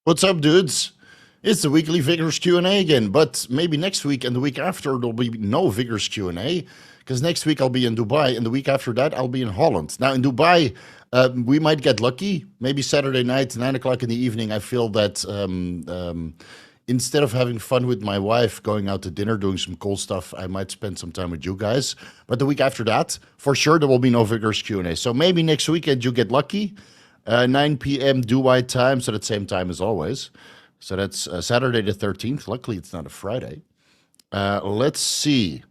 What's up, dudes? It's the weekly Vigorous Q&A again, but maybe next week and the week after there'll be no Vigorous Q&A, because next week I'll be in Dubai, and the week after that I'll be in Holland. Now, in Dubai, we might get lucky. Maybe Saturday night, 9 o'clock in the evening, I feel that instead of having fun with my wife, going out to dinner, doing some cool stuff, I might spend some time with you guys. But the week after that, for sure, there will be no Vigorous Q&A. So maybe next weekend you get lucky. 9 p.m. Dubai time, so the same time as always. So that's Saturday the 13th. Luckily, it's not a Friday. Let's see.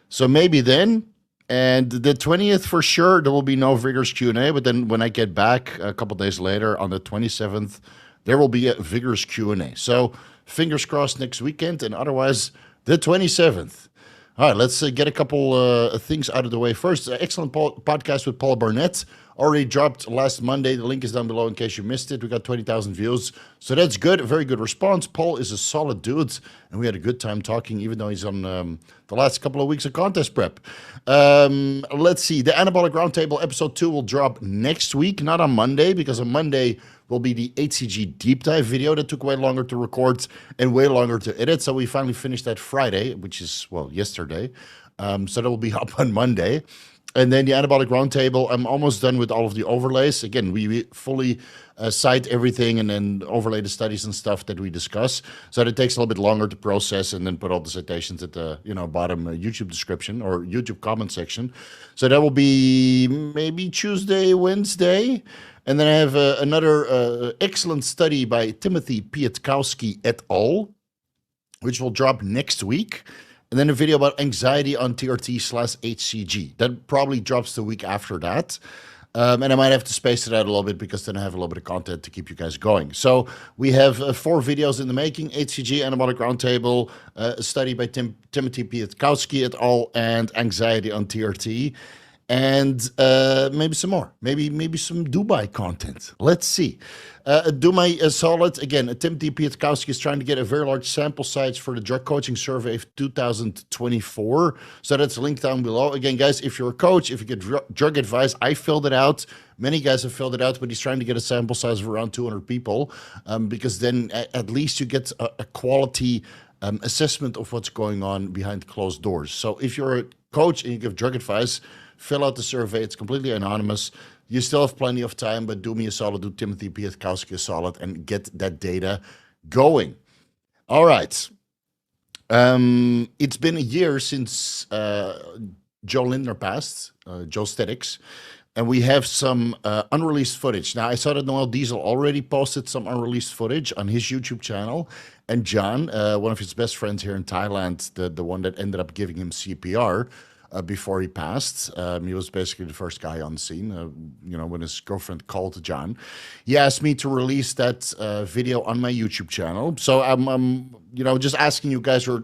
So maybe then, and the 20th for sure, there will be no Vigorous Q&A. But then when I get back a couple days later on the 27th, there will be a Vigorous Q&A. So fingers crossed next weekend, and otherwise the 27th. All right, let's get a couple things out of the way first. Excellent podcast with Paul Barnett. Already dropped last Monday. The link is down below in case you missed it. We got 20,000 views. So that's good. A very good response. Paul is a solid dude, and we had a good time talking, even though he's on the last couple of weeks of contest prep. Let's see. The Anabolic Roundtable episode 2 will drop next week, not on Monday, because on Monday will be the HCG deep dive video that took way longer to record and way longer to edit. So we finally finished that Friday, which is, well, yesterday. So that will be up on Monday. And then the Anabolic Roundtable, I'm almost done with all of the overlays. Again, we fully cite everything and then overlay the studies and stuff that we discuss. So it takes a little bit longer to process and then put all the citations at the bottom YouTube description or YouTube comment section. So that will be maybe Tuesday, Wednesday. And then I have another excellent study by Timothy Pietkowski et al., which will drop next week. And then a video about anxiety on TRT/HCG. That probably drops the week after that. And I might have to space it out a little bit because then I have a little bit of content to keep you guys going. So we have 4 videos in the making: HCG, Anabolic Roundtable, a study by Timothy Pietkowski et al., and anxiety on TRT. And maybe some more, maybe some Dubai content. Let's see. Do my solid again. Timothy Pietkowski is trying to get a very large sample size for the drug coaching survey of 2024. So that's linked down below. Again, guys, if you're a coach, if you get drug advice, I filled it out. Many guys have filled it out, but he's trying to get a sample size of around 200 people because then at least you get a quality assessment of what's going on behind closed doors. So if you're a coach and you give drug advice, fill out the survey. It's completely anonymous. You still have plenty of time, but do me a solid, do Timothy Pietkowski a solid, and get that data going. All right. It's been a year since Joe Lindner passed, Joesthetics, and we have some unreleased footage. Now, I saw that Noel Diesel already posted some unreleased footage on his YouTube channel, and John, one of his best friends here in Thailand, the one that ended up giving him CPR, before he passed. He was basically the first guy on the scene, when his girlfriend called John. He asked me to release that video on my YouTube channel. So I'm just asking you guys or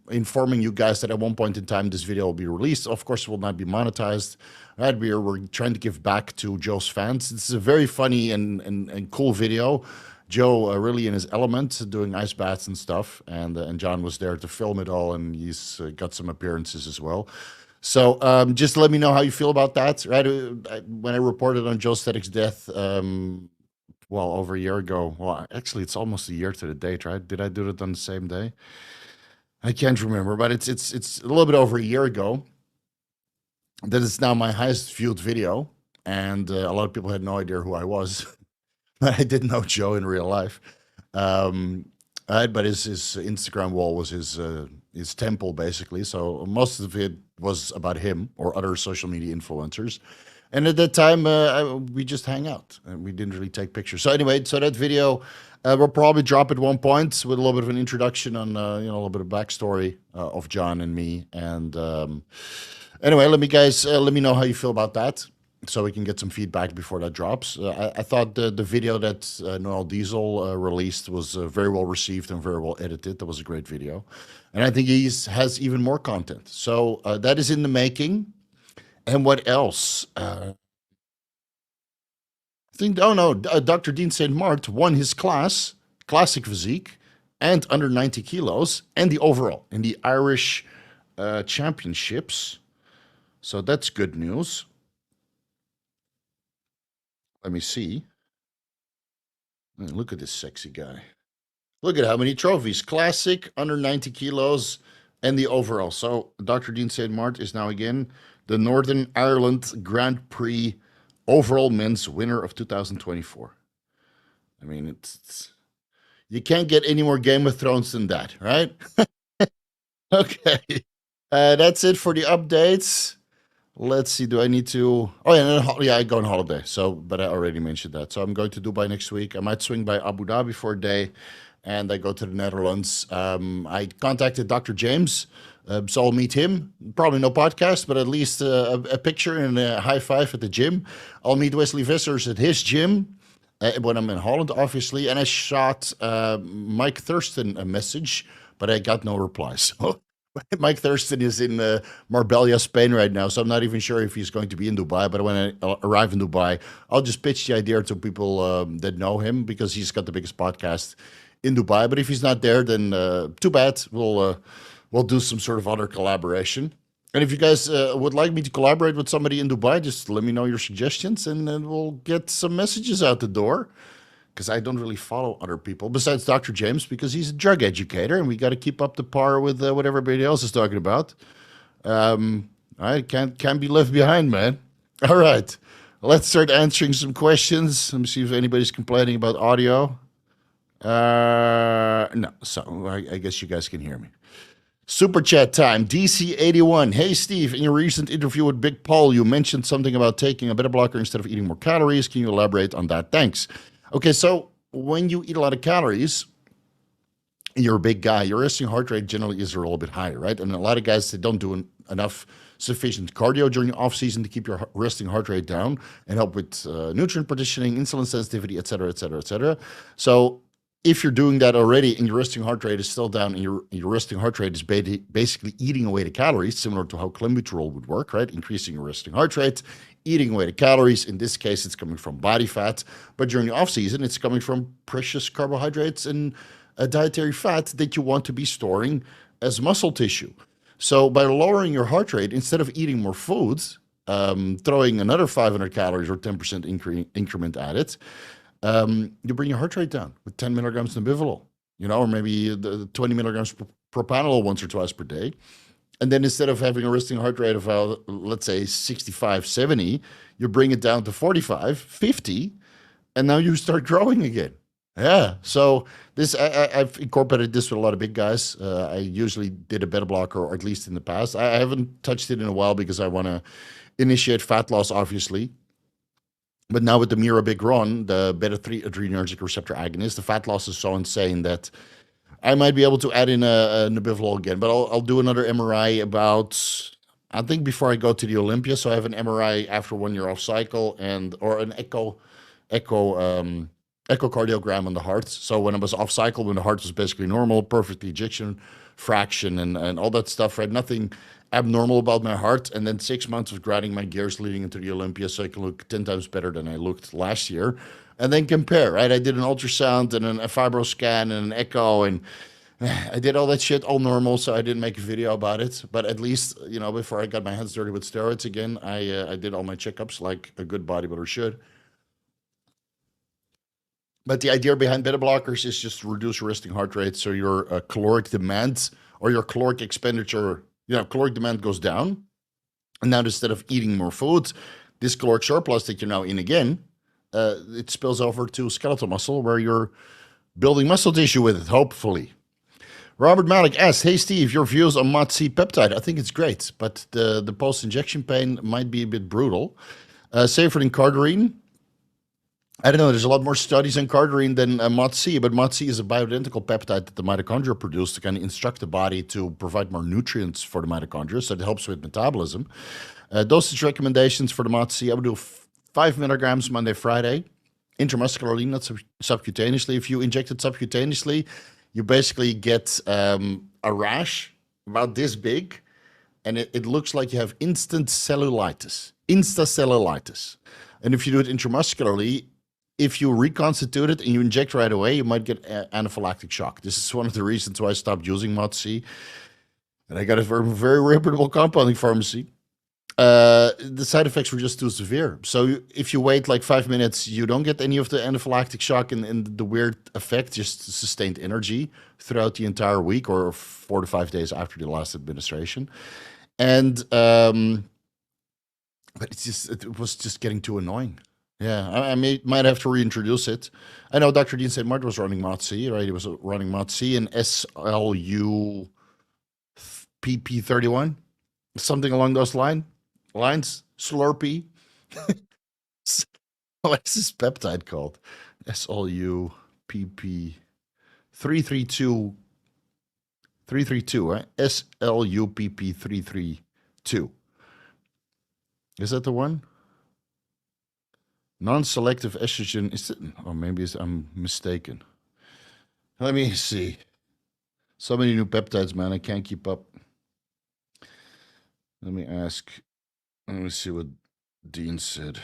informing you guys that at one point in time, this video will be released. Of course, it will not be monetized. Right? We're trying to give back to Joe's fans. This is a very funny and cool video. Joe really in his element, doing ice baths and stuff, and John was there to film it all, and he's got some appearances as well. So just let me know how you feel about that. Right, when I reported on Joesthetics' death, well, over a year ago. Well, actually, it's almost a year to the date, right? Did I do it on the same day? I can't remember, but it's a little bit over a year ago. That is now my highest viewed video, and a lot of people had no idea who I was. I didn't know Joe in real life. But his Instagram wall was his temple, basically. So most of it was about him or other social media influencers. And at that time, we just hang out and we didn't really take pictures. So anyway, so that video will probably drop at one point with a little bit of an introduction on, a little bit of backstory of John and me. And anyway, let me know how you feel about that, so we can get some feedback before that drops. I thought the video that Noel Diesel released was very well received and very well edited. That was a great video. And I think he has even more content. So that is in the making. And what else? I think, oh no, Dr. Dean St. Mart won his class, Classic Physique, and under 90 kilos, and the overall in the Irish championships. So that's good news. Let me see. Look at this sexy guy. Look at how many trophies. Classic, under 90 kilos, and the overall. So Dr. Dean St. Mart is now again the Northern Ireland Grand Prix overall men's winner of 2024. I mean, you can't get any more Game of Thrones than that, right? Okay. That's it for the updates. Let's see. Do I need to? Oh yeah, I go on holiday. So, but I already mentioned that. So I'm going to Dubai next week. I might swing by Abu Dhabi for a day, and I go to the Netherlands. I contacted Dr. James, so I'll meet him. Probably no podcast, but at least a picture and a high five at the gym. I'll meet Wesley Vissers at his gym when I'm in Holland, obviously. And I shot Mike Thurston a message, but I got no reply. So Mike Thurston is in Marbella, Spain right now, so I'm not even sure if he's going to be in Dubai. But when I arrive in Dubai, I'll just pitch the idea to people that know him because he's got the biggest podcast in Dubai. But if he's not there, then too bad. We'll do some sort of other collaboration. And if you guys would like me to collaborate with somebody in Dubai, just let me know your suggestions, and then we'll get some messages out the door. Because I don't really follow other people besides Dr. James because he's a drug educator and we got to keep up the par with what everybody else is talking about. I can't be left behind, man. All right, let's start answering some questions. Let me see if anybody's complaining about audio. No, so I guess you guys can hear me. Super chat time. DC81. Hey, Steve, in your recent interview with Big Paul, you mentioned something about taking a beta blocker instead of eating more calories. Can you elaborate on that? Thanks. Okay, so when you eat a lot of calories, you're a big guy, your resting heart rate generally is a little bit higher, right? And a lot of guys, they don't do enough sufficient cardio during the off season to keep your resting heart rate down and help with nutrient partitioning, insulin sensitivity, et cetera, et cetera, et cetera. So if you're doing that already and your resting heart rate is still down and your resting heart rate is basically eating away the calories, similar to how clenbuterol would work, right? Increasing your resting heart rate, eating away the calories. In this case, it's coming from body fat, but during the off season, it's coming from precious carbohydrates and dietary fat that you want to be storing as muscle tissue. So by lowering your heart rate, instead of eating more foods, throwing another 500 calories or 10% increment at it, you bring your heart rate down with 10 milligrams Nebivolol, or maybe the 20 milligrams propranolol once or twice per day. And then instead of having a resting heart rate of, let's say, 65, 70, you bring it down to 45, 50, and now you start growing again. Yeah. So this, I've incorporated this with a lot of big guys. I usually did a beta blocker, or at least in the past. I haven't touched it in a while because I want to initiate fat loss, obviously. But now with the Mirabegron, the beta-3 adrenergic receptor agonist, the fat loss is so insane that I might be able to add in a Nebivolol again. But I'll do another MRI I think before I go to the Olympia. So I have an MRI after 1 year off cycle or an echocardiogram on the heart. So when I was off cycle, when the heart was basically normal, perfect ejection fraction and all that stuff, right? Nothing abnormal about my heart. And then 6 months of grinding my gears leading into the Olympia so I can look 10 times better than I looked last year. And then compare, right? I did an ultrasound and a fibro scan and an echo, and I did all that shit all normal, so I didn't make a video about it. But at least, before I got my hands dirty with steroids again, I did all my checkups like a good bodybuilder should. But the idea behind beta blockers is just to reduce your resting heart rate so your caloric demand or your caloric expenditure, caloric demand goes down. And now instead of eating more food, this caloric surplus that you're now in again, it spills over to skeletal muscle where you're building muscle tissue with it, hopefully. Robert Malik asks, hey Steve, your views on MOTS-c peptide? I think it's great, but the post-injection pain might be a bit brutal. Safer than cardarine. I don't know, there's a lot more studies on cardarine than MOTS-c, but MOTS-c is a bioidentical peptide that the mitochondria produce to kind of instruct the body to provide more nutrients for the mitochondria, so it helps with metabolism. Dosage recommendations for the MOTS-c, I would do 5 milligrams Monday, Friday, intramuscularly, not subcutaneously. If you inject it subcutaneously, you basically get a rash about this big, and it looks like you have instant cellulitis, instacellulitis. And if you do it intramuscularly, if you reconstitute it and you inject right away, you might get anaphylactic shock. This is one of the reasons why I stopped using MOTS-c. And I got it from a very reputable compounding pharmacy. The side effects were just too severe. So if you wait like 5 minutes, you don't get any of the anaphylactic shock and the weird effect, just sustained energy throughout the entire week or 4 to 5 days after the last administration. And but it was just getting too annoying. Yeah, I might have to reintroduce it. I know Dr. Dean St. Mart was running MOTS-c, right? He was running MOTS-c and SLU PP31, something along those lines. Slurpee. What is this peptide called? SLU PP 332. 332, right? SLU PP 332. Is that the one? Non-selective estrogen, is it? Or maybe I'm mistaken. Let me see. So many new peptides, man. I can't keep up. Let me ask. Let me see what Dean said.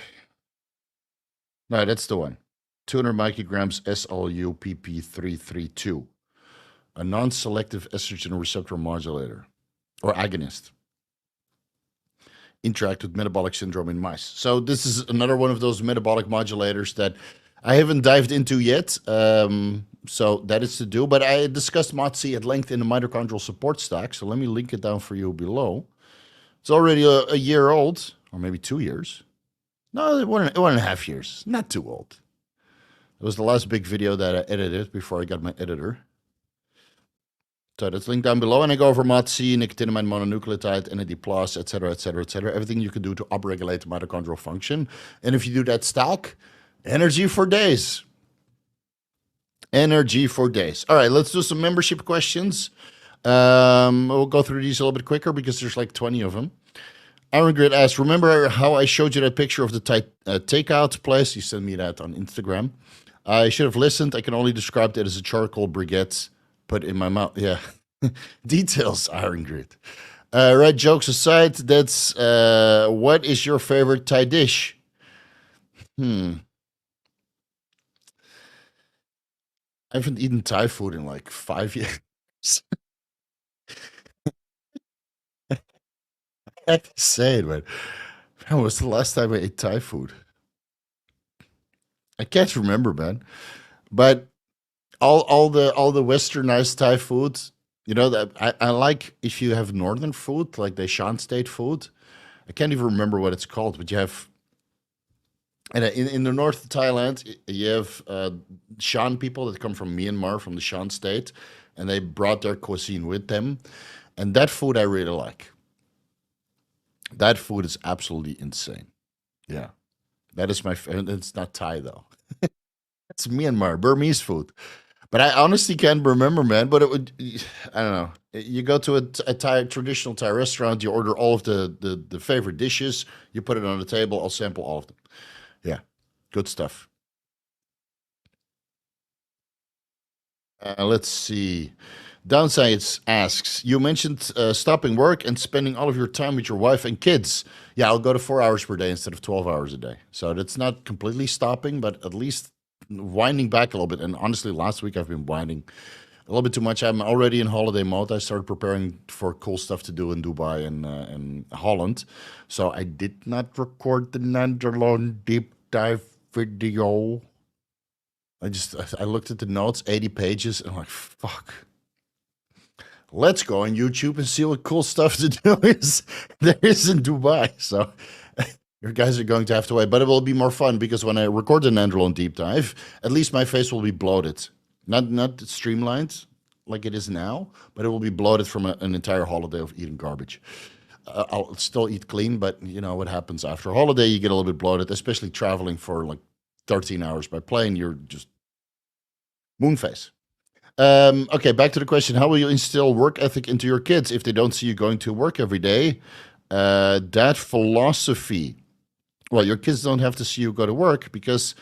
No, that's the one. 200 micrograms SLU PP332. A non-selective estrogen receptor modulator or agonist. Interact with metabolic syndrome in mice. So this is another one of those metabolic modulators that I haven't dived into yet. So that is to do. But I discussed MOTS-c at length in the mitochondrial support stack. So let me link it down for you below. It's already a year old, or maybe 2 years. No, 1.5 years. Not too old. It was the last big video that I edited before I got my editor. So that's linked down below, and I go over MOTS-c, nicotinamide mononucleotide, NAD+, etc., etc., etc. Everything you can do to upregulate the mitochondrial function. And if you do that stack, energy for days. Energy for days. All right, let's do some membership questions. We'll go through these a little bit quicker because there's like 20 of them. Aaron Grid asks, remember how I showed you that picture of the takeout place? You sent me that on Instagram. I should have listened. I can only describe it as a charcoal briquette put in my mouth. Yeah. Details, Iron Grid. Right, jokes aside, that's what is your favorite Thai dish? I haven't eaten Thai food in like 5 years. I have to say it, man. When was the last time I ate Thai food? I can't remember, man. But all the westernized Thai foods, you know, that I like if you have northern food, like the Shan State food. I can't even remember what it's called, but you have, and in the north of Thailand, you have Shan people that come from Myanmar, from the Shan State, and they brought their cuisine with them. And that food I really like. That food is absolutely insane. Yeah. That is my favorite. It's not Thai, though. It's Myanmar, Burmese food. But I honestly can't remember, man. But it would, I don't know. You go to a Thai, traditional Thai restaurant, you order all of the favorite dishes, you put it on the table, I'll sample all of them. Yeah, good stuff. Let's see. Downsides asks, you mentioned stopping work and spending all of your time with your wife and kids. Yeah, I'll go to 4 hours per day instead of 12 hours a day. So that's not completely stopping, but at least winding back a little bit. And honestly, last week I've been winding a little bit too much. I'm already in holiday mode. I started preparing for cool stuff to do in Dubai and Holland. So I did not record the Nanderlone deep dive video. I looked at the notes, 80 pages, and I'm like, fuck. Let's go on YouTube and see what cool stuff to do there is in Dubai. So you guys are going to have to wait, but it will be more fun because when I record the Nanderlone deep dive, at least my face will be bloated. Not streamlined like it is now, but it will be bloated from an entire holiday of eating garbage. I'll still eat clean, but you know what happens after a holiday, you get a little bit bloated, especially traveling for like 13 hours by plane. You're just moon face. Okay, back to the question. How will you instill work ethic into your kids if they don't see you going to work every day? That philosophy. Well, your kids don't have to see you go to work because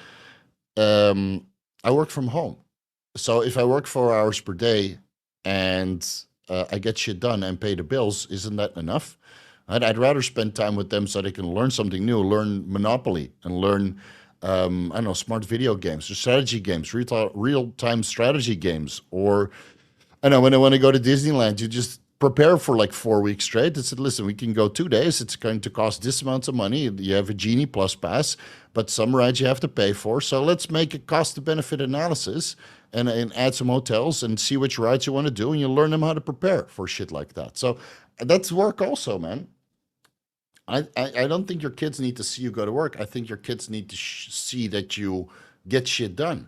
I work from home. So if I work 4 hours per day and I get shit done and pay the bills, isn't that enough? I'd rather spend time with them so they can learn something new, learn Monopoly and learn I don't know, smart video games or strategy games, real-time strategy games. Or I know when I want to go to Disneyland, you just prepare for like 4 weeks straight. They said, listen, we can go 2 days. It's going to cost this amount of money. You have a Genie Plus pass, but some rides you have to pay for. So let's make a cost-to-benefit analysis and add some hotels and see which rides you want to do, and you learn them how to prepare for shit like that. So that's work also, man. I don't think your kids need to see you go to work. I think your kids need to see that you get shit done.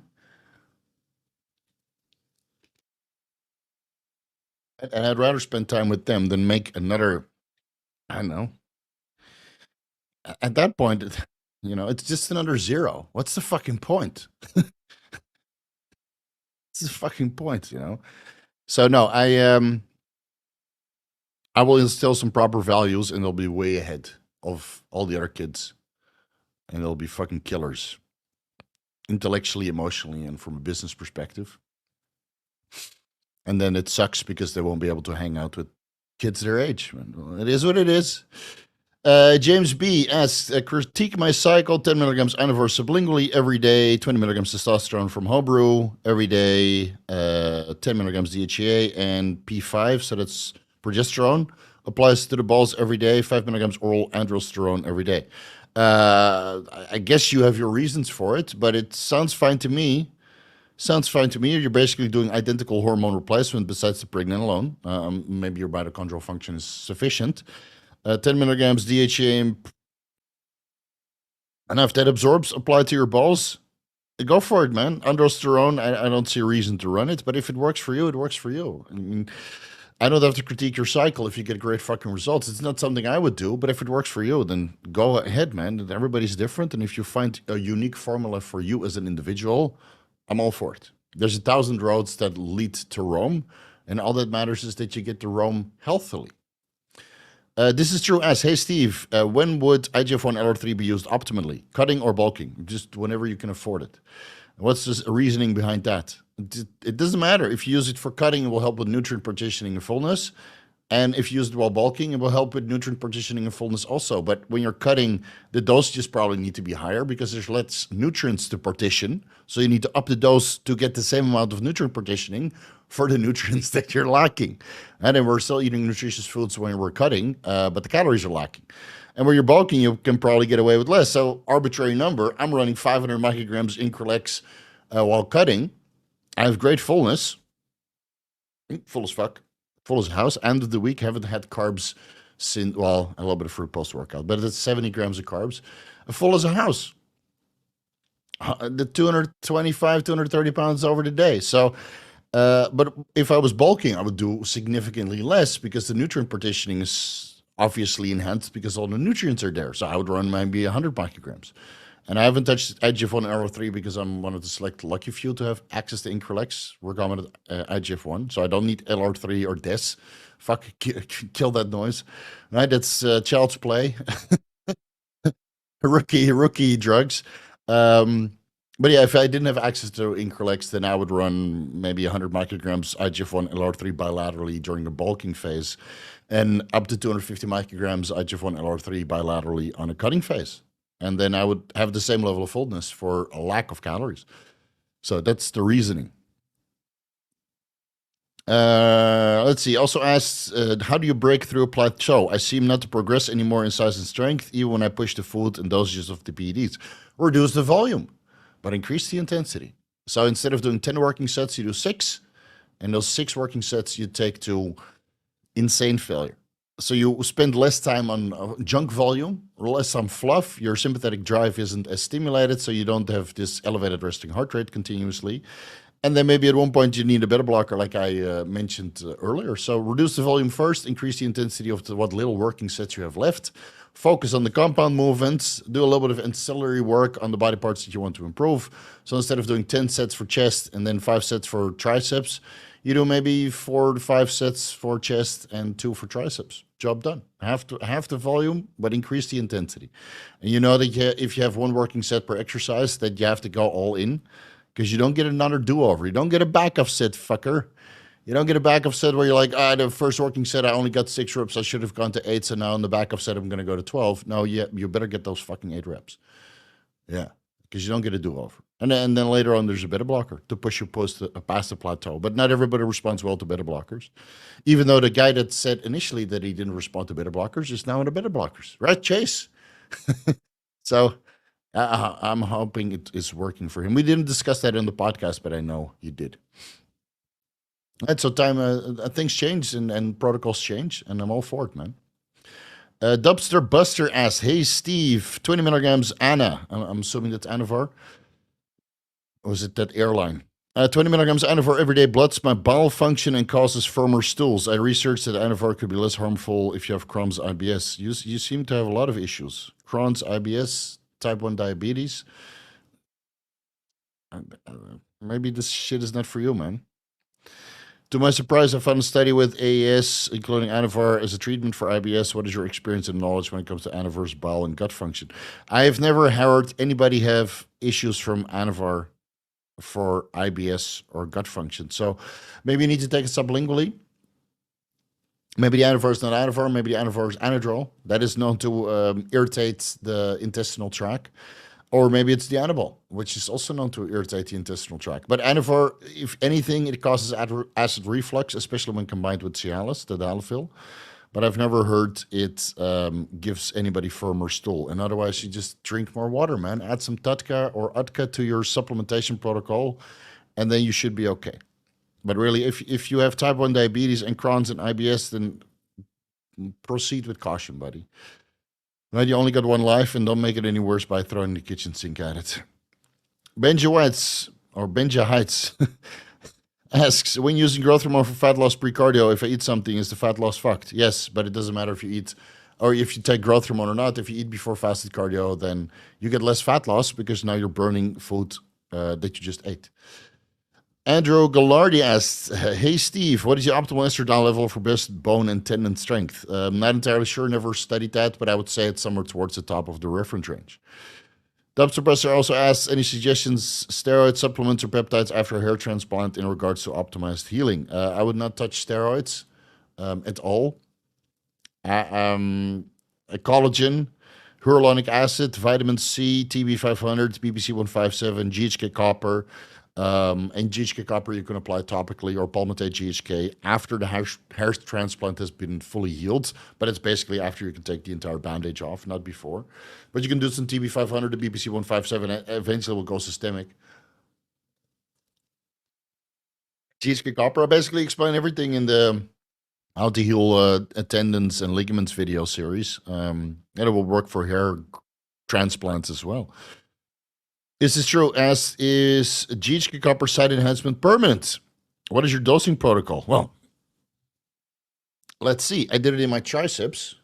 And I'd rather spend time with them than make another, I don't know. At that point, it's just another zero. What's the fucking point? What's the fucking point, So no, I will instill some proper values, and they'll be way ahead of all the other kids, and they'll be fucking killers, intellectually, emotionally, and from a business perspective. And then it sucks because they won't be able to hang out with kids their age. It is what it is. James B asks, critique my cycle, 10 milligrams Anavar sublingually every day, 20 milligrams testosterone from homebrew every day, 10 milligrams DHEA and P5, so that's progesterone, applies to the balls every day, 5 milligrams oral androsterone every day. I guess you have your reasons for it, but it sounds fine to me. You're basically doing identical hormone replacement besides the pregnenolone. Maybe your mitochondrial function is sufficient. 10 milligrams DHEA, and if that absorbs, apply to your balls, go for it, man. Androsterone, I don't see a reason to run it, but if it works for you, it works for you. I mean, I don't have to critique your cycle if you get great fucking results. It's not something I would do, but if it works for you, then go ahead, man. Everybody's different, and if you find a unique formula for you as an individual, I'm all for it. There's 1,000 roads that lead to Rome, and all that matters is that you get to Rome healthily. This is true as, hey Steve, when would IGF-1 LR3 be used optimally? Cutting or bulking? Just whenever you can afford it. What's the reasoning behind that? It doesn't matter. If you use it for cutting, it will help with nutrient partitioning and fullness. And if you use it while bulking, it will help with nutrient partitioning and fullness also. But when you're cutting, the dosages probably need to be higher because there's less nutrients to partition. So you need to up the dose to get the same amount of nutrient partitioning for the nutrients that you're lacking. And then we're still eating nutritious foods when we're cutting, but the calories are lacking. And when you're bulking, you can probably get away with less. So arbitrary number, I'm running 500 micrograms Increlex while cutting. I have great fullness, full as fuck. Full as a house. End of the week, haven't had carbs since, well, a little bit of fruit post-workout, but it's 70 grams of carbs. Full as a house. The 225, 230 pounds over the day. So, but if I was bulking, I would do significantly less because the nutrient partitioning is obviously enhanced because all the nutrients are there. So I would run maybe 100 micrograms. And I haven't touched IGF-1 LR3 because I'm one of the select lucky few to have access to Increlex, recombinant IGF-1. So I don't need LR3 or DES. Fuck, kill that noise. Right, that's child's play. rookie drugs. But yeah, if I didn't have access to Increlex, then I would run maybe 100 micrograms IGF-1 LR3 bilaterally during the bulking phase, and up to 250 micrograms IGF-1 LR3 bilaterally on a cutting phase. And then I would have the same level of fullness for a lack of calories. So that's the reasoning. Let's see. Also asks, how do you break through a plateau? I seem not to progress anymore in size and strength, even when I push the food and dosages of the PEDs. Reduce the volume, but increase the intensity. So instead of doing 10 working sets, you do 6. And those 6 working sets you take to insane failure. So you spend less time on junk volume, less on fluff. Your sympathetic drive isn't as stimulated, so you don't have this elevated resting heart rate continuously. And then maybe at one point you need a beta blocker, like I mentioned earlier. So reduce the volume first, increase the intensity of what little working sets you have left. Focus on the compound movements, do a little bit of ancillary work on the body parts that you want to improve. So instead of doing 10 sets for chest and then 5 sets for triceps, you do maybe 4 to 5 sets for chest and 2 for triceps. Job done. Half the volume, but increase the intensity. And you know that if you have 1 working set per exercise, that you have to go all in because you don't get another do-over. You don't get a backup set, fucker. You don't get a backup set where you're like, the first working set, I only got 6 reps. I should have gone to 8, so now in the backup set, I'm going to go to 12. No, you better get those fucking 8 reps. Yeah. because you don't get a do-over. And then later on, there's a beta blocker to push you past the plateau. But not everybody responds well to beta blockers. Even though the guy that said initially that he didn't respond to beta blockers is now on the beta blockers. Right, Chase? So I'm hoping it is working for him. We didn't discuss that in the podcast, but I know you did. And so things change and protocols change, and I'm all for it, man. Dubster Buster asks, hey, Steve, 20 milligrams Anna. I'm assuming that's Anavar. Or is it that airline? 20 milligrams Anavar every day bloods my bowel function and causes firmer stools. I researched that Anavar could be less harmful if you have Crohn's IBS. You seem to have a lot of issues. Crohn's IBS, type 1 diabetes. Maybe this shit is not for you, man. To my surprise, I found a study with AES, including Anavar as a treatment for IBS. What is your experience and knowledge when it comes to Anavar's bowel and gut function? I have never heard anybody have issues from Anavar for IBS or gut function. So maybe you need to take it sublingually. Maybe the Anavar is not Anavar. Maybe the Anavar is Anadrol. That is known to irritate the intestinal tract. Or maybe it's the Anabol, which is also known to irritate the intestinal tract. But Anavar, if anything, it causes acid reflux, especially when combined with Cialis, the Tadalafil. But I've never heard it gives anybody firmer stool. And otherwise, you just drink more water, man. Add some Tatka or Utka to your supplementation protocol, and then you should be okay. But really, if you have type 1 diabetes and Crohn's and IBS, then proceed with caution, buddy. Right, you only got one life, and don't make it any worse by throwing the kitchen sink at it. Benja Heights asks, when using growth hormone for fat loss pre-cardio, if I eat something, is the fat loss fucked? Yes, but it doesn't matter if you eat, or if you take growth hormone or not. If you eat before fasted cardio, then you get less fat loss because now you're burning food that you just ate. Andrew Gallardi asks, hey, Steve, what is your optimal estradiol level for best bone and tendon strength? Not entirely sure, never studied that, but I would say it's somewhere towards the top of the reference range. Dubster Buster also asks, any suggestions, steroid supplements or peptides after a hair transplant in regards to optimized healing? I would not touch steroids at all. Collagen, hyaluronic acid, vitamin C, TB500, BBC157, GHK copper, and GHK copper you can apply topically or palmitate GHK after the hair transplant has been fully healed, but it's basically after you can take the entire bandage off, not before. But you can do some TB500 to BBC157, eventually will go systemic. GHK copper, I basically explain everything in the how to heal tendons and ligaments video series, and it will work for hair transplants as well. This is true, as is GHK copper side enhancement permanent. What is your dosing protocol? Well, let's see. I did it in my triceps.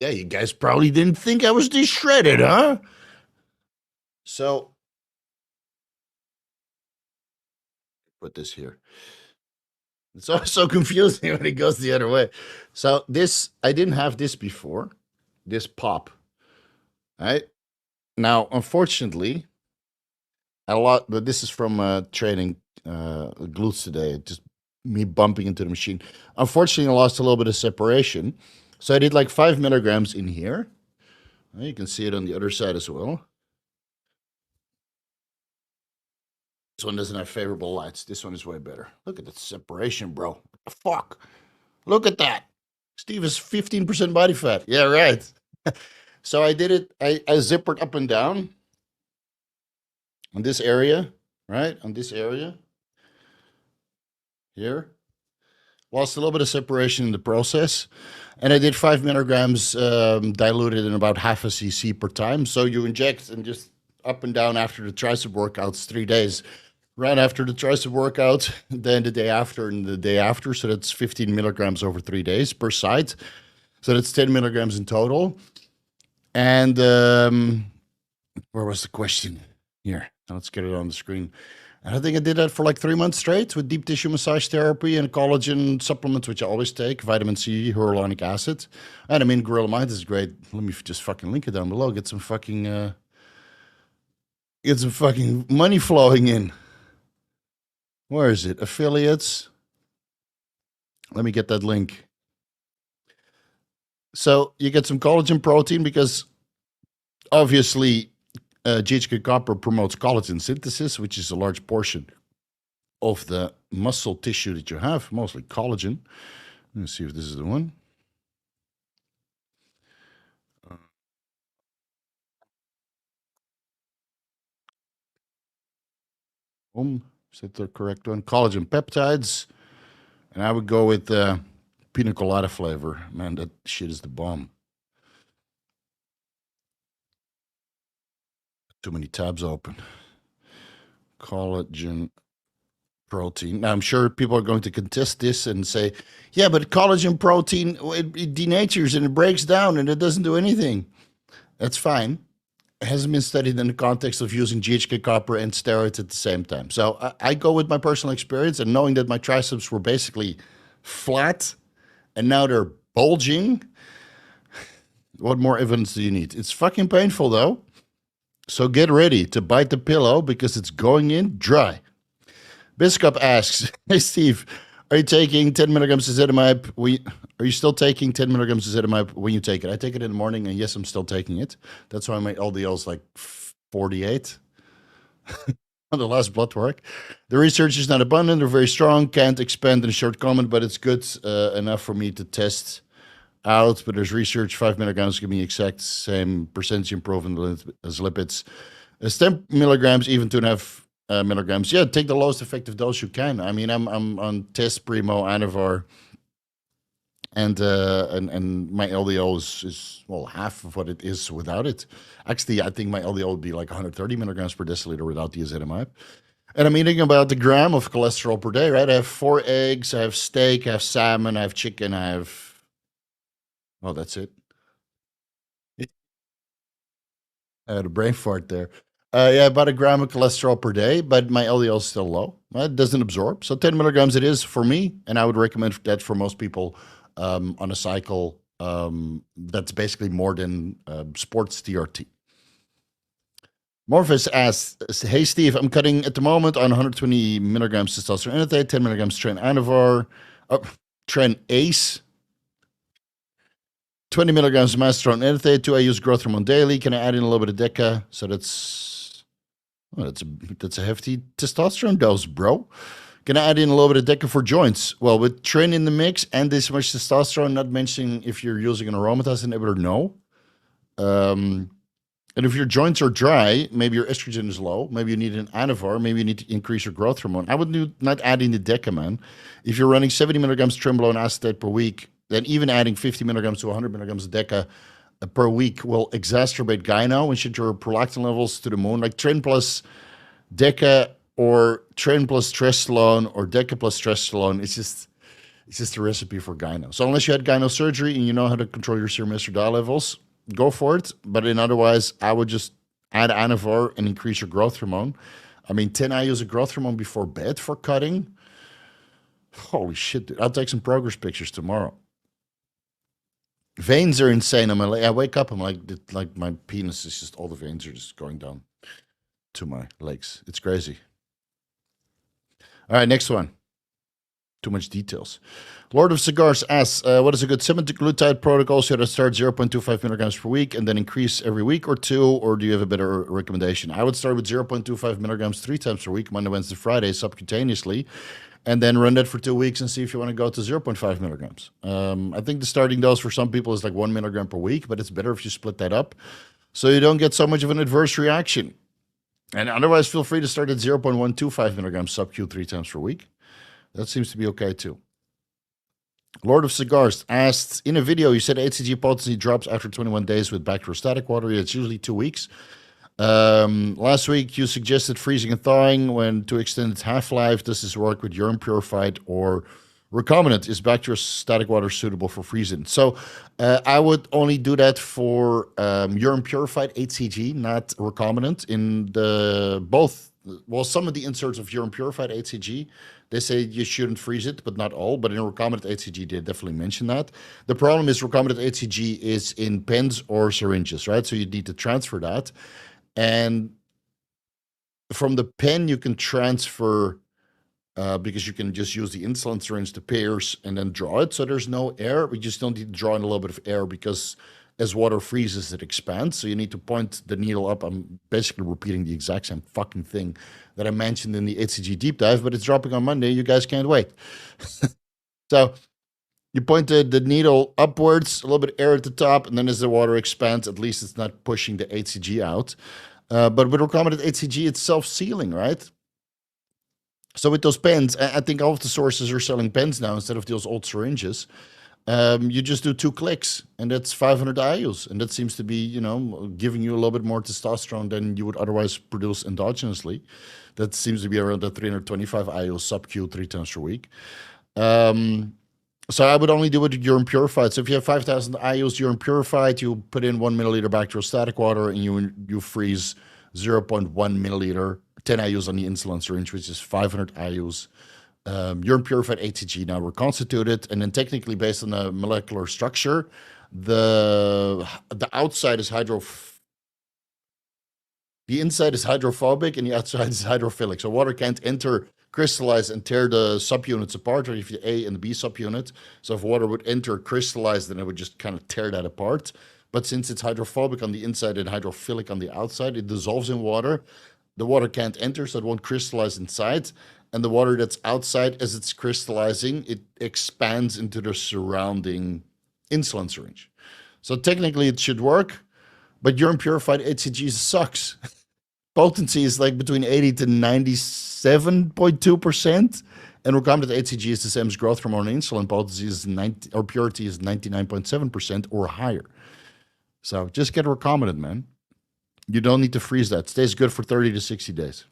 Yeah, you guys probably didn't think I was this shredded, huh? So, put this here. It's always so confusing when it goes the other way. So this, I didn't have this before, this pop, right? Now, unfortunately, but this is from training glutes today, just me bumping into the machine. Unfortunately, I lost a little bit of separation. So I did like 5 milligrams in here. You can see it on the other side as well. This one doesn't have favorable lights. This one is way better. Look at the separation, bro. What the fuck? Look at that. Steve is 15% body fat. Yeah, right. So I did it. I zippered up and down on this area, right? On this area here. Lost a little bit of separation in the process. And I did 5 milligrams diluted in about half a cc per time. So you inject and just up and down after the tricep workouts 3 days. Right after the tricep workout, then the day after and the day after. So that's 15 milligrams over 3 days per side. So that's 10 milligrams in total. And where was the question? Here, let's get it on the screen. And I think I did that for like 3 months straight with deep tissue massage therapy and collagen supplements, which I always take, vitamin C, hyaluronic acid. And I mean, Gorilla Mind is great. Let me just fucking link it down below. Get some fucking money flowing in. Where is it? Affiliates. Let me get that link. So you get some collagen protein because Obviously, GHK copper promotes collagen synthesis, which is a large portion of the muscle tissue that you have, mostly collagen. Let's see if this is the one. Is that the correct one? Collagen peptides. And I would go with pina colada flavor. Man, that shit is the bomb. Too many tabs open. Collagen protein. Now, I'm sure people are going to contest this and say, yeah, but collagen protein, it denatures and it breaks down and it doesn't do anything. That's fine. It hasn't been studied in the context of using GHK copper and steroids at the same time. So I go with my personal experience and knowing that my triceps were basically flat and now they're bulging. What more evidence do you need? It's fucking painful though. So get ready to bite the pillow because it's going in dry. Biscup asks, hey Steve, are you taking 10 milligrams of Ezetimibe? Are you still taking 10 milligrams of Ezetimibe when you take it? I take it in the morning, and yes, I'm still taking it. That's why my LDL is like 48 on the last blood work. The research is not abundant or very strong. Can't expand in a short comment, but it's good enough for me to test out. But there's research, 5 milligrams give me exact same percentage improvement as lipids. 10 milligrams, even 2.5 milligrams. Yeah, take the lowest effective dose you can. I mean, I'm on test Primo, Anavar, and my LDL is well half of what it is without it. Actually, I think my LDL would be like 130 milligrams per deciliter without the Ezetimibe. And I'm eating about a gram of cholesterol per day, right? I have 4 eggs, I have steak, I have salmon, I have chicken, I have. Oh, that's it. I had a brain fart there. Yeah, about a gram of cholesterol per day, but my LDL is still low. It doesn't absorb. So 10 milligrams it is for me, and I would recommend that for most people on a cycle that's basically more than sports TRT. Morphus asks, hey Steve, I'm cutting at the moment on 120 milligrams testosterone enanthate, 10 milligrams Tren Anavar, Tren Ace, 20 milligrams of masteron enanthate. Do I use growth hormone daily? Can I add in a little bit of DECA? So that's a hefty testosterone dose, bro. Can I add in a little bit of DECA for joints? Well, with Tren in the mix and this much testosterone, not mentioning if you're using an aromatase inhibitor, no. And if your joints are dry, maybe your estrogen is low, maybe you need an Anavar, maybe you need to increase your growth hormone. I would not add in the DECA, man. If you're running 70 milligrams Trenbolone acetate per week, then even adding 50 milligrams to 100 milligrams of DECA per week will exacerbate gyno and shit your prolactin levels to the moon. Like Tren plus DECA or Tren plus Trestrolone or DECA plus Trestrolone, it's just a recipe for gyno. So unless you had gyno surgery and you know how to control your serum estradiol levels, go for it. But in otherwise, I would just add Anavar and increase your growth hormone. I mean, 10 IUs of growth hormone before bed for cutting. Holy shit, dude. I'll take some progress pictures tomorrow. Veins are insane. I wake up, I'm like my penis is just, all the veins are just going down to my legs. It's crazy. All right, next one. Too much details. Lord of Cigars asks, what is a good semaglutide protocol? Should I start 0.25 milligrams per week and then increase every week or two, or do you have a better recommendation? I would start with 0.25 milligrams 3 times per week, Monday, Wednesday, Friday, subcutaneously, and then run that for 2 weeks and see if you want to go to 0.5 milligrams. I think the starting dose for some people is like 1 milligram per week, but it's better if you split that up so you don't get so much of an adverse reaction. And otherwise, feel free to start at 0.125 milligrams sub-Q 3 times per week. That seems to be okay too. Lord of Cigars asked, in a video, you said HCG potency drops after 21 days with bacteriostatic water. It's usually 2 weeks. Last week, you suggested freezing and thawing when to extend its half-life. Does this work with urine purified or recombinant? Is bacteriostatic water suitable for freezing? So I would only do that for urine purified HCG, not recombinant. In the both, well, some of the inserts of urine purified HCG, they say you shouldn't freeze it, but not all. But in recombinant HCG, they definitely mention that. The problem is recombinant HCG is in pens or syringes, right? So you need to transfer that. And from the pen, you can transfer because you can just use the insulin syringe to pierce and then draw it. So there's no air. We just don't need to draw in a little bit of air because as water freezes, it expands. So you need to point the needle up. I'm basically repeating the exact same fucking thing that I mentioned in the HCG deep dive, but it's dropping on Monday. You guys can't wait. So you point the needle upwards, a little bit air at the top, and then as the water expands, at least it's not pushing the HCG out. But with recombinant HCG, it's self-sealing, right? So with those pens, I think all of the sources are selling pens now instead of those old syringes. You just do 2 clicks, and that's 500 IUs, and that seems to be, you know, giving you a little bit more testosterone than you would otherwise produce endogenously. That seems to be around the 325 IUs sub-Q 3 times per week. So I would only do it with urine purified. So if you have 5,000 IUs urine purified, you put in 1 milliliter bacteriostatic water, and you freeze 0.1 milliliter, 10 IUs on the insulin syringe, which is 500 IUs. Urine purified HCG now reconstituted, and then technically based on the molecular structure, the outside is the inside is hydrophobic and the outside is hydrophilic. So water can't enter, crystallize, and tear the subunits apart, or if the A and the B subunit. So if water would enter, crystallize, then it would just kind of tear that apart. But since it's hydrophobic on the inside and hydrophilic on the outside, it dissolves in water. The water can't enter, so it won't crystallize inside. And the water that's outside, as it's crystallizing, it expands into the surrounding insulin syringe. So technically it should work, but urine purified HCG sucks. Potency is like between 80 to 97.2%. And recombinant HCG is the same as growth hormone and insulin. Potency is purity is 99.7% or higher. So just get recombinant, man. You don't need to freeze that. It stays good for 30 to 60 days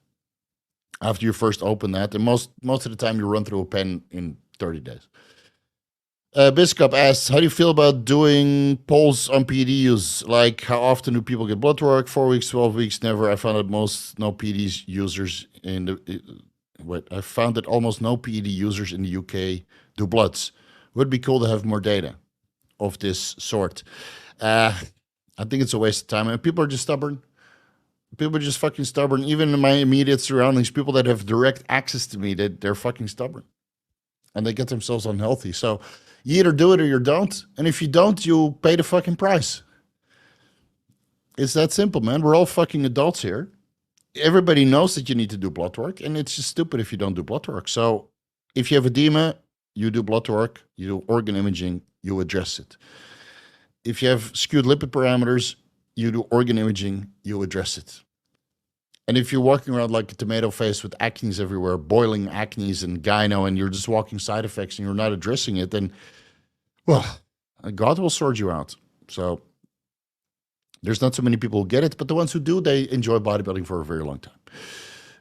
after you first open that. And most of the time you run through a pen in 30 days. Biscop asks, how do you feel about doing polls on PED use? Like, how often do people get blood work? 4 weeks, 12 weeks, never. I found that no PED users in the... I found that almost no PED users in the UK do bloods. Would be cool to have more data of this sort. I think it's a waste of time. And people are just stubborn. People are just fucking stubborn. Even in my immediate surroundings, people that have direct access to me, they're fucking stubborn. And they get themselves unhealthy. So you either do it or you don't. And if you don't, you pay the fucking price. It's that simple, man. We're all fucking adults here. Everybody knows that you need to do blood work, and it's just stupid if you don't do blood work. So if you have edema, you do blood work, you do organ imaging, you address it. If you have skewed lipid parameters, you do organ imaging, you address it. And if you're walking around like a tomato face with acnes everywhere, boiling acnes and gyno, and you're just walking side effects and you're not addressing it, then, well, God will sort you out. So there's not so many people who get it, but the ones who do, they enjoy bodybuilding for a very long time.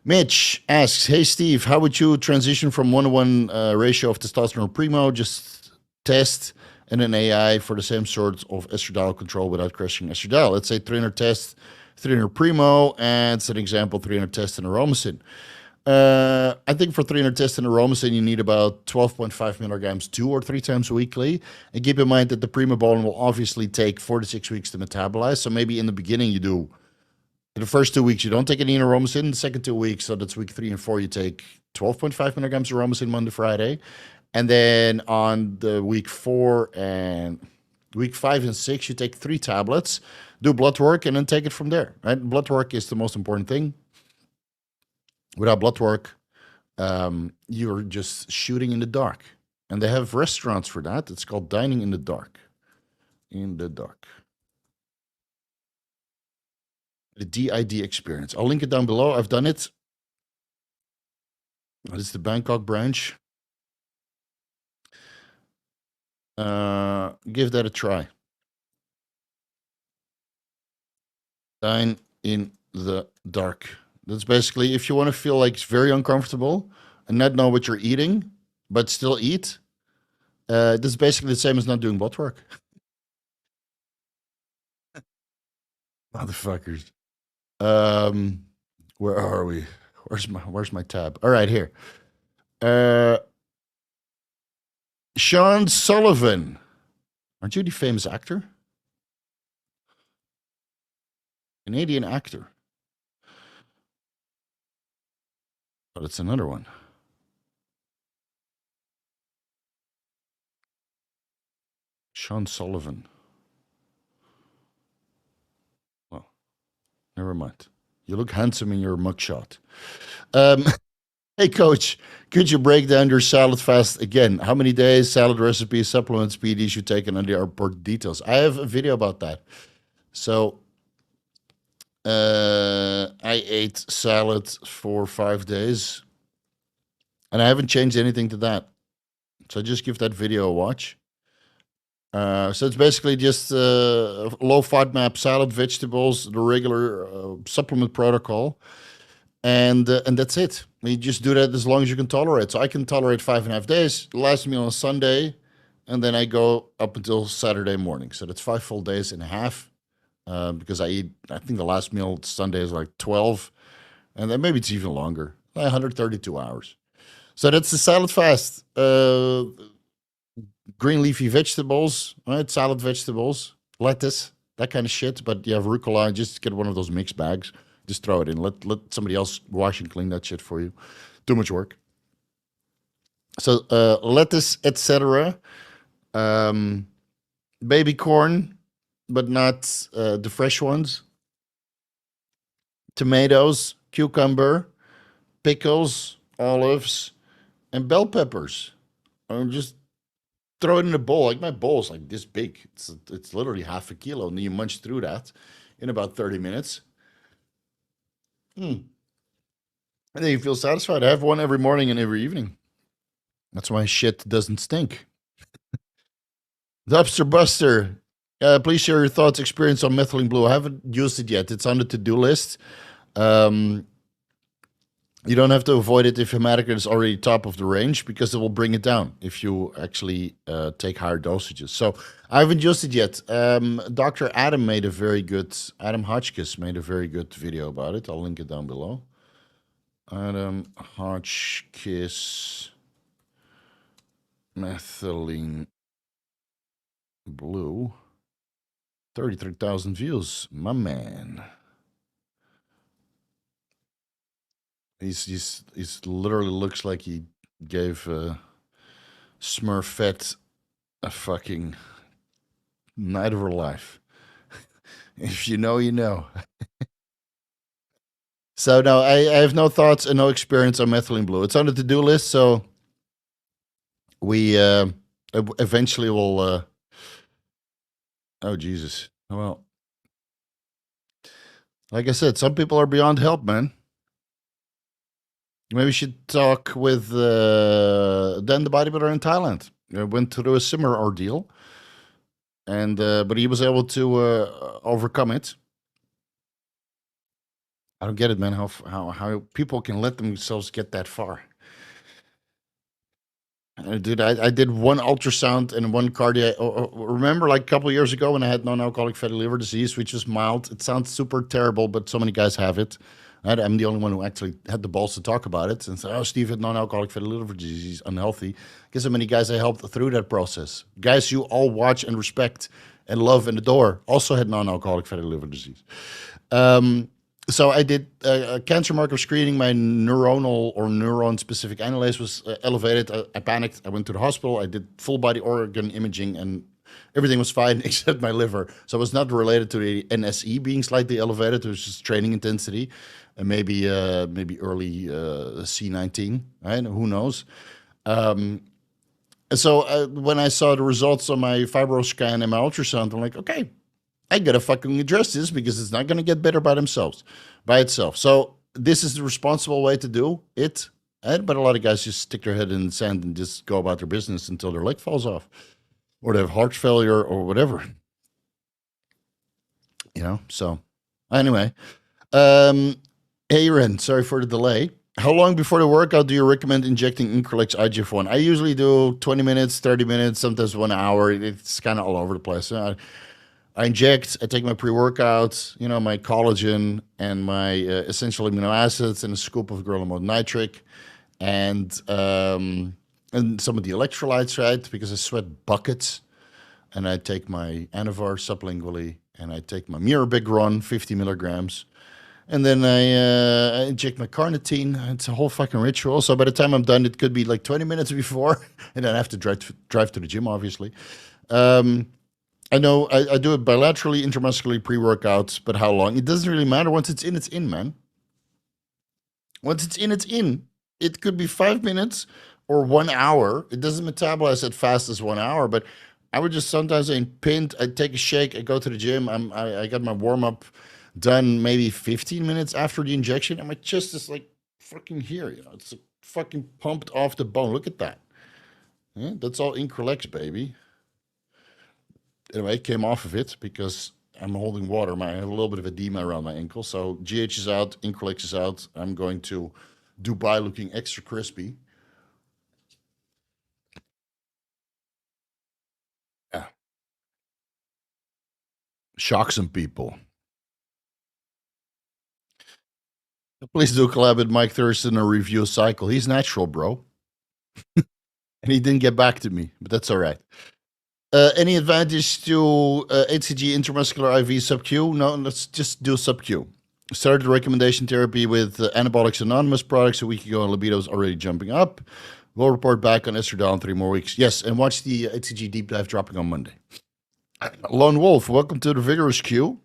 Mitch asks, hey, Steve, how would you transition from 1-to-1 ratio of testosterone Primo, just test, and an AI for the same sort of estradiol control without crashing estradiol? Let's say 300 test, 300 Primo, and it's an example, 300 test and Aromasin. I think for 300 test and Aromasin, you need about 12.5 milligrams 2 or 3 times weekly. And keep in mind that the Primo bone will obviously take 4 to 6 weeks to metabolize. So maybe in the beginning you do, in the first 2 weeks, you don't take any Aromasin. The second 2 weeks, so that's week 3 and 4, you take 12.5 milligrams Aromasin Monday, Friday. And then on the week 4 and week 5 and 6, you take 3 tablets, do blood work, and then take it from there. Right? Blood work is the most important thing. Without blood work, you're just shooting in the dark. And they have restaurants for that. It's called dining in the dark. In the dark. The DID experience. I'll link it down below. I've done it. This is the Bangkok branch. Give that a try. Dine in the dark. That's basically, if you want to feel like it's very uncomfortable and not know what you're eating, but still eat, this is basically the same as not doing blood work. Motherfuckers. Where are we? Where's my tab? All right, here. Sean Sullivan. Aren't you the famous actor? Canadian actor. But it's another one. Sean Sullivan. Never mind. You look handsome in your mugshot. Um, hey, coach, could you break down your salad fast again? How many days, salad recipes, supplements, PEDs you take, and under report details? I have a video about that. So I ate salad for 5 days, and I haven't changed anything to that. So just give that video a watch. So it's basically just low FODMAP salad, vegetables, the regular supplement protocol, and that's it. You just do that as long as you can tolerate. So I can tolerate 5.5 days. Last meal on Sunday, and then I go up until Saturday morning. So that's 5 full days and a half. Because I think the last meal Sunday is like 12, and then maybe it's even longer, like 132 hours. So that's the salad fast. Green leafy vegetables, right? Salad vegetables, lettuce, that kind of shit. But you have rucola, just get one of those mixed bags. Just throw it in. Let somebody else wash and clean that shit for you. Too much work. So lettuce, etc. Baby corn, but not the fresh ones. Tomatoes, cucumber, pickles, olives, and bell peppers. Just throw it in a bowl. Like my bowl's like this big. It's literally half a kilo, and then you munch through that in about 30 minutes. And then you feel satisfied. I have one every morning and every evening. That's why shit doesn't stink. Dumpster Buster, please share your thoughts, experience on methylene blue. I haven't used it yet. It's on the to-do list. You don't have to avoid it if hematocrit is already top of the range, because it will bring it down if you actually take higher dosages. So I haven't used it yet. Dr. Adam Hotchkiss made a very good video about it. I'll link it down below. Adam Hotchkiss methylene blue. 33,000 views. My man. He's literally looks like he gave Smurfette a fucking night of her life. If you know, you know. So no, I have no thoughts and no experience on methylene blue. It's on the to-do list, so we eventually will. Oh Jesus! Well, like I said, some people are beyond help, man. Maybe we should talk with Dan the bodybuilder in Thailand. Went through a similar ordeal, and but he was able to overcome it. I don't get it, man. How people can let themselves get that far. Dude, I did one ultrasound and one cardiac. Remember, like a couple of years ago when I had non-alcoholic fatty liver disease, which was mild. It sounds super terrible, but so many guys have it. Right? I'm the only one who actually had the balls to talk about it and say, "Oh, Steve had non-alcoholic fatty liver disease, unhealthy." Guess how many guys I helped through that process? Guys you all watch and respect and love and adore also had non-alcoholic fatty liver disease. So I did a cancer marker screening. My neuronal or neuron-specific amylase was elevated. I panicked. I went to the hospital. I did full-body organ imaging, and everything was fine except my liver. So it was not related to the NSE being slightly elevated. It was just training intensity, and maybe early C19. Right? Who knows? So when I saw the results on my fibroscan and my ultrasound, I'm like, okay, I gotta fucking address this because it's not gonna get better by itself. So this is the responsible way to do it. But a lot of guys just stick their head in the sand and just go about their business until their leg falls off, or they have heart failure or whatever. So anyway, hey Ren, sorry for the delay. How long before the workout do you recommend injecting Increlex IGF-1? I usually do 20 minutes, 30 minutes, sometimes 1 hour. It's kind of all over the place. I inject, I take my pre-workout, my collagen and my essential amino acids and a scoop of growth hormone nitric and some of the electrolytes, right? Because I sweat buckets. And I take my Anavar sublingually and I take my Mirabegron, 50 milligrams. And then I inject my carnitine. It's a whole fucking ritual. So by the time I'm done, it could be like 20 minutes before. And then I have to drive to the gym, obviously. I know I do it bilaterally, intramuscularly, pre-workouts, but how long? It doesn't really matter. Once it's in, man. Once it's in, it's in. It could be 5 minutes or 1 hour. It doesn't metabolize as fast as 1 hour, but I would just sometimes in pint, I take a shake, I go to the gym, I got my warm up done maybe 15 minutes after the injection, and my chest is like fucking here, it's like fucking pumped off the bone. Look at that. Yeah, that's all Increlex, baby. Anyway, I came off of it because I'm holding water. I have a little bit of edema around my ankle. So GH is out, Increlex is out. I'm going to Dubai looking extra crispy. Yeah. Shock some people. Please do collab with Mike Thurston or review Cycle. He's natural, bro. And he didn't get back to me, but that's all right. Any advantage to HCG intramuscular IV sub-Q? No, let's just do sub-Q. Started recommendation therapy with Anabolics Anonymous products a week ago, and libido is already jumping up. We'll report back on estradiol in 3 more weeks. Yes, and watch the HCG deep dive dropping on Monday. Lone Wolf, welcome to the Vigorous Q.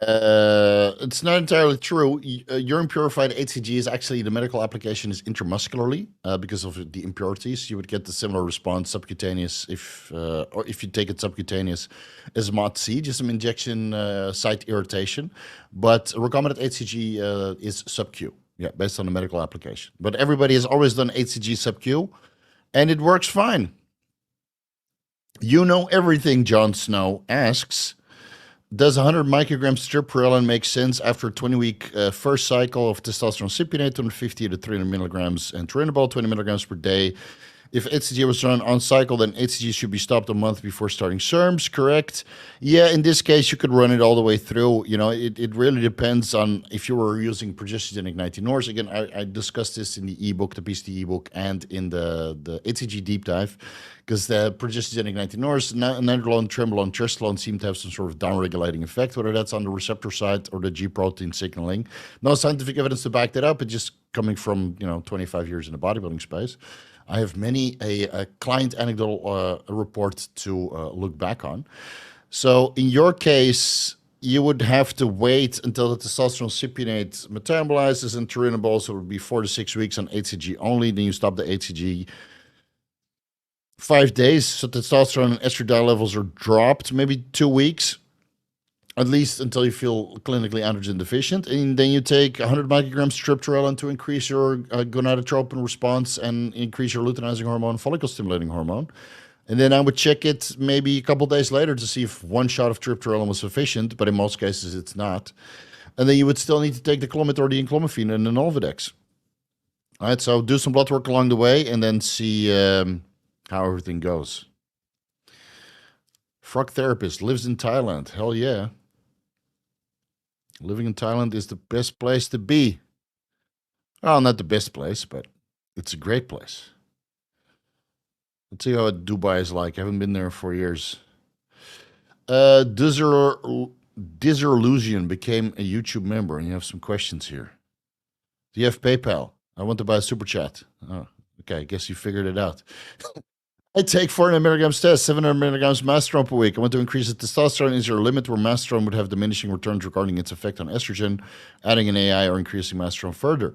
It's not entirely true. Urine purified HCG is actually the medical application is intramuscularly because of the impurities. You would get the similar response subcutaneous or if you take it subcutaneous as MOTS-c, just some injection site irritation. But recombinant HCG is sub-Q, yeah, based on the medical application. But everybody has always done HCG sub-Q, and it works fine. You know everything, Jon Snow asks. Does 100 micrograms stripperelin make sense after a 20-week first cycle of testosterone cypionate, 250 to 300 milligrams, and turinabol, 20 milligrams per day? If HCG was run on cycle, then HCG should be stopped a month before starting SERMs, correct? Yeah, in this case, you could run it all the way through. It really depends on if you were using progestogenic 19-ORs. Again, I discussed this in the ebook, the PCT ebook, and in the HCG deep dive, because the progestogenic 19-ORs, nandrolone, trembolone, trestalone seem to have some sort of downregulating effect, whether that's on the receptor side or the G protein signaling. No scientific evidence to back that up. It's just coming from 25 years in the bodybuilding space. I have many a client anecdotal report to look back on. So in your case, you would have to wait until the testosterone cypionate metabolizes and turinabol, so it would be 4 to 6 weeks on HCG only. Then you stop the HCG 5 days, so testosterone and estradiol levels are dropped, maybe 2 weeks, at least until you feel clinically androgen deficient. And then you take 100 micrograms stripterelin to increase your gonadotropin response and increase your luteinizing hormone, follicle stimulating hormone. And then I would check it maybe a couple days later to see if 1 shot of tripterelin was sufficient, but in most cases it's not. And then you would still need to take the Clomid or the Enclomiphene and the Nolvadex. All right, so do some blood work along the way and then see how everything goes. Frog therapist lives in Thailand. Hell yeah. Living in Thailand is the best place to be. Well, not the best place, but it's a great place. Let's see how Dubai is like. I haven't been there for years. Disillusion became a YouTube member, and you have some questions here. Do you have PayPal? I want to buy a super chat. Oh, okay, I guess you figured it out. I take 400 milligrams test, 700 milligrams masteron per week. I want to increase the testosterone. Is there a limit where masteron would have diminishing returns regarding its effect on estrogen, adding an AI or increasing masteron further?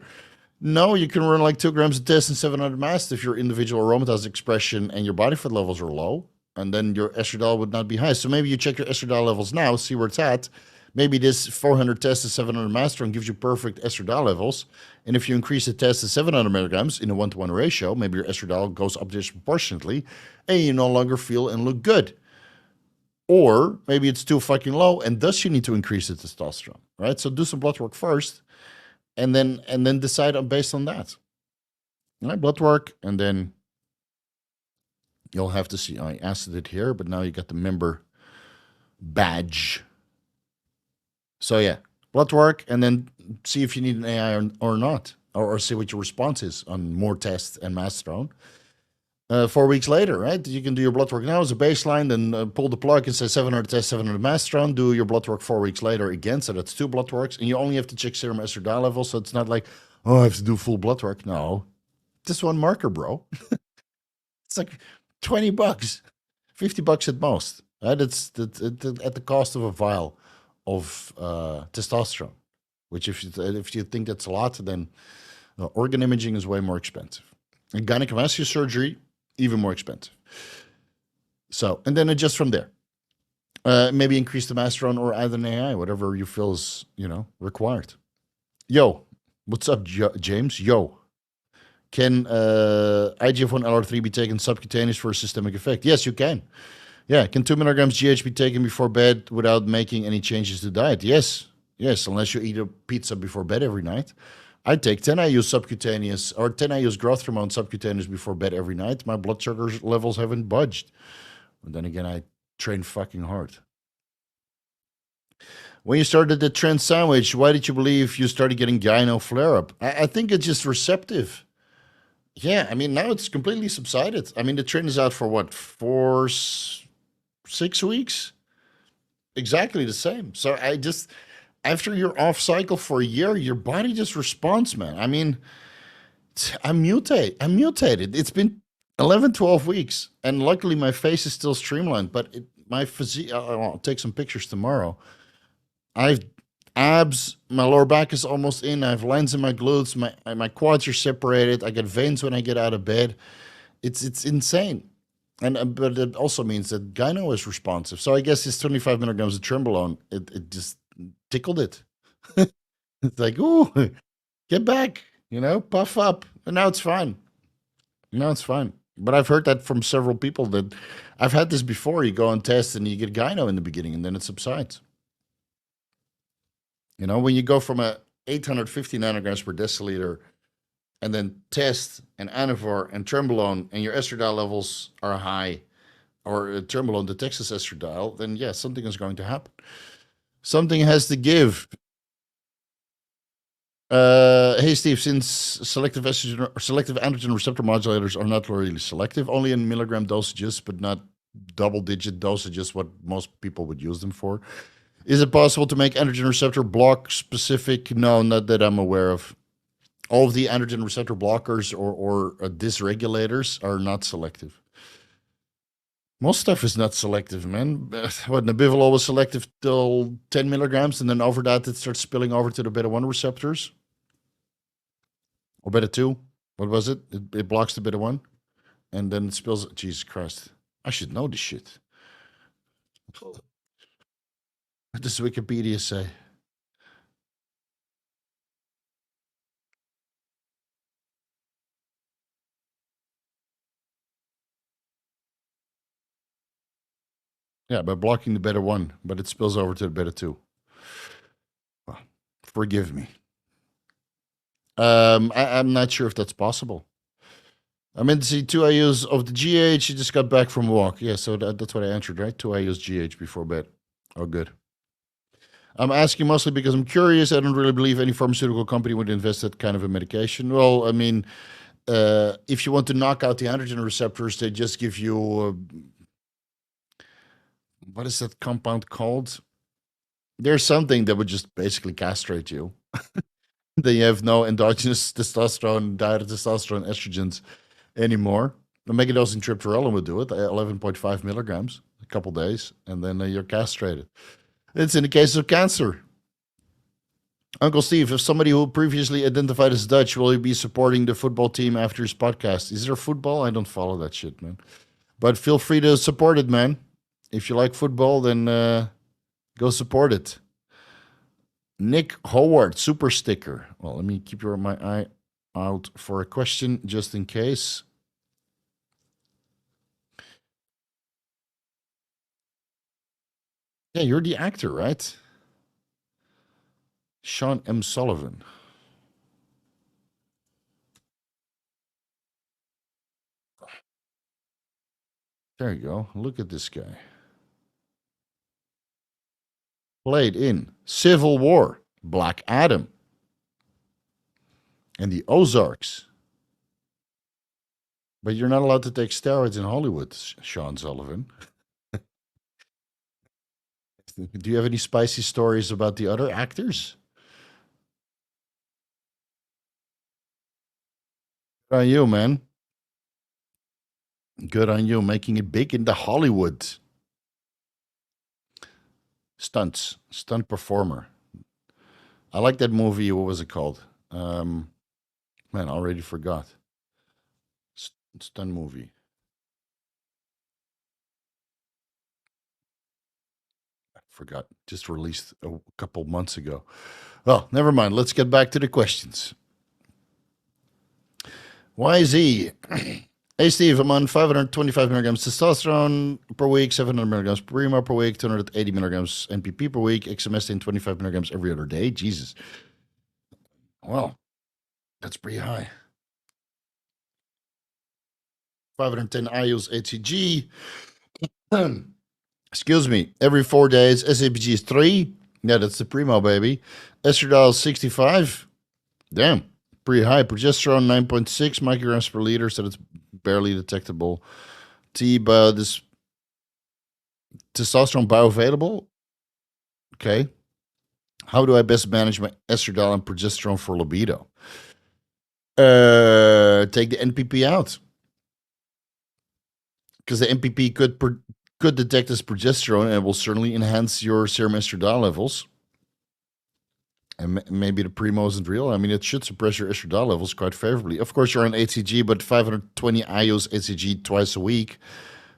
No, you can run like 2 grams of test and 700 mast if your individual aromatase expression and your body fat levels are low, and then your estradiol would not be high. So maybe you check your estradiol levels now, see where it's at. Maybe this 400 test to 700 masteron gives you perfect estradiol levels. And if you increase the test to 700 milligrams in a 1-to-1 ratio, maybe your estradiol goes up disproportionately and you no longer feel and look good. Or maybe it's too fucking low and thus you need to increase the testosterone, right? So do some blood work first and then decide on based on that. All right, blood work, and then you'll have to see. I asked it here, but now you got the member badge. So yeah, blood work, and then see if you need an AI or not, or see what your response is on more tests and masteron. 4 weeks later, right? You can do your blood work now as a baseline, then pull the plug and say 700 test, 700 masteron. Do your blood work 4 weeks later again, so that's 2 blood works, and you only have to check serum estradiol levels. So it's not like, oh, I have to do full blood work. No, just 1 marker, bro. It's like $20, $50 at most. That's at the cost of a vial of testosterone. Which, if you think that's a lot, then organ imaging is way more expensive. And gynecovascular surgery, even more expensive. So, and then adjust from there. Maybe increase the testosterone or add an AI, whatever you feel is, required. Yo, what's up, James? Yo, can IGF-1 LR3 be taken subcutaneous for a systemic effect? Yes, you can. Yeah, can 2 milligrams GH be taken before bed without making any changes to diet? Yes, unless you eat a pizza before bed every night. I take 10 IU subcutaneous or 10 IU's growth hormone subcutaneous before bed every night. My blood sugar levels haven't budged. And then again, I train fucking hard. When you started the trend sandwich, why did you believe you started getting gyno flare-up? I think it's just receptive. Yeah, I mean, now it's completely subsided. I mean, the trend is out for what, 6 weeks? Exactly the same. So after you're off cycle for a year, your body just responds, man. I mean, I'm mutated. It's been 11, 12 weeks. And luckily my face is still streamlined, but my physique, I'll take some pictures tomorrow. I've abs, my lower back is almost in. I have lines in my glutes. My quads are separated. I get veins when I get out of bed. It's insane. And but it also means that gyno is responsive. So I guess this 25 milligrams of Trembolone, it just tickled it. It's like, ooh, get back, puff up. And now it's fine. Now it's fine. But I've heard that from several people that I've had this before. You go and test and you get gyno in the beginning and then it subsides. When you go from a 850 nanograms per deciliter and then test and Anavar and Trembolone and your estradiol levels are high, or Trembolone detects as estradiol, then yeah, something is going to happen. Something has to give. Hey Steve, since selective androgen receptor modulators are not really selective, only in milligram dosages, but not double-digit dosages, what most people would use them for. Is it possible to make androgen receptor block specific? No, not that I'm aware of. All of the androgen receptor blockers or dysregulators are not selective. Most stuff is not selective, man. What, Nabivolol was selective till 10 milligrams, and then over that, it starts spilling over to the beta-1 receptors. Or beta-2. What was it? It blocks the beta-1. And then it spills. Jesus Christ. I should know this shit. What does Wikipedia say? Yeah, by blocking the beta-1, but it spills over to the beta-2. Well, forgive me. I'm not sure if that's possible. I meant to see 2 IUs of the GH. You just got back from a walk. Yeah, so that's what I answered, right? 2 IUs GH before bed. Oh, good. I'm asking mostly because I'm curious. I don't really believe any pharmaceutical company would invest that kind of a medication. Well, I mean, if you want to knock out the androgen receptors, they just give you what is that compound called? There's something that would just basically castrate you. Then you have no endogenous testosterone, diet testosterone, estrogens anymore. The megadosing triptorelin would do it, 11.5 milligrams, a couple days, and then you're castrated. It's in the case of cancer. Uncle Steve, if somebody who previously identified as Dutch, will he be supporting the football team after his podcast? Is there football? I don't follow that shit, man. But feel free to support it, man. If you like football, then go support it. Nick Howard, super sticker. Well, let me keep my eye out for a question just in case. Yeah, you're the actor, right? Sean M. Sullivan. There you go. Look at this guy. Played in Civil War, Black Adam, and the Ozarks. But you're not allowed to take steroids in Hollywood, Sean Sullivan. Do you have any spicy stories about the other actors? Good on you, man. Good on you, making it big in the Hollywood. Stunt performer. I like that movie. What was it called? Man, I already forgot. Stunt movie. I forgot. Just released a couple months ago. Well, never mind. Let's get back to the questions. YZ. Hey Steve, I'm on 525 milligrams testosterone per week, 700 milligrams Primo per week, 280 milligrams NPP per week, exemestane 25 milligrams every other day. Jesus. Well, that's pretty high. 510 IUs HCG. Excuse me. Every 4 days, SAPG is 3. Yeah, that's the Primo, baby. Estradiol 65. Damn. Pretty high. Progesterone 9.6 micrograms per liter, so that's barely detectable. This testosterone bioavailable. Okay. How do I best manage my estradiol and progesterone for libido? Take the NPP out, because the NPP could detect as progesterone and will certainly enhance your serum estradiol levels. And maybe the Primo isn't real. I mean, it should suppress your estradiol levels quite favorably. Of course, you're on HCG, but 520 IUs HCG twice a week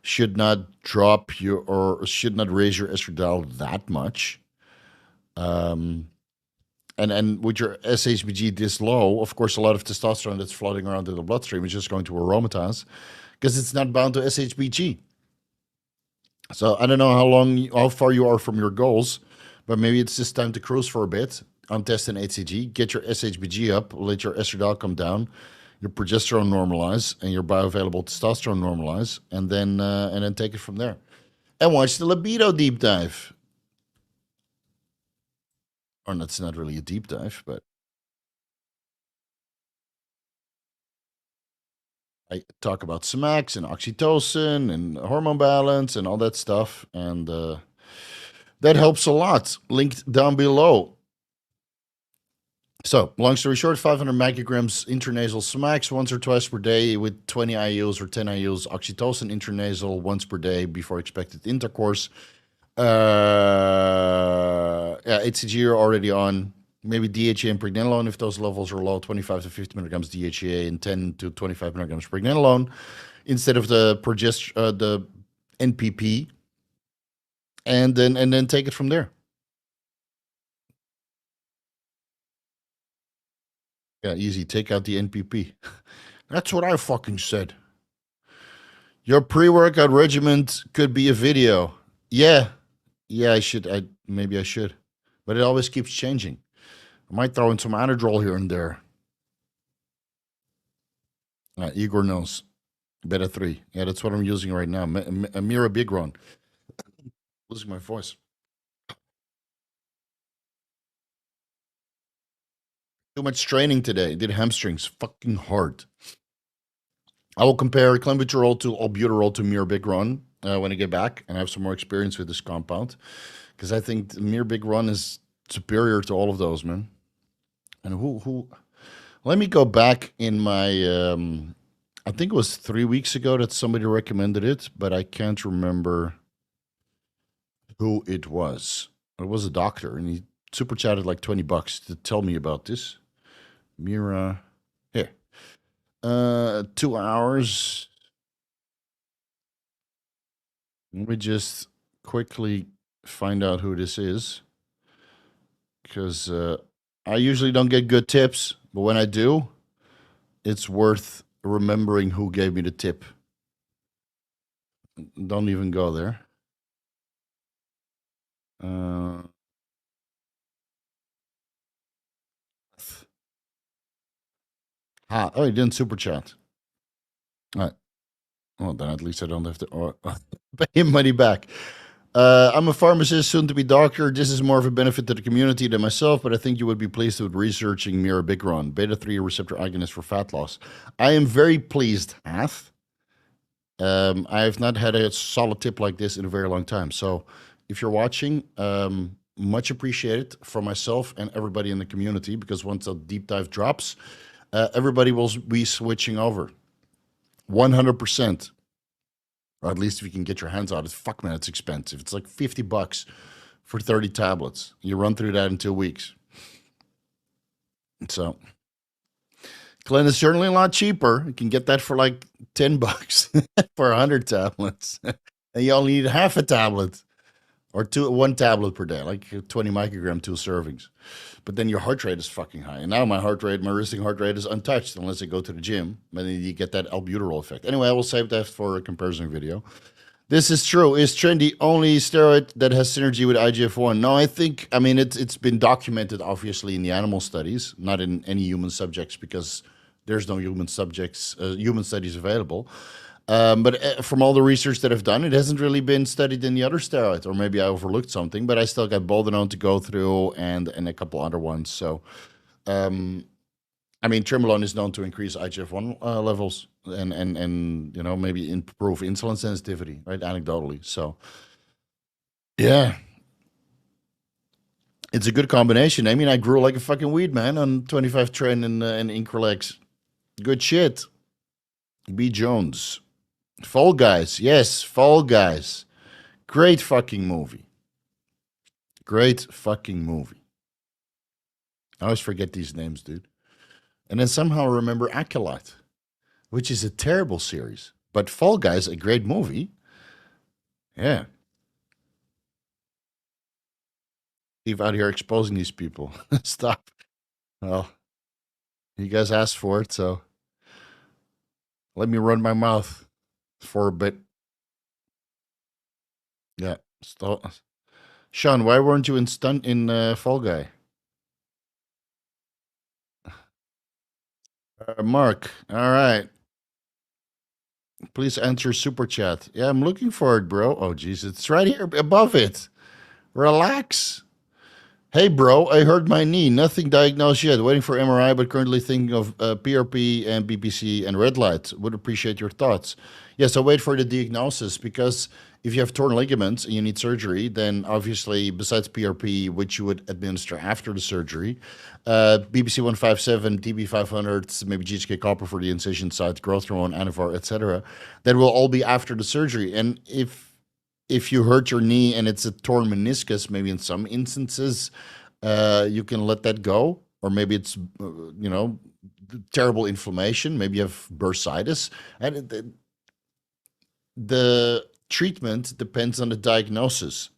should not drop your, or should not raise your estradiol that much. And with your SHBG this low, of course, a lot of testosterone that's floating around in the bloodstream is just going to aromatize because it's not bound to SHBG. So I don't know how far you are from your goals, but maybe it's just time to cruise for a bit on test and HCG, get your SHBG up, let your estradiol come down, your progesterone normalize, and your bioavailable testosterone normalize, and then take it from there. And watch the libido deep dive. Or that's not really a deep dive, but I talk about Semax and oxytocin and hormone balance and all that stuff, and that helps a lot. Linked down below. So, long story short, 500 micrograms intranasal Semax once or twice per day with 20 IUs or 10 IUs oxytocin intranasal once per day before expected intercourse. HCG you're already on. Maybe DHA and pregnenolone if those levels are low, 25 to 50 milligrams DHA and 10 to 25 milligrams pregnenolone instead of the the NPP, and then take it from there. Yeah, easy. Take out the NPP. That's what I fucking said. Your pre-workout regimen could be a video. Yeah, I should. Maybe I should, but it always keeps changing. I might throw in some Anadrol here and there. Igor knows. Beta 3. Yeah, that's what I'm using right now. Mirabegron. Losing my voice. Too much training today. Did hamstrings fucking hard. I will compare clenbuterol to albuterol to Mirabegron when I get back and have some more experience with this compound, because I think Mirabegron is superior to all of those, man. And who? Let me go back in my. I think it was 3 weeks ago that somebody recommended it, but I can't remember who it was. It was a doctor, and he super chatted like $20 to tell me about this. Mira, here, 2 hours. Let me just quickly find out who this is, because I usually don't get good tips, but when I do, it's worth remembering who gave me the tip. Don't even go there. Oh, he didn't super chat. All right. Well, then at least I don't have to pay him money back. I'm a pharmacist, soon to be doctor. This is more of a benefit to the community than myself, but I think you would be pleased with researching Mirabegron, beta 3 receptor agonist for fat loss. I am very pleased, Hath. I have not had a solid tip like this in a very long time. So if you're watching, much appreciated for myself and everybody in the community, because once the deep dive drops, everybody will be switching over. 100%. Or at least if you can get your hands on it. Fuck, man, it's expensive. It's like $50 for 30 tablets. You run through that in 2 weeks. So, Glen is certainly a lot cheaper. You can get that for like $10 for 100 tablets. And you only need half a tablet or one tablet per day, like 20 microgram, 2 servings. But then your heart rate is fucking high. And now my resting heart rate is untouched unless I go to the gym. And then you get that albuterol effect. Anyway, I will save that for a comparison video. This is true. Is Tren the only steroid that has synergy with IGF-1? No, I mean, it's been documented, obviously, in the animal studies, not in any human subjects, because there's no human studies available. But from all the research that I've done, it hasn't really been studied in the other steroids, or maybe I overlooked something, but I still got Boldenone to go through and a couple other ones. So, I mean, Trembolone is known to increase IGF-1 levels and you know, maybe improve insulin sensitivity, right? Anecdotally. So, yeah. It's a good combination. I mean, I grew like a fucking weed, man, on 25 Tren and Increlex. Good shit. B. Jones. Fall Guys. Yes, Fall Guys. Great fucking movie. Great fucking movie. I always forget these names, dude. And then somehow I remember Acolyte, which is a terrible series. But Fall Guys, a great movie. Yeah. Steve out here exposing these people. Stop. Well, you guys asked for it, so let me run my mouth for a bit. Yeah. Stop. Sean, why weren't you in Fall Guy? Mark, all right. Please answer super chat. Yeah, I'm looking for it, bro. Oh, jeez, it's right here above it. Relax. Hey, bro, I hurt my knee. Nothing diagnosed yet. Waiting for MRI, but currently thinking of PRP and BPC and red light. Would appreciate your thoughts. Yes, I'll wait for the diagnosis, because if you have torn ligaments and you need surgery, then obviously, besides PRP, which you would administer after the surgery, BBC 157, TB 500, maybe GHK copper for the incision site, growth hormone, Anavar, etc., that will all be after the surgery. And if you hurt your knee and it's a torn meniscus, maybe in some instances, you can let that go. Or maybe it's, you know, terrible inflammation. Maybe you have bursitis. And the treatment depends on the diagnosis.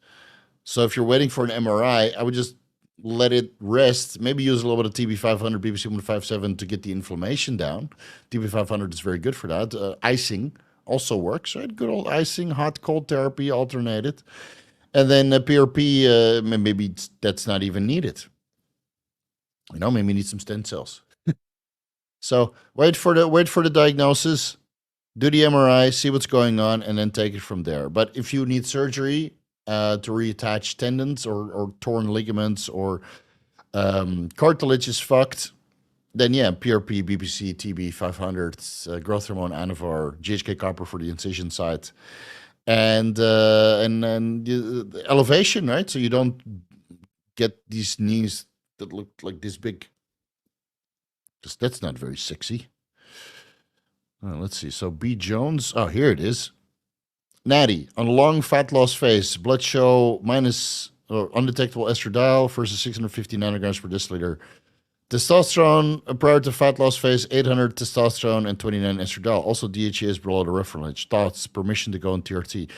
So if you're waiting for an MRI, I would just let it rest. Maybe use a little bit of TB500, BBC 157 to get the inflammation down. TB500 is very good for that. Icing also works, right? Good old icing, hot, cold therapy, alternated. And then PRP, maybe that's not even needed. You know, maybe you need some stem cells. So wait for the diagnosis, do the MRI, see what's going on, and then take it from there. But if you need surgery to reattach tendons or torn ligaments or cartilage is fucked, then yeah, PRP, BPC, TB 500, growth hormone, Anavar, GHK copper for the incision site, and elevation, right? So you don't get these knees that look like this big. Because that's not very sexy. Let's see. So B. Jones. Oh, here it is. Natty, on a long fat loss phase, blood show minus or undetectable estradiol versus 650 nanograms per deciliter. Testosterone prior to fat loss phase, 800 testosterone and 29 estradiol. Also, DHEA is below the reference range. Thoughts, permission to go on TRT.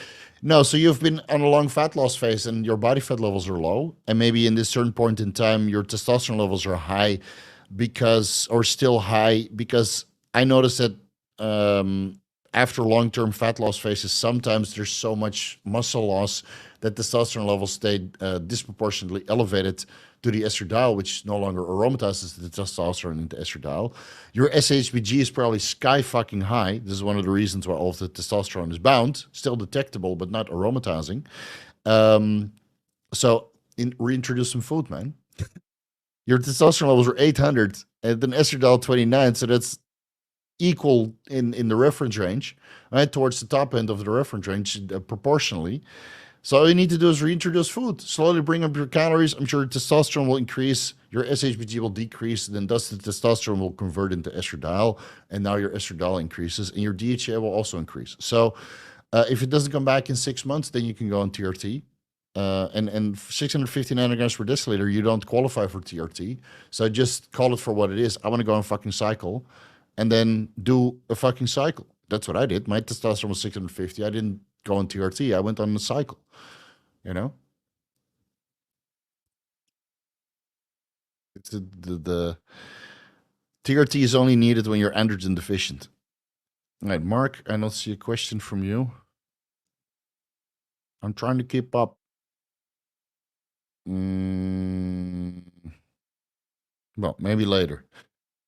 No, so you've been on a long fat loss phase and your body fat levels are low. And maybe in this certain point in time, your testosterone levels are high still high, because I noticed that after long-term fat loss phases, sometimes there's so much muscle loss that testosterone levels stay disproportionately elevated to the estradiol, which no longer aromatizes the testosterone into estradiol. Your SHBG is probably sky fucking high. This is one of the reasons why all of the testosterone is bound, still detectable, but not aromatizing. So reintroduce some food, man. Your testosterone levels are 800 and then estradiol 29, so that's equal in the reference range, right, towards the top end of the reference range proportionally. So all you need to do is reintroduce food, slowly bring up your calories. I'm sure testosterone will increase, your SHBG will decrease, and then thus the testosterone will convert into estradiol, and now your estradiol increases, and your DHEA will also increase. So If it doesn't come back in 6 months, then you can go on TRT. And 650 nanograms per deciliter, you don't qualify for TRT. So just call it for what it is. I want to go on fucking cycle and then do a fucking cycle. That's what I did. My testosterone was 650. I didn't go on TRT. I went on the cycle, you know? It's the TRT is only needed when you're androgen deficient. All right, Mark, I don't see a question from you. I'm trying to keep up. Well, maybe later.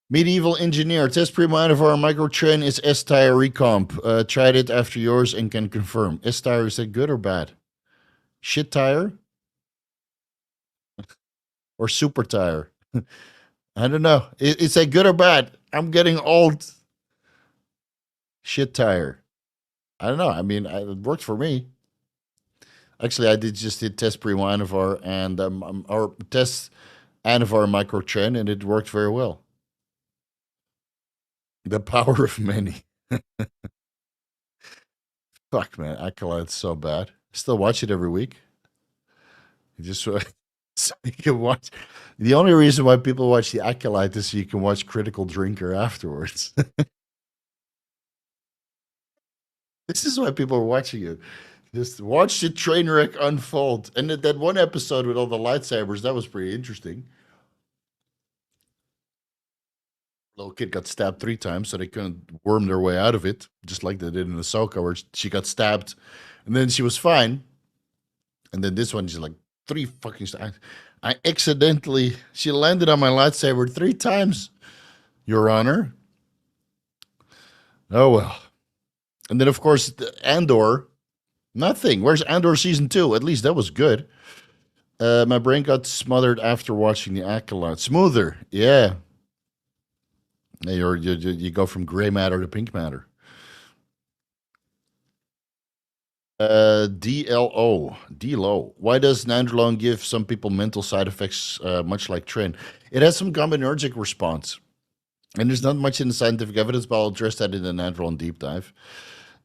Medieval Engineer, test Primo Anavar microtrain is S-Tire recomp. Tried it after yours and can confirm. S-Tire, is that good or bad? Shit tire? Or super tire? I don't know. Is that good or bad? I'm getting old. Shit tire. I don't know. I mean, it worked for me. Actually, I just did test Primo Anavar and or test Anavar microtrain, and it worked very well. The power of many. Fuck, man. Acolyte's so bad. Still watch it every week. You just so you can watch. The only reason why people watch the Acolyte is so you can watch Critical Drinker afterwards. This is why people are watching it. Just watch the train wreck unfold. And that one episode with all the lightsabers, that was pretty interesting. Little kid got stabbed 3 times, so they couldn't worm their way out of it, just like they did in Ahsoka, where she got stabbed, and then she was fine. And then this one, she's like 3 fucking. I accidentally, she landed on my lightsaber 3 times, Your Honor. Oh well. And then of course Andor, nothing. Where's Andor season 2? At least that was good. My brain got smothered after watching the Acolyte. Smoother, yeah. You go from gray matter to pink matter. DLO. Why does nandrolone give some people mental side effects, much like tren? It has some GABAergic response. And there's not much in the scientific evidence, but I'll address that in the nandrolone deep dive.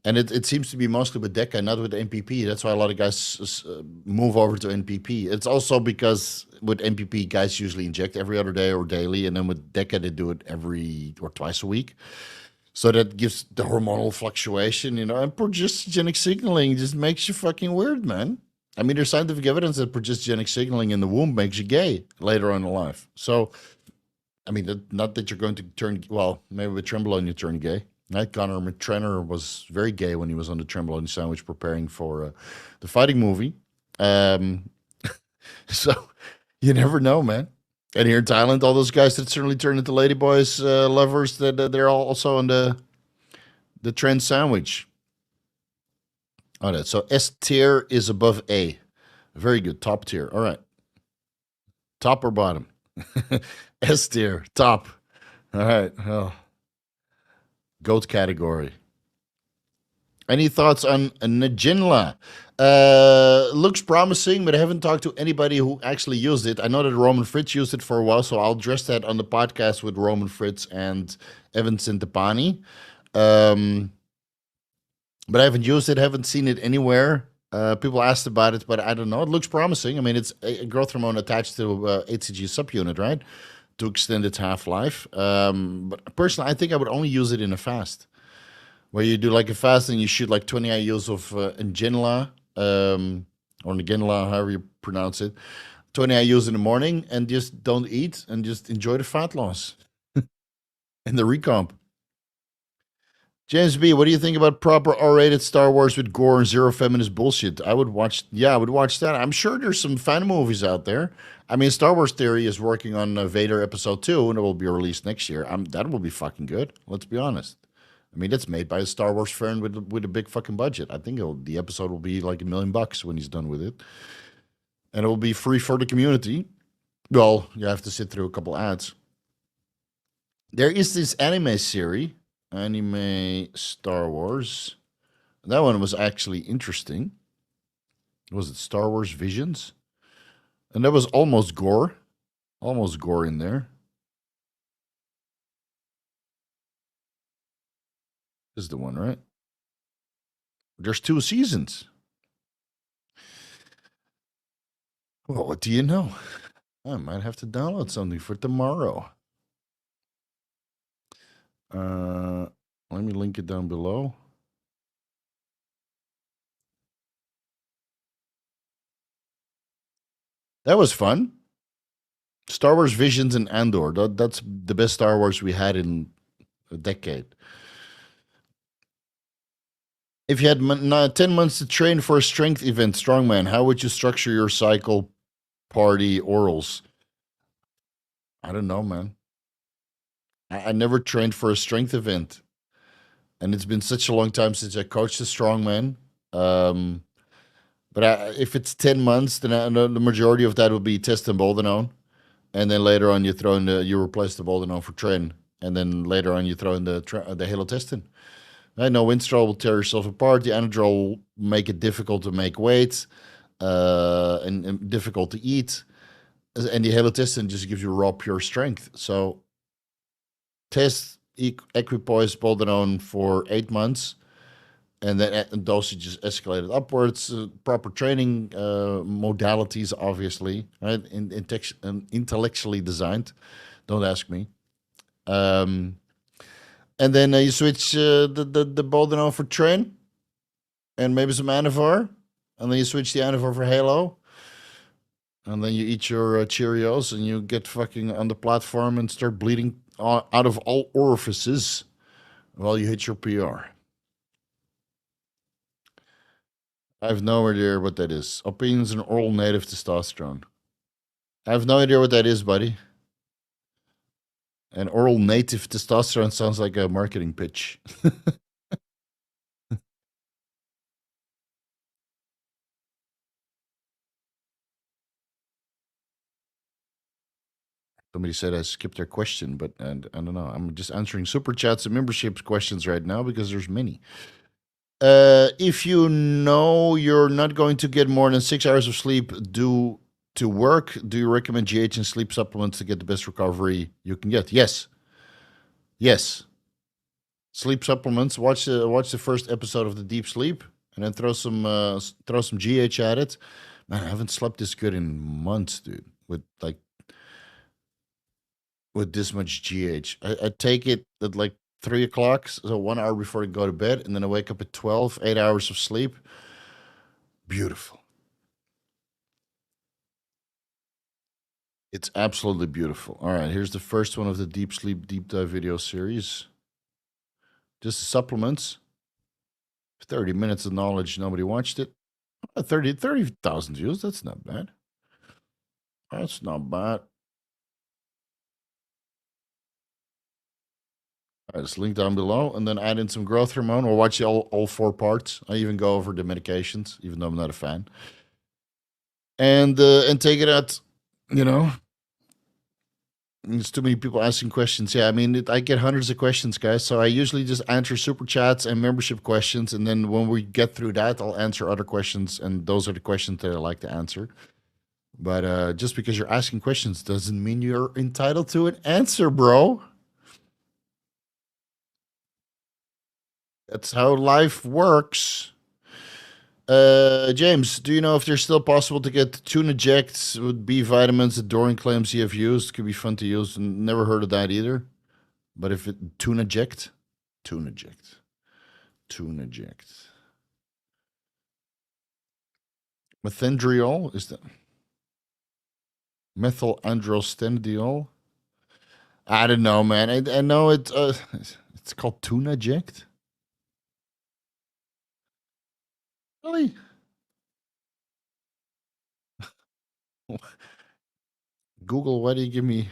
And it seems to be mostly with DECA, not with NPP. That's why a lot of guys move over to NPP. It's also because with NPP, guys usually inject every other day or daily. And then with DECA, they do it every or twice a week. So that gives the hormonal fluctuation, and progestogenic signaling just makes you fucking weird, man. I mean, there's scientific evidence that progestogenic signaling in the womb makes you gay later on in life. So, I mean, not that you're going to turn, well, maybe with Trembolone you turn gay. Right? Conor McTrenner was very gay when he was on the Trembolone sandwich preparing for the fighting movie. So, you never know, man. And here in Thailand, all those guys that certainly turn into ladyboys lovers, that they're all also on the trend sandwich. All right, so S tier is above A. Very good, top tier. All right. Top or bottom? S tier, top. All right. Oh. GOAT category. Any thoughts on Najinla? Looks promising, but I haven't talked to anybody who actually used it. I know that Roman Fritz used it for a while, so I'll address that on the podcast with Roman Fritz and Evan Sintapani. But I haven't used it, haven't seen it anywhere. People asked about it, but I don't know. It looks promising. I mean, it's a growth hormone attached to HCG subunit, right? To extend its half-life. But personally, I think I would only use it in a fast. Where you do like a fast and you shoot like 20 IUs of Ngenla, or Ngenla, however you pronounce it, 20 IUs in the morning, and just don't eat and just enjoy the fat loss and the recomp. James B, what do you think about proper R-rated Star Wars with gore and zero feminist bullshit? I would watch that. I'm sure there's some fan movies out there. I mean, Star Wars Theory is working on Vader Episode 2, and it will be released next year. That will be fucking good. Let's be honest. I mean, it's made by a Star Wars fan with a big fucking budget. I think the episode will be like $1 million when he's done with it. And it will be free for the community. Well, you have to sit through a couple ads. There is this anime series, Anime Star Wars. That one was actually interesting. Was it Star Wars Visions? And that was almost gore. Almost gore in there. This is the one, right? There's 2 seasons. Well, what do you know? I might have to download something for tomorrow. Let me link it down below. That was fun. Star Wars Visions and Andor. That's the best Star Wars we had in a decade. If you had 10 months to train for a strength event, strongman, how would you structure your cycle, party, orals? I don't know, man. I never trained for a strength event. And it's been such a long time since I coached a strongman. But if it's 10 months, then the majority of that will be test and boldenone. And then later on, you replace the boldenone for tren. And then later on, you throw in the halotestin. I know Winstrol will tear yourself apart. The Anadrol will make it difficult to make weight and difficult to eat. And the halotestin just gives you raw, pure strength. So test equipoise boldenone for 8 months. And then dosage is escalated upwards. Proper training modalities, obviously, right? Intellectually designed. Don't ask me. And then you switch the boldenone for tren, and maybe some Anavar, and then you switch the Anavar for Halo, and then you eat your Cheerios, and you get fucking on the platform and start bleeding out of all orifices while you hit your PR. I have no idea what that is. Opinions on oral native testosterone. I have no idea what that is, buddy. And oral native testosterone sounds like a marketing pitch. Somebody said I skipped their question, but I don't know. I'm just answering super chats and memberships questions right now because there's many. If you know you're not going to get more than 6 hours of sleep due to work, do you recommend GH and sleep supplements to get the best recovery you can get? Yes. Yes. Sleep supplements. Watch the first episode of the Deep Sleep, and then throw some GH at it. Man, I haven't slept this good in months, dude. With this much GH, I take it at like 3 o'clock, so 1 hour before I go to bed, and then I wake up at 12, 8 hours of sleep. Beautiful. It's absolutely beautiful. All right, here's the first one of the Deep Sleep Deep Dive video series. Just the supplements. 30 minutes of knowledge, nobody watched it. 30,000 views, that's not bad. That's not bad. All right, it's linked down below, and then add in some growth hormone. We'll watch all 4 parts. I even go over the medications, even though I'm not a fan. And take it out, you know. There's too many people asking questions. Yeah, I mean, I get hundreds of questions, guys. So I usually just answer super chats and membership questions. And then when we get through that, I'll answer other questions. And those are the questions that I like to answer. But just because you're asking questions doesn't mean you're entitled to an answer, bro. That's how life works. James, do you know if there's still possible to get Tunaject with B vitamins that Dorian claims he have used? Could be fun to use. Never heard of that either. But if it Tunaject, Methindriol is that methylandrostenediol? I don't know, man. I know it's called Tunaject. Really? Google, why do you give me?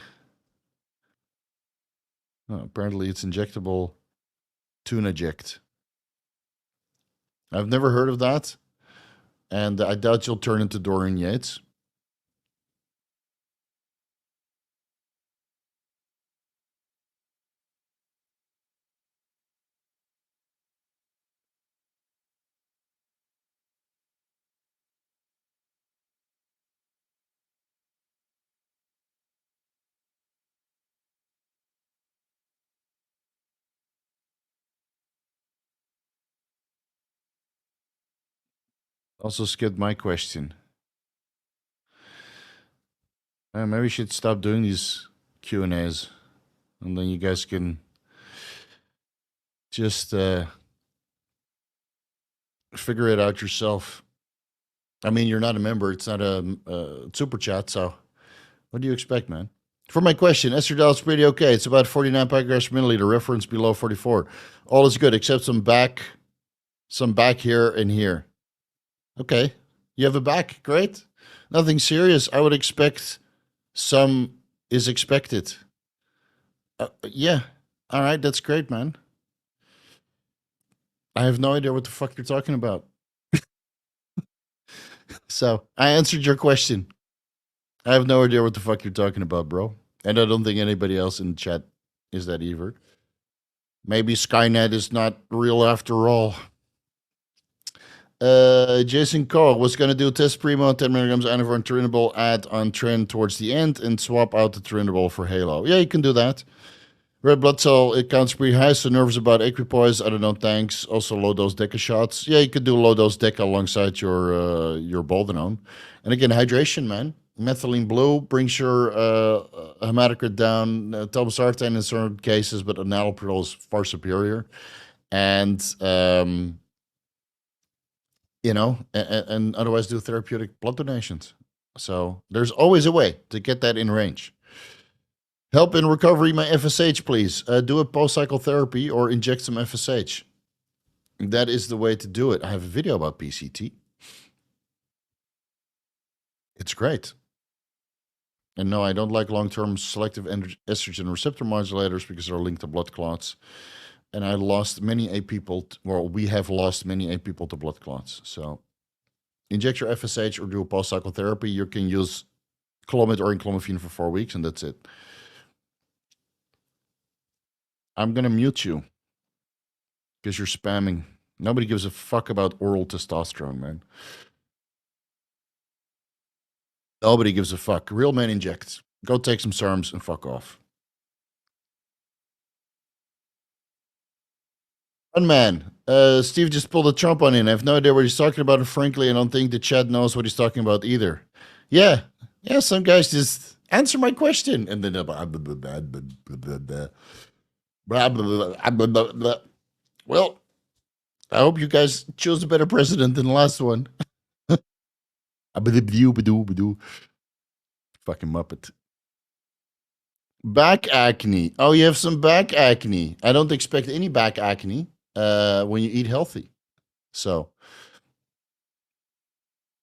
Oh, apparently, it's injectable Tunaject. I've never heard of that, and I doubt you'll turn into Dorian Yates. Also skipped my question. Maybe we should stop doing these Q&As. And then you guys can just figure it out yourself. I mean, you're not a member. It's not a super chat, so what do you expect, man? For my question, estradiol is pretty okay. It's about 49 picograms per milliliter, reference below 44. All is good, except some back here and here. Okay, you have a back, great. Nothing serious. I would expect some is expected. Yeah, all right, that's great, man. I have no idea what the fuck you're talking about. So I answered your question. I have no idea what the fuck you're talking about, bro. And I don't think anybody else in the chat is that either. Maybe Skynet is not real after all. Jason Cole was going to do test Primo, 10 milligrams Anavar and Turinabol, add on trend towards the end, and swap out the Turinabol for Halo. Yeah, you can do that. Red blood cell, it counts pretty high, so nervous about equipoise. I don't know, thanks. Also low dose Deca shots. Yeah, you could do low dose Deca alongside your Boldenone. And again, hydration, man. Methylene blue brings your hematocrit down. Telbasartan in certain cases, but enalapril is far superior. And, you know, and otherwise do therapeutic blood donations. So there's always a way to get that in range. Help in recovery, my FSH, please. Do a post-cycle therapy or inject some FSH. That is the way to do it. I have a video about PCT. It's great. And no, I don't like long-term selective estrogen receptor modulators because they're linked to blood clots. And I lost many A people, we have lost many A people to blood clots. So inject your FSH or do a post-cycle therapy. You can use Clomid or enclomiphene for 4 weeks, and that's it. I'm going to mute you because you're spamming. Nobody gives a fuck about oral testosterone, man. Nobody gives a fuck. Real men inject. Go take some SARMs and fuck off. One man. Steve just pulled a Trump on in. I have no idea what he's talking about, and frankly, I don't think the chat knows what he's talking about either. Yeah. Yeah, some guys just answer my question. And then well, I hope you guys chose a better president than the last one. Fucking Muppet. Back acne. Oh, you have some back acne. I don't expect any back acne when you eat healthy. So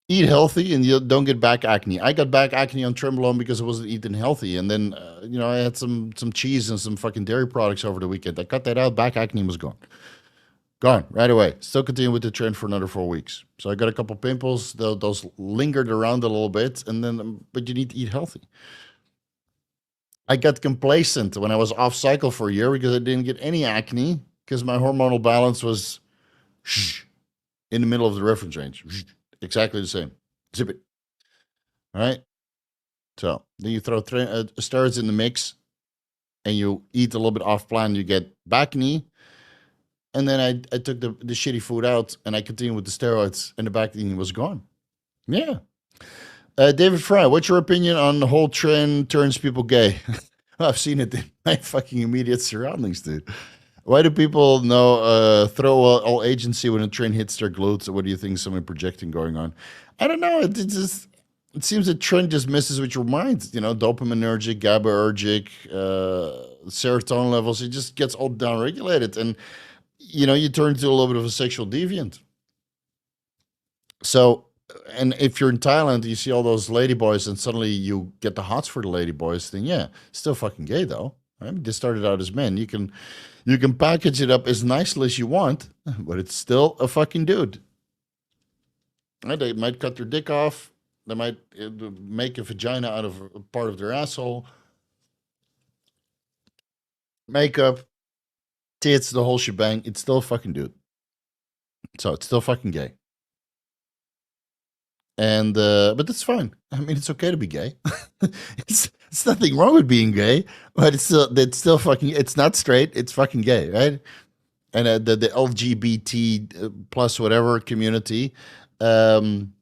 eat healthy and you don't get back acne. I got back acne on Trembolone because I wasn't eating healthy. And then, you know, I had some cheese and some fucking dairy products over the weekend. I cut that out. Back acne was gone. Gone right away. Still continue with the trend for another 4 weeks. So I got a couple pimples. Those lingered around a little bit. And then, but you need to eat healthy. I got complacent when I was off cycle for a year because I didn't get any acne because my hormonal balance was in the middle of the reference range. Exactly the same. Zip it. All right. So then you throw steroids in the mix and you eat a little bit off plan, you get back knee. And then I took the shitty food out and I continued with the steroids and the back knee was gone. Yeah. David Fry, what's your opinion on the whole trend turns people gay? I've seen it in my fucking immediate surroundings, dude. Why do people throw all agency when a trend hits their glutes? What do you think is something projecting going on? I don't know. It seems the trend just messes with your mind. You know, dopaminergic, GABAergic, serotonin levels. It just gets all downregulated, and you know you turn into a little bit of a sexual deviant. So, and if you're in Thailand, you see all those ladyboys, and suddenly you get the hots for the ladyboys. Then yeah, still fucking gay though. Right? They started out as men. You can package it up as nicely as you want, but it's still a fucking dude. Right? They might cut their dick off. They might make a vagina out of a part of their asshole. Makeup, tits, the whole shebang. It's still a fucking dude. So it's still fucking gay. And but that's fine. I mean, it's okay to be gay. it's nothing wrong with being gay, but it's still fucking. It's not straight. It's fucking gay, right? And the LGBT plus whatever community, Um,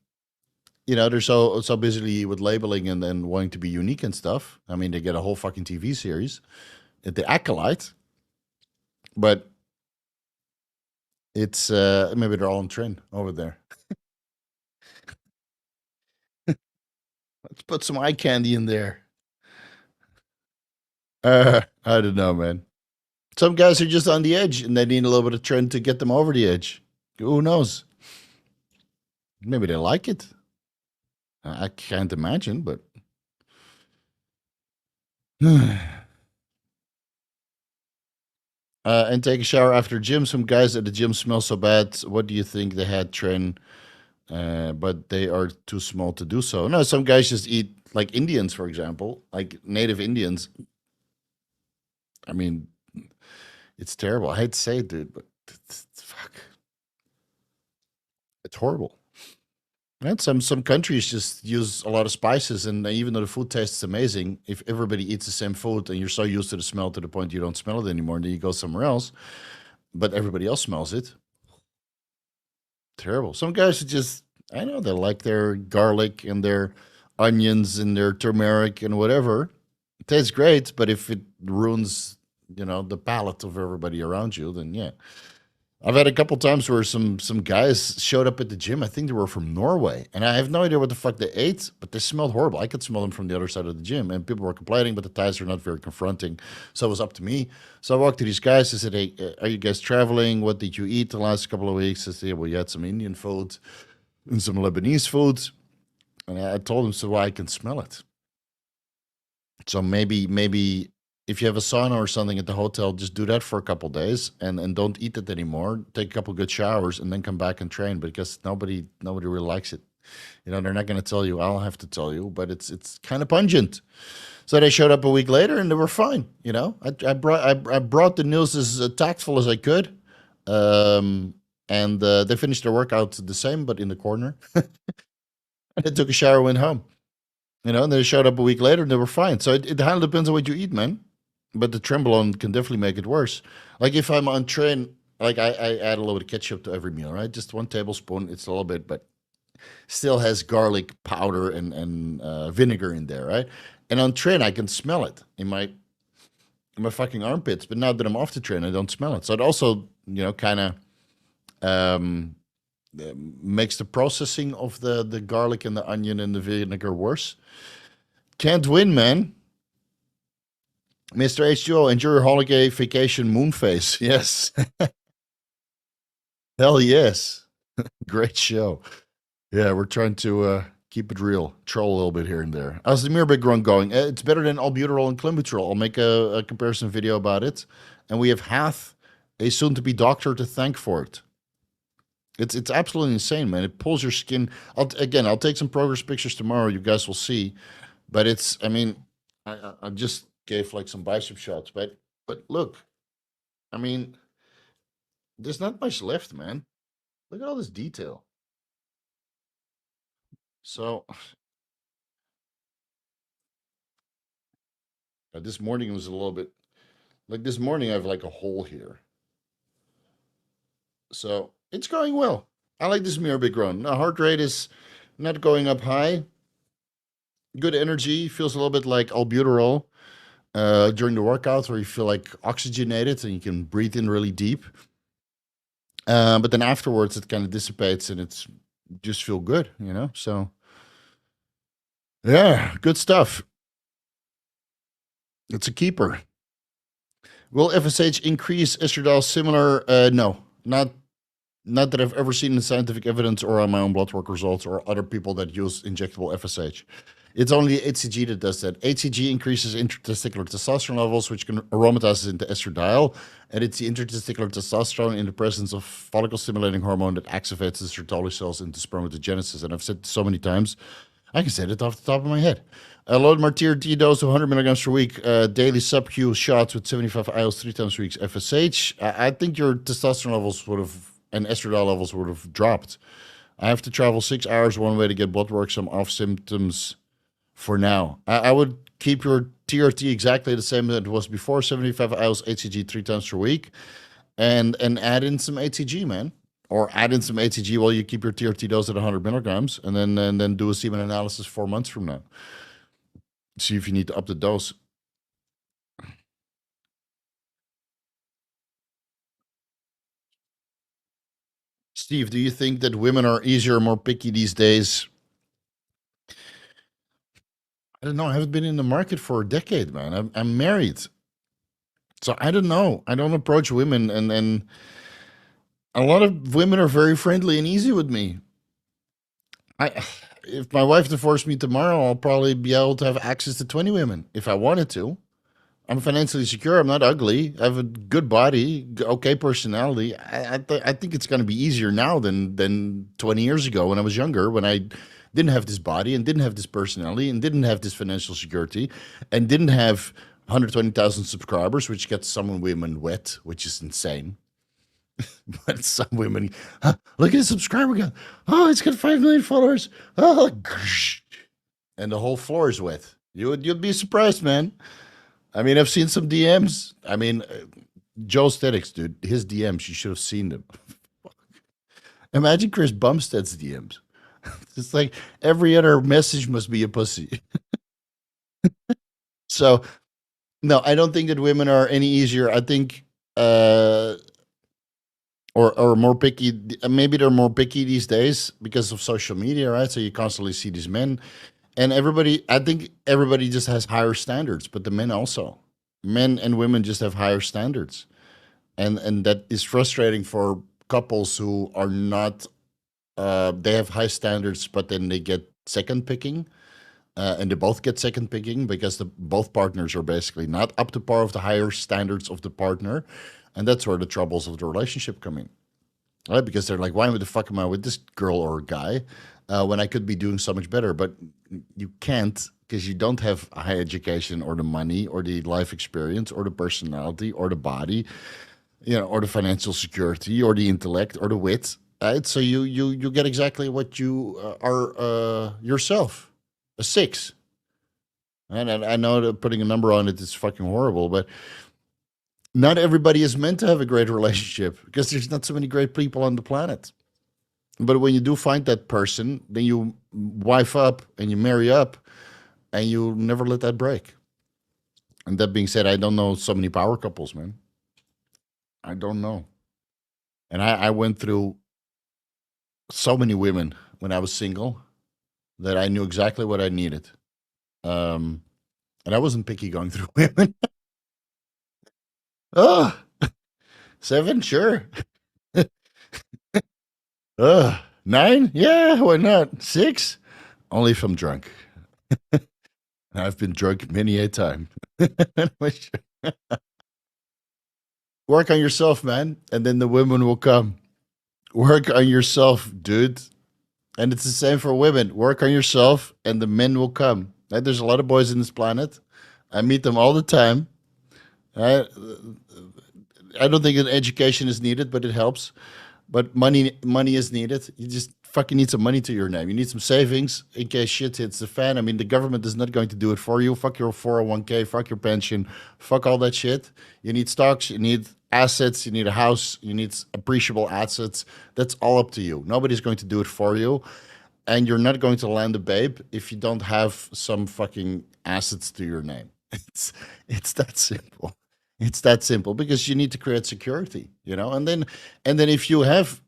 they're so busy with labeling and wanting to be unique and stuff. I mean, they get a whole fucking TV series, the Acolyte, but it's maybe they're all on trend over there. Let's put some eye candy in there. I don't know, man. Some guys are just on the edge, and they need a little bit of trend to get them over the edge. Who knows? Maybe they like it. I can't imagine, but and take a shower after gym. Some guys at the gym smell so bad. What do you think they had trend? But they are too small to do so. No, some guys just eat like Indians, for example, like native Indians. I mean, it's terrible. I hate to say it, dude, but fuck, it's horrible. And some countries just use a lot of spices, and even though the food tastes amazing, if everybody eats the same food and you're so used to the smell to the point you don't smell it anymore, and then you go somewhere else, but everybody else smells it. Terrible. Some guys are just, I know, they like their garlic and their onions and their turmeric and whatever. It tastes great, but if it ruins, the palate of everybody around you, then yeah. I've had a couple times where some guys showed up at the gym. I think they were from Norway, and I have no idea what the fuck they ate, but they smelled horrible. I could smell them from the other side of the gym, and people were complaining, but the ties are not very confronting. So it was up to me. So I walked to these guys. I said, "Hey, are you guys traveling? What did you eat the last couple of weeks?" I said, "Yeah, well, you had some Indian food and some Lebanese food," and I told them, "So I can smell it." So maybe if you have a sauna or something at the hotel, just do that for a couple days and don't eat it anymore. Take a couple good showers and then come back and train, because nobody really likes it. They're not going to tell you. I'll have to tell you, but it's kind of pungent. So they showed up a week later and they were fine. I brought the news as tactful as I could, and they finished their workout the same, but in the corner. And they took a shower, went home. And they showed up a week later and they were fine. So it highly depends on what you eat, man. But the Trembolone can definitely make it worse. Like if I'm on train, like I add a little bit of ketchup to every meal, right? Just 1 tablespoon. It's a little bit, but still has garlic powder and vinegar in there, right? And on train, I can smell it in my fucking armpits. But now that I'm off the train, I don't smell it. So it also, kind of makes the processing of the garlic and the onion and the vinegar worse. Can't win, man. Mr. H2O, enjoy your holiday vacation moon phase. Yes. Hell yes. Great show. Yeah, we're trying to keep it real, troll a little bit here and there. How's the Mirabegron going? It's better than albuterol and clenbuterol. I'll make a comparison video about it. And we have Hath, a soon-to-be doctor, to thank for it. It's absolutely insane, man. It pulls your skin. I'll take some progress pictures tomorrow. You guys will see. But I just gave like some bicep shots, but look, I mean, there's not much left, man. Look at all this detail. So this morning was a little bit like this morning. I have like a hole here, so it's going well. I like this Mirabegron. Now heart rate is not going up high. Good energy. Feels a little bit like albuterol during the workout, where you feel like oxygenated and you can breathe in really deep. But then afterwards, it kind of dissipates and it's just feel good, So yeah, good stuff. It's a keeper. Will FSH increase estradiol similar? No, not that I've ever seen in scientific evidence or on my own blood work results or other people that use injectable FSH. It's only HCG that does that. HCG increases intratesticular testosterone levels, which can aromatize into estradiol, and it's the intratesticular testosterone in the presence of follicle-stimulating hormone that activates the Sertoli cells into spermatogenesis. And I've said it so many times, I can say it off the top of my head. A low Martyr D dose of 100 milligrams per week, daily sub-Q shots with 75 IOs 3 times per week FSH. I think your testosterone levels would have, and estradiol levels would have dropped. I have to travel 6 hours one way to get blood work, some off symptoms for now. I would keep your TRT exactly the same as it was before, 75 IOs HCG 3 times per week, and add in some ATG, man. or add in some ATG while you keep your TRT dose at 100 milligrams, and then do a semen analysis 4 months from now. See if you need to up the dose. Steve, do you think that women are easier or more picky these days? I don't know. I haven't been in the market for a decade, man. I'm married. So I don't know. I don't approach women, and a lot of women are very friendly and easy with me. I, if my wife divorced me tomorrow, I'll probably be able to have access to 20 women if I wanted to. I'm financially secure. I'm not ugly. I have a good body, okay personality. I think it's going to be easier now than 20 years ago when I was younger, when I didn't have this body and didn't have this personality and didn't have this financial security and didn't have 120,000 subscribers, which gets some women wet, which is insane. But some women, huh, look at the subscriber count. Oh, it's got 5 million followers. Oh, and the whole floor is wet. You'd be surprised, man. I mean, I've seen some DMs. I mean, Joesthetics, dude, his DMs, you should have seen them. Imagine Chris Bumstead's DMs. It's like every other message must be a pussy. So, no, I don't think that women are any easier. I think, or more picky. Maybe they're more picky these days because of social media, right? So you constantly see these men, and I think everybody just has higher standards, but the men also. Men and women just have higher standards. And that is frustrating for couples who are not, they have high standards, but then they get second picking. And they both get second picking because both partners are basically not up to par with the higher standards of the partner. And that's where the troubles of the relationship come in. Right? Because they're like, why the fuck am I with this girl or guy when I could be doing so much better? But you can't, because you don't have a high education or the money or the life experience or the personality or the body, or the financial security or the intellect or the wit. Right? So you get exactly what you are yourself, a 6. And I know that putting a number on it is fucking horrible, but not everybody is meant to have a great relationship because there's not so many great people on the planet. But when you do find that person, then you wife up and you marry up and you never let that break. And that being said, I don't know so many power couples, man. I don't know. And I went through so many women when I was single that I knew exactly what I needed. And I wasn't picky going through women. Oh, 7, sure. 9, yeah, why not? 6, only if I'm drunk. I've been drunk many a time. Work on yourself, man, and then the women will come. Work on yourself, dude. And it's the same for women. Work on yourself, and the men will come. Right? There's a lot of boys in this planet. I meet them all the time. Right? I don't think an education is needed, but it helps. But money is needed. You just fucking need some money to your name. You need some savings in case shit hits the fan. I mean, the government is not going to do it for you. Fuck your 401k, fuck your pension, fuck all that shit. You need stocks, you need assets, you need a house, you need appreciable assets. That's all up to you. Nobody's going to do it for you. And you're not going to land a babe if you don't have some fucking assets to your name. It's that simple. It's that simple because you need to create security, and then if you have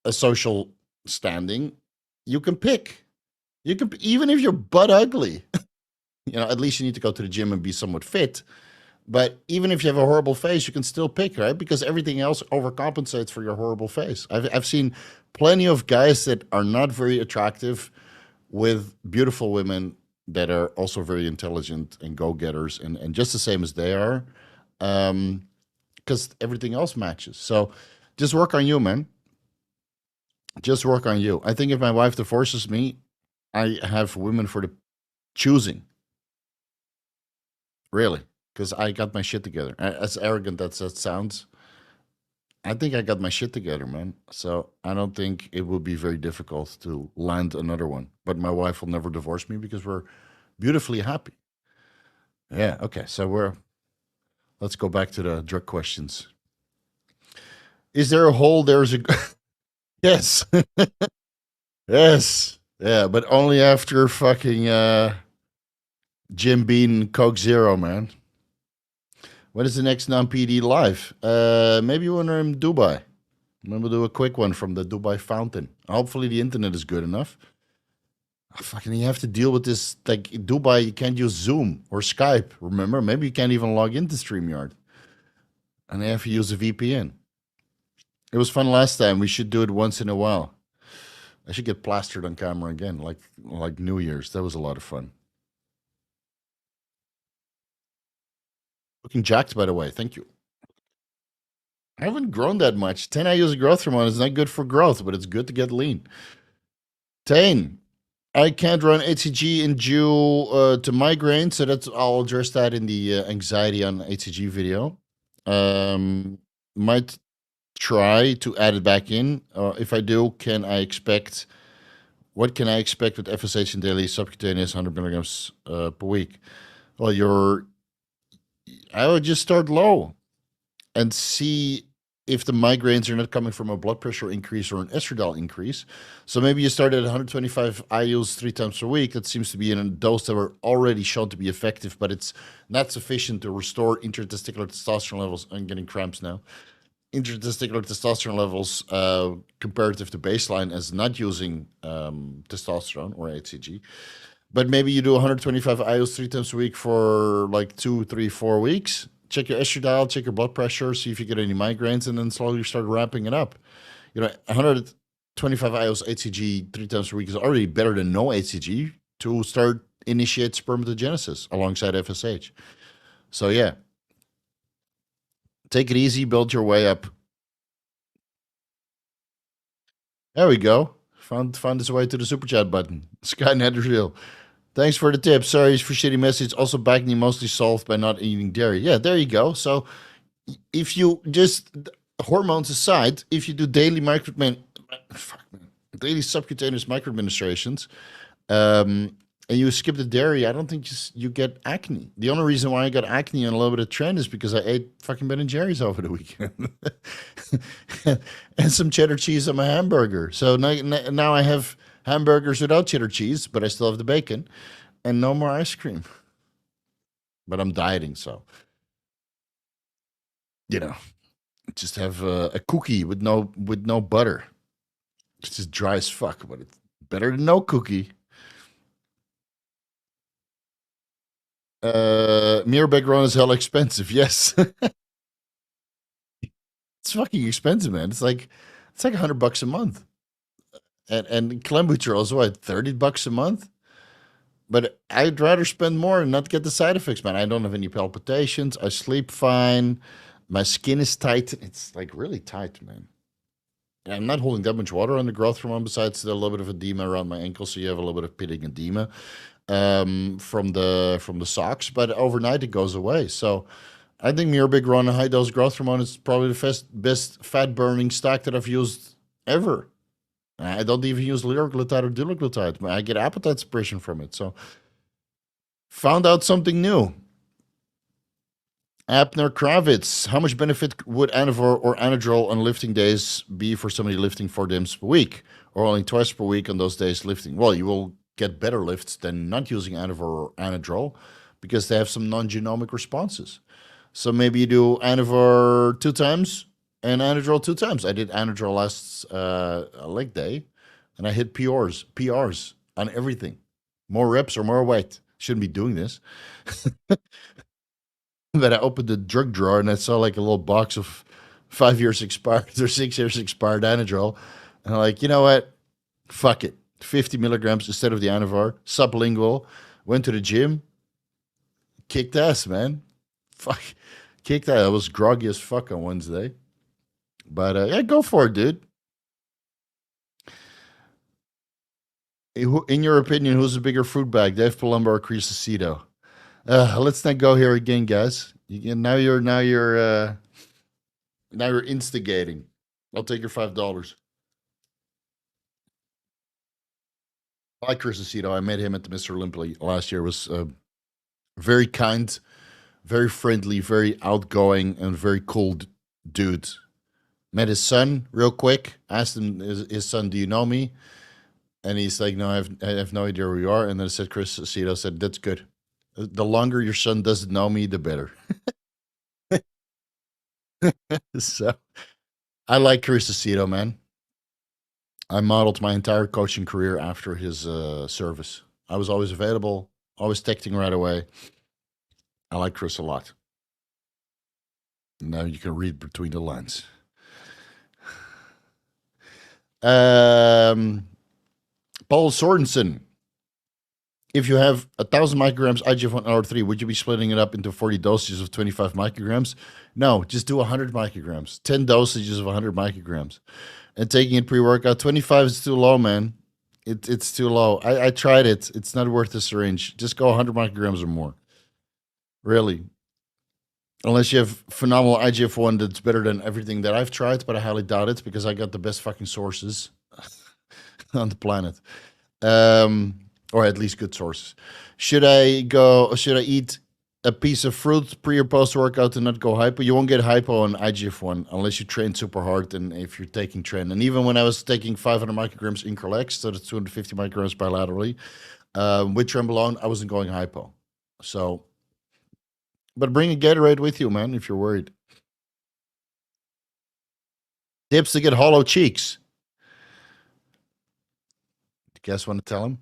a social standing, you can pick. You can, even if you're butt ugly, at least you need to go to the gym and be somewhat fit. But even if you have a horrible face, you can still pick, right? Because everything else overcompensates for your horrible face. I've seen plenty of guys that are not very attractive with beautiful women that are also very intelligent and go-getters and just the same as they are, because everything else matches. So just work on you, man. Just work on you. I think if my wife divorces me, I have women for the choosing. Really, because I got my shit together. As arrogant as that sounds, I think I got my shit together, man. So I don't think it will be very difficult to land another one. But my wife will never divorce me because we're beautifully happy. Yeah. Okay. So let's go back to the drug questions. Is there a hole? There's a Yes. Yes. Yeah, but only after fucking Jim Beam Coke Zero, man. When is the next non-PD live? Maybe when we're in Dubai. Then we'll do a quick one from the Dubai fountain. Hopefully the internet is good enough. Fucking, you have to deal with this. Like in Dubai, you can't use Zoom or Skype. Remember? Maybe you can't even log into StreamYard, and they have to use a VPN. It was fun last time. We should do it once in a while. I should get plastered on camera again, like New Year's. That was a lot of fun. Looking jacked, by the way. Thank you. I haven't grown that much. 10 I use a growth hormone is not good for growth, but it's good to get lean. Tane, I can't run HCG in due to migraine, so I'll address that in the anxiety on HCG video. Might try to add it back in. If I do, what can I expect with FSH in daily subcutaneous 100 milligrams per week? Well, I would just start low and see if the migraines are not coming from a blood pressure increase or an estradiol increase. So maybe you start at 125 IUs 3 times per week. That seems to be in a dose that were already shown to be effective, but it's not sufficient to restore intratesticular testosterone levels. I'm getting cramps now. Intratesticular testosterone levels comparative to baseline as not using testosterone or HCG. But maybe you do 125 IUs 3 times a week for like 2, 3, 4 weeks. Check your estradiol, check your blood pressure, see if you get any migraines, and then slowly start ramping it up. 125 IUs HCG 3 times a week is already better than no HCG to start initiate spermatogenesis alongside FSH. So yeah, take it easy, build your way up. There we go. Found his way to the super chat button. Sky Netherfield. Thanks for the tip. Sorry for shitty message. Also, acne mostly solved by not eating dairy. Yeah, there you go. So, if you just hormones aside, if you do daily daily subcutaneous microadministrations, and you skip the dairy, I don't think you get acne. The only reason why I got acne and a little bit of trend is because I ate fucking Ben and Jerry's over the weekend and some cheddar cheese on my hamburger. So now I have hamburgers without cheddar cheese, but I still have the bacon and no more ice cream. But I'm dieting, so just have a cookie with no butter. It's just dry as fuck, but it's better than no cookie. Mirabegron is hell expensive. Yes, it's fucking expensive, man. It's like $100 a month, and Clenbuterol is what, $30 a month. But I'd rather spend more and not get the side effects, man. I don't have any palpitations. I sleep fine. My skin is tight. It's like really tight, man. And I'm not holding that much water on the growth hormone besides a little bit of edema around my ankle. So you have a little bit of pitting edema from the socks, but overnight it goes away. So I think Mirabegron high dose growth hormone is probably the best fat burning stock that I've used ever. I don't even use liraglutide or dulaglutide. I get appetite suppression from it. So found out something new. Abner Kravitz, how much benefit would Anavar or Anadrol on lifting days be for somebody lifting 4 times per week or only twice per week on those days lifting? Well, you will get better lifts than not using Anavar or Anadrol because they have some non-genomic responses. So maybe you do Anavar 2 times and Anadrol 2 times. I did Anadrol last leg day, and I hit PRs on everything. More reps or more weight. Shouldn't be doing this. But I opened the drug drawer and I saw like a little box of 5 years expired or 6 years expired Anadrol. And I'm like, you know what? Fuck it. 50 milligrams instead of the Anavar. Sublingual. Went to the gym. Kicked ass, man. Fuck. Kicked ass. I was groggy as fuck on Wednesday. But yeah, go for it, dude. In your opinion, who's a bigger fruit bag, Dave Palumbo or Chris Aceto? Let's not go here again, guys. Now you're instigating. I'll take your $5. I like Chris Aceto. I met him at the Mr. Olympia last year. Was very kind, very friendly, very outgoing, and very cool dude. Met his son real quick. Asked him, his son, do you know me? And he's like, no, I have no idea who you are. And then I said, Chris Aceto said, that's good. The longer your son doesn't know me, the better. So I like Chris Aceto, man. I modeled my entire coaching career after his service. I was always available, always texting right away. I like Chris a lot. Now you can read between the lines. Paul Sorensen. If you have 1,000 micrograms IGF-1 LR3, would you be splitting it up into 40 dosages of 25 micrograms? No, just do 100 micrograms. 10 dosages of 100 micrograms. And taking it pre-workout, 25 is too low, man. It's too low. I tried it. It's not worth the syringe. Just go 100 micrograms or more. Really. Unless you have phenomenal IGF-1 that's better than everything that I've tried, but I highly doubt it because I got the best fucking sources on the planet. Or at least good sources. Should I eat a piece of fruit pre or post workout to not go hypo? You won't get hypo on IGF-1 unless you train super hard and if you're taking tren. And even when I was taking 500 micrograms Increlex, so that's 250 micrograms bilaterally, with trenbolone, I wasn't going hypo. So, but bring a Gatorade with you, man, if you're worried. Tips to get hollow cheeks. You guys want to tell him?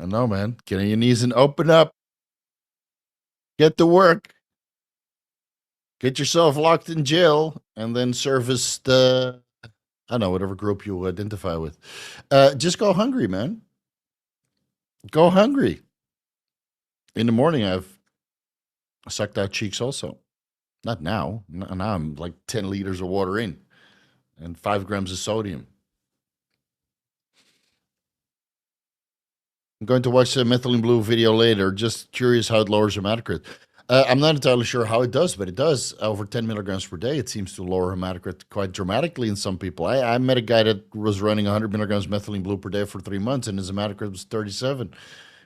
I know, man. Get on your knees and open up. Get to work. Get yourself locked in jail and then service the, I don't know, whatever group you identify with. Just go hungry, man. Go hungry. In the morning, I've sucked out cheeks also. Not now. Now I'm like 10 liters of water in and 5 grams of sodium. I'm going to watch the Methylene Blue video later. Just curious how it lowers hematocrit. I'm not entirely sure how it does, but it does. Over 10 milligrams per day, it seems to lower hematocrit quite dramatically in some people. I met a guy that was running 100 milligrams Methylene Blue per day for 3 months, and his hematocrit was 37.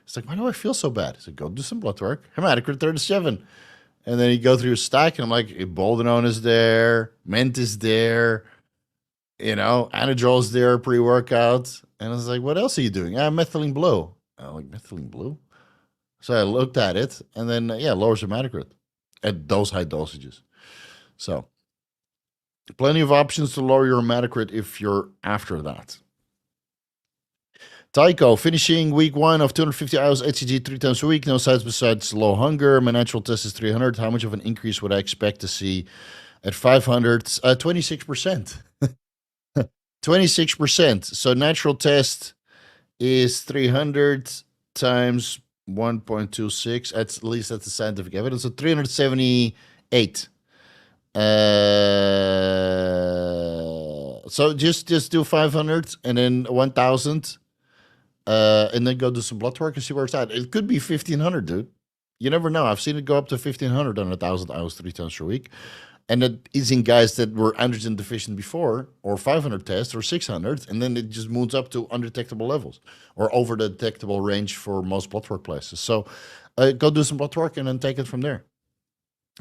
It's like, why do I feel so bad? I said, go do some blood work. Hematocrit 37. And then you go through a stack, and I'm like, boldenone is there, mint is there, Anadrol's there pre-workout. And I was like, what else are you doing? Methylene Blue. I'm like, Methylene Blue? So I looked at it, and then, lowers hematocrit at those high dosages. So, plenty of options to lower your hematocrit if you're after that. Tycho, finishing week 1 of 250 hours HCG 3 times a week. No sides besides low hunger. My natural test is 300. How much of an increase would I expect to see at 500? 26%. 26%. So natural test is 300 times 1.26. At least that's the scientific evidence. So 378. So just do 500 and then 1,000. And then go do some blood work and see where it's at. It could be 1,500, dude. You never know. I've seen it go up to 1,500 on 1,000 hours 3 times per week. And that is in guys that were androgen deficient before, or 500 tests, or 600, and then it just moves up to undetectable levels, or over the detectable range for most blood work places. So go do some blood work and then take it from there.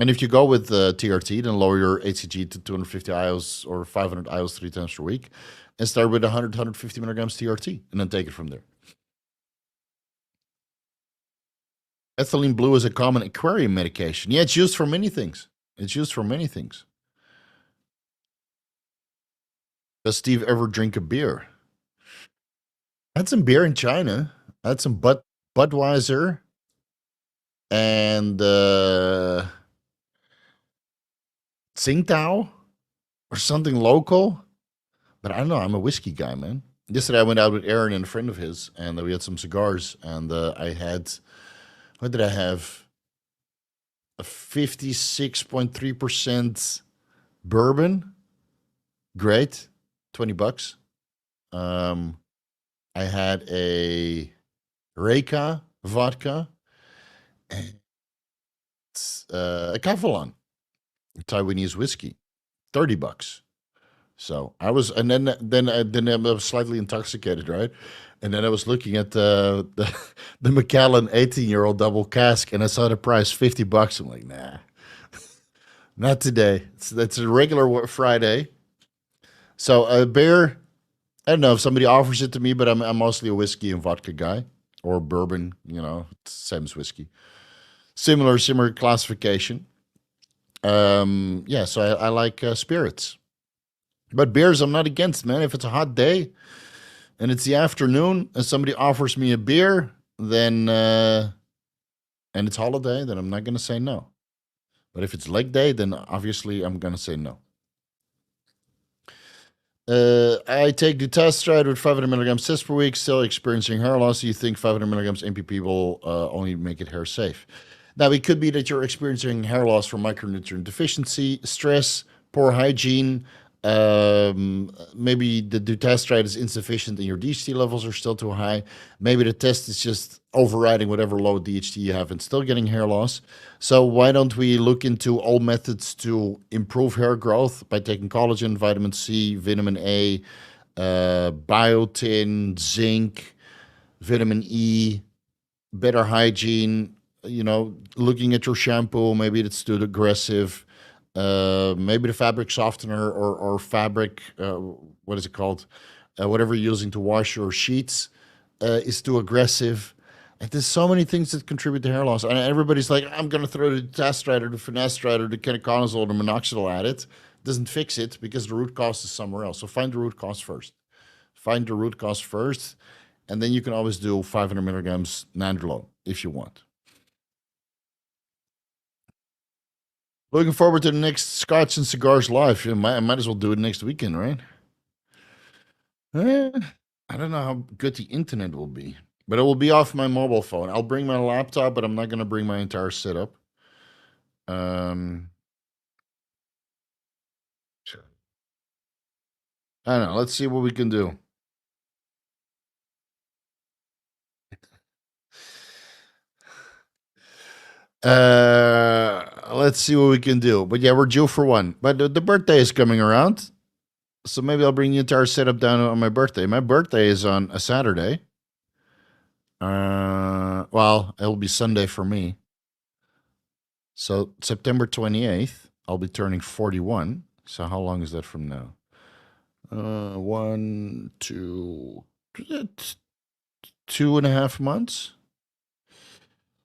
And if you go with TRT, then lower your HCG to 250 IOs or 500 IOs 3 times per week, and start with 100, 150 milligrams TRT, and then take it from there. Ethylene Blue is a common aquarium medication. Yeah, it's used for many things. It's used for many things. Does Steve ever drink a beer? I had some beer in China. I had some Budweiser and Tsingtao or something local. But I don't know. I'm a whiskey guy, man. Yesterday I went out with Aaron and a friend of his, and we had some cigars, and I had, what did I have? A 56.3% bourbon. Great. $20. I had a Reka vodka and a Kavalan Taiwanese whiskey. $30. So I was, and then I was slightly intoxicated, right? And then I was looking at the Macallan 18-year-old double cask, and I saw the price $50. I'm like, nah, Not today. That's a regular Friday. So a beer, I don't know if somebody offers it to me, but I'm mostly a whiskey and vodka guy or bourbon. It's same as whiskey. Similar classification. Yeah, so I like spirits, but beers I'm not against, man. If it's a hot day and it's the afternoon and somebody offers me a beer, then and it's holiday, then I'm not gonna say no. But if it's leg day, then obviously I'm gonna say no. I take the test ride with 500 milligrams cyst per week, still experiencing hair loss. Do you think 500 milligrams MPP will only make it hair safe? Now, it could be that you're experiencing hair loss from micronutrient deficiency, stress, poor hygiene. Maybe the dutasteride is insufficient and your DHT levels are still too high. Maybe the test is just overriding whatever low DHT you have and still getting hair loss. So why don't we look into all methods to improve hair growth by taking collagen, vitamin C, vitamin A, biotin, zinc, vitamin E, better hygiene, looking at your shampoo, maybe it's too aggressive. Maybe the fabric softener or fabric, what is it called? Whatever you're using to wash your sheets is too aggressive. And there's so many things that contribute to hair loss. And everybody's like, I'm going to throw the dutasteride or the finasteride or the ketoconazole or the minoxidil at it. Doesn't fix it because the root cause is somewhere else. So find the root cause first. Find the root cause first. And then you can always do 500 milligrams nandrolone if you want. Looking forward to the next Scotch and Cigars live. I might as well do it next weekend, right? I don't know how good the internet will be, but it will be off my mobile phone. I'll bring my laptop, but I'm not going to bring my entire setup. I don't know. Let's see what we can do. Let's see what we can do. But yeah, we're due for one. But the birthday is coming around. So maybe I'll bring the entire setup down on my birthday. My birthday is on a Saturday. Well, it'll be Sunday for me. So September 28th, I'll be turning 41. So how long is that from now? 1, 2, 2.5 months.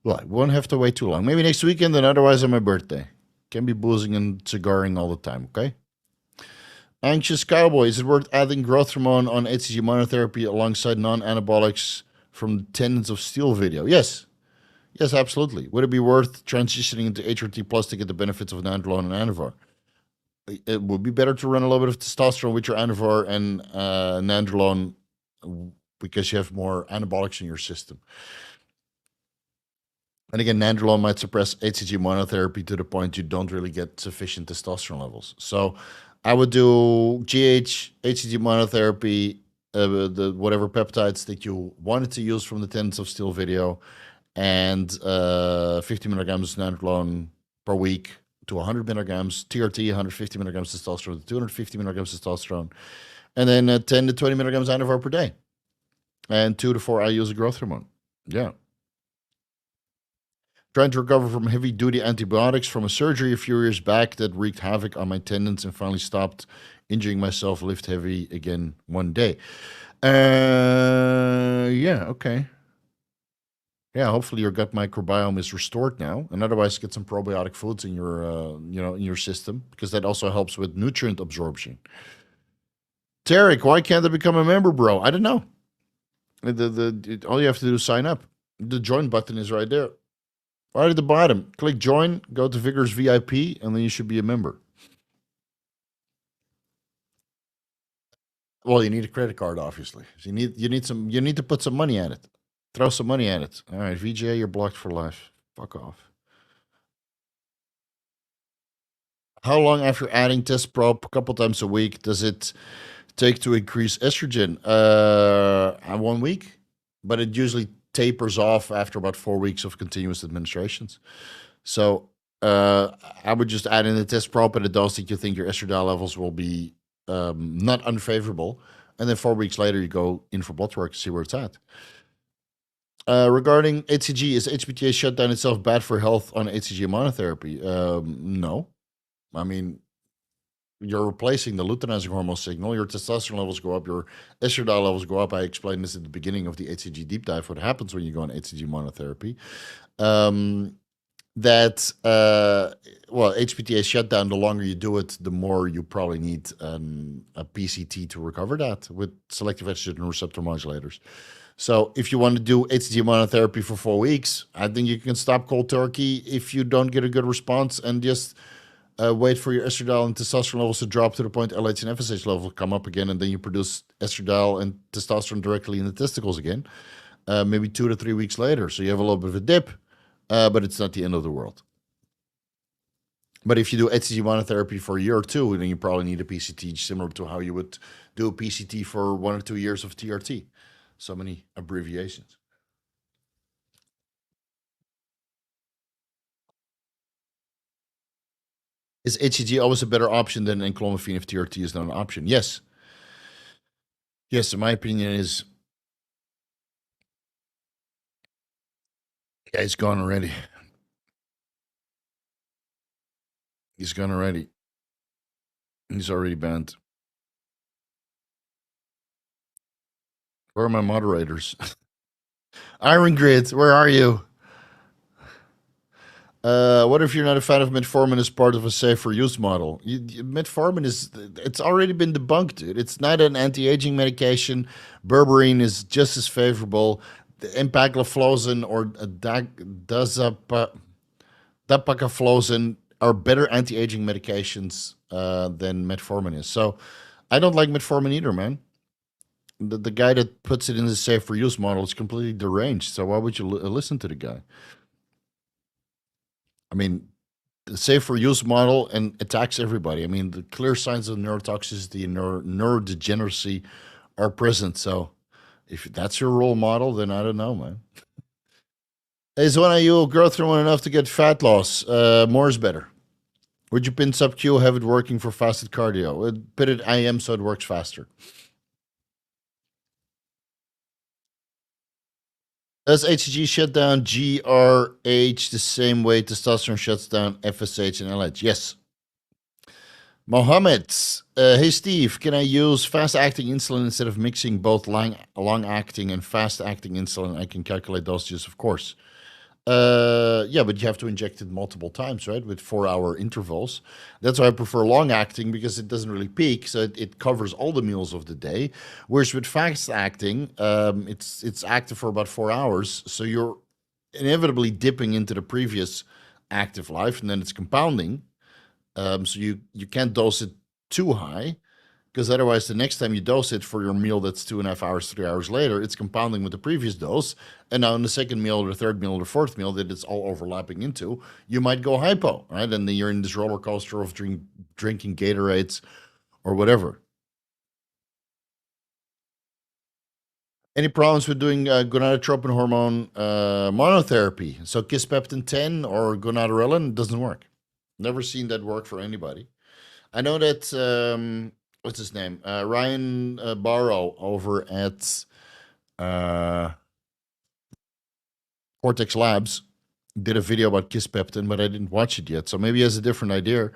Well, I won't have to wait too long. Maybe next weekend, and otherwise on my birthday. Can be boozing and cigaring all the time, okay? Anxious Cowboy, is it worth adding growth hormone on HCG monotherapy alongside non-anabolics from the Tendons of Steel video? Yes. Yes, absolutely. Would it be worth transitioning into HRT plus to get the benefits of nandrolone and Anavar? It would be better to run a little bit of testosterone with your Anavar and nandrolone because you have more anabolics in your system. And again, nandrolone might suppress HCG monotherapy to the point you don't really get sufficient testosterone levels. So I would do HCG monotherapy, the whatever peptides that you wanted to use from the Tendons of Steel video, and 50 milligrams nandrolone per week to 100 milligrams TRT, 150 milligrams testosterone to 250 milligrams testosterone, and then 10 to 20 milligrams Anavar per day, and 2 to 4 IUs of growth hormone. Yeah. Trying to recover from heavy-duty antibiotics from a surgery a few years back that wreaked havoc on my tendons and finally stopped injuring myself, lift heavy again one day. Yeah, okay. Yeah, hopefully your gut microbiome is restored now, and otherwise get some probiotic foods in your, in your system because that also helps with nutrient absorption. Tarek, why can't I become a member, bro? I don't know. All you have to do is sign up. The join button is right there. Right at the bottom, click join, go to Vigorous VIP, and then you should be a member. Well, you need a credit card, obviously. So you need to put some money at it. Throw some money at it. All right, VJ, you're blocked for life. Fuck off. How long after adding test prop a couple times a week does it take to increase estrogen? 1 week, but it usually tapers off after about 4 weeks of continuous administrations. So I would just add in the test prop at a dose that you think your estradiol levels will be not unfavorable. And then 4 weeks later, you go in for blood work to see where it's at. Regarding HCG, is HPTA shutdown itself bad for health on HCG monotherapy? No. I mean, you're replacing the luteinizing hormone signal. Your testosterone levels go up. Your estradiol levels go up. I explained this at the beginning of the HCG deep dive. What happens when you go on HCG monotherapy? Well, HPTA shutdown, the longer you do it, the more you probably need a PCT to recover that with selective estrogen receptor modulators. So if you want to do HCG monotherapy for 4 weeks, I think you can stop cold turkey if you don't get a good response and just wait for your estradiol and testosterone levels to drop to the point LH and FSH level come up again, and then you produce estradiol and testosterone directly in the testicles again, maybe 2 to 3 weeks later. So you have a little bit of a dip, but it's not the end of the world. But if you do HCG monotherapy for a year or two, then you probably need a PCT, similar to how you would do a PCT for 1 or 2 years of TRT. So many abbreviations. Is HCG always a better option than enclomiphene if TRT is not an option? Yes. Yes, in my opinion, is. Yeah, he's gone already. He's gone already. He's already banned. Where are my moderators? Iron Grid, where are you? What if you're not a fan of metformin as part of a safer use model? Metformin it's already been debunked, dude. It's not an anti-aging medication. Berberine is just as favorable. The empagliflozin or dapagliflozin are better anti-aging medications than metformin is. So I don't like metformin either, man. The guy that puts it in the safer use model is completely deranged. So why would you listen to the guy? I mean, the safer use model and attacks everybody. I mean, the clear signs of neurotoxicity and neurodegeneracy are present. So if that's your role model, then I don't know, man. Is one IU growth hormone enough to get fat loss? More is better. Would you pin sub-Q, have it working for fasted cardio? Put it IM so it works faster. Does HCG shut down GRH the same way testosterone shuts down FSH and LH? Yes. Mohammed, hey Steve, can I use fast-acting insulin instead of mixing both long-acting and fast-acting insulin? I can calculate dosages, of course. Yeah, but you have to inject it multiple times, right? With 4-hour intervals. That's why I prefer long acting, because it doesn't really peak, so it covers all the meals of the day. Whereas with fast acting, it's active for about 4 hours, so you're inevitably dipping into the previous active life, and then it's compounding. So you can't dose it too high, because otherwise the next time you dose it for your meal that's 2.5 hours, 3 hours later, it's compounding with the previous dose. And now in the second meal or the third meal or the fourth meal that it's all overlapping into, you might go hypo, right? And then you're in this roller coaster of drinking Gatorades or whatever. Any problems with doing gonadotropin hormone monotherapy? So Kisspeptin 10 or gonadorelin doesn't work. Never seen that work for anybody. I know that what's his name? Ryan Barrow over at Cortex Labs did a video about Kisspeptin, but I didn't watch it yet. So maybe he has a different idea.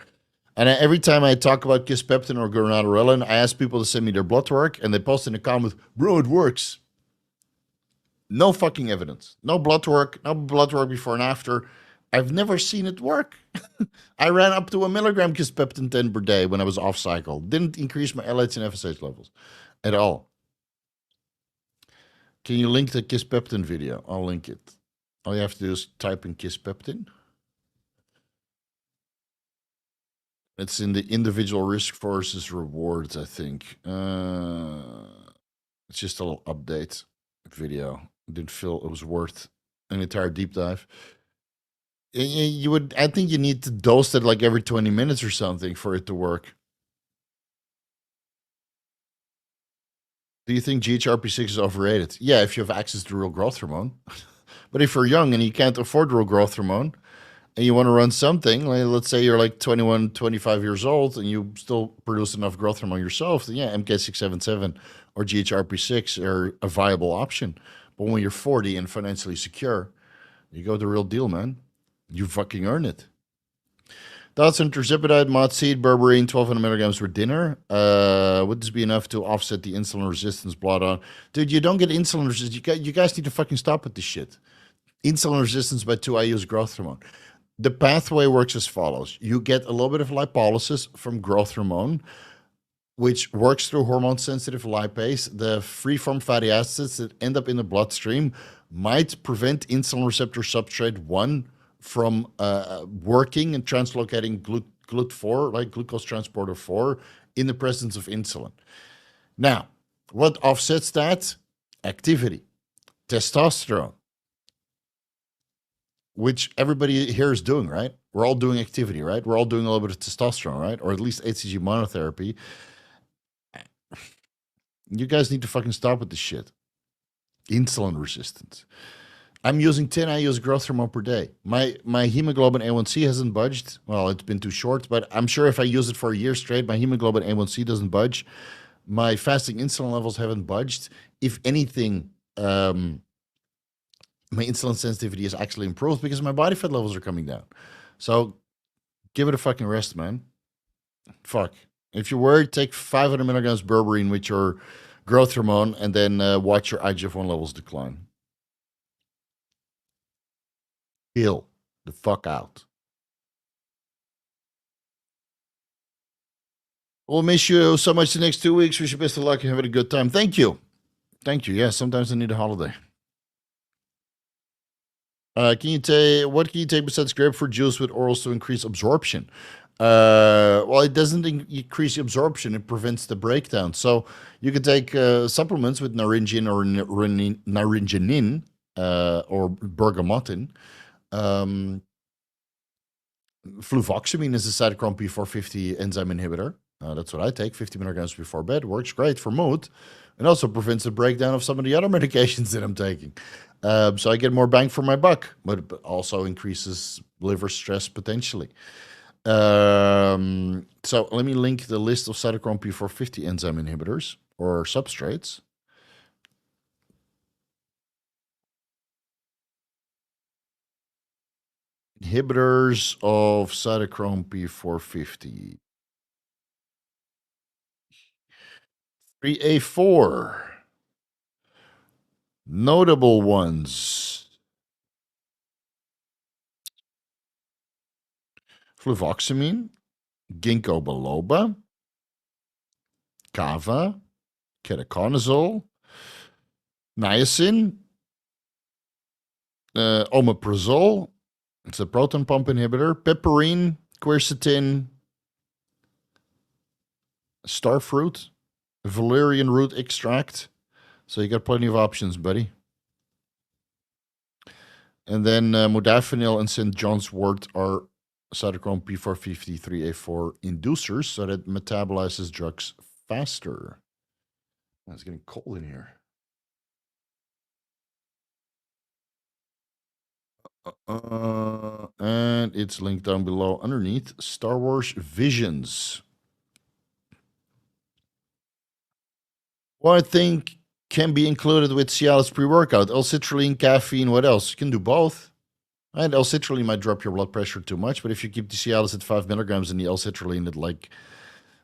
And every time I talk about Kisspeptin or gonadorelin, I ask people to send me their blood work, and they post in the comments, bro, it works. No fucking evidence. No blood work before and after. I've never seen it work. I ran up to 1 milligram Kisspeptin 10 per day when I was off cycle. Didn't increase my LH and FSH levels at all. Can you link the Kisspeptin video? I'll link it. All you have to do is type in Kisspeptin. It's in the individual risk versus rewards, I think. It's just a little update video. Didn't feel it was worth an entire deep dive. You would, I think you need to dose it like every 20 minutes or something for it to work. Do you think GHRP6 is overrated? Yeah, if you have access to real growth hormone. But if you're young and you can't afford real growth hormone and you want to run something, like let's say you're like 21, 25 years old and you still produce enough growth hormone yourself, then yeah, MK677 or GHRP6 are a viable option. But when you're 40 and financially secure, you go the real deal, man. You fucking earn it. Thoughts on terzepatide, MOTS-c, berberine, 1200 milligrams for dinner. Would this be enough to offset the insulin resistance blot on? Dude, you don't get insulin resistance. You guys need to fucking stop with this shit. Insulin resistance by 2 IU's growth hormone. The pathway works as follows. You get a little bit of lipolysis from growth hormone, which works through hormone-sensitive lipase. The free-form fatty acids that end up in the bloodstream might prevent insulin receptor substrate 1 from working and translocating GLUT4, like glucose transporter 4, in the presence of insulin. Now, what offsets that? Activity, testosterone, which everybody here is doing, right? We're all doing activity, right? We're all doing a little bit of testosterone, right? Or at least HCG monotherapy. You guys need to fucking stop with this shit. Insulin resistance. I'm using 10 IU's growth hormone per day. My hemoglobin A1C hasn't budged. Well, it's been too short, but I'm sure if I use it for a year straight, my hemoglobin A1C doesn't budge. My fasting insulin levels haven't budged. If anything, my insulin sensitivity has actually improved because my body fat levels are coming down. So give it a fucking rest, man. Fuck. If you're worried, take 500 milligrams berberine with your growth hormone and then watch your IGF-1 levels decline. Heal the fuck out. We'll miss you so much the next 2 weeks. Wish you best of luck and having a good time. Thank you. Thank you. Yeah, sometimes I need a holiday. What can you take besides grapefruit juice with orals to increase absorption? Well, it doesn't increase the absorption. It prevents the breakdown. So you can take supplements with naringin or naringenin or bergamotin. Fluvoxamine is a cytochrome P450 enzyme inhibitor. That's what I take, 50 milligrams before bed. Works great for mood and also prevents the breakdown of some of the other medications that I'm taking. So I get more bang for my buck, but also increases liver stress potentially. So let me link the list of cytochrome P450 enzyme inhibitors or substrates. Inhibitors of cytochrome P450. 3A4. Notable ones. Fluvoxamine, ginkgo biloba, kava, ketoconazole, niacin, omeprazole, it's a proton pump inhibitor, piperine, quercetin, starfruit, valerian root extract. So you got plenty of options, buddy. And then modafinil and St. John's wort are cytochrome P450 3A4 inducers, so that metabolizes drugs faster. Oh, it's getting cold in here. And it's linked down below underneath. Star Wars Visions. Well, I think can be included with Cialis pre-workout. L-citrulline, caffeine, what else? You can do both. And L-citrulline might drop your blood pressure too much, but if you keep the Cialis at 5 milligrams and the L-citrulline at like,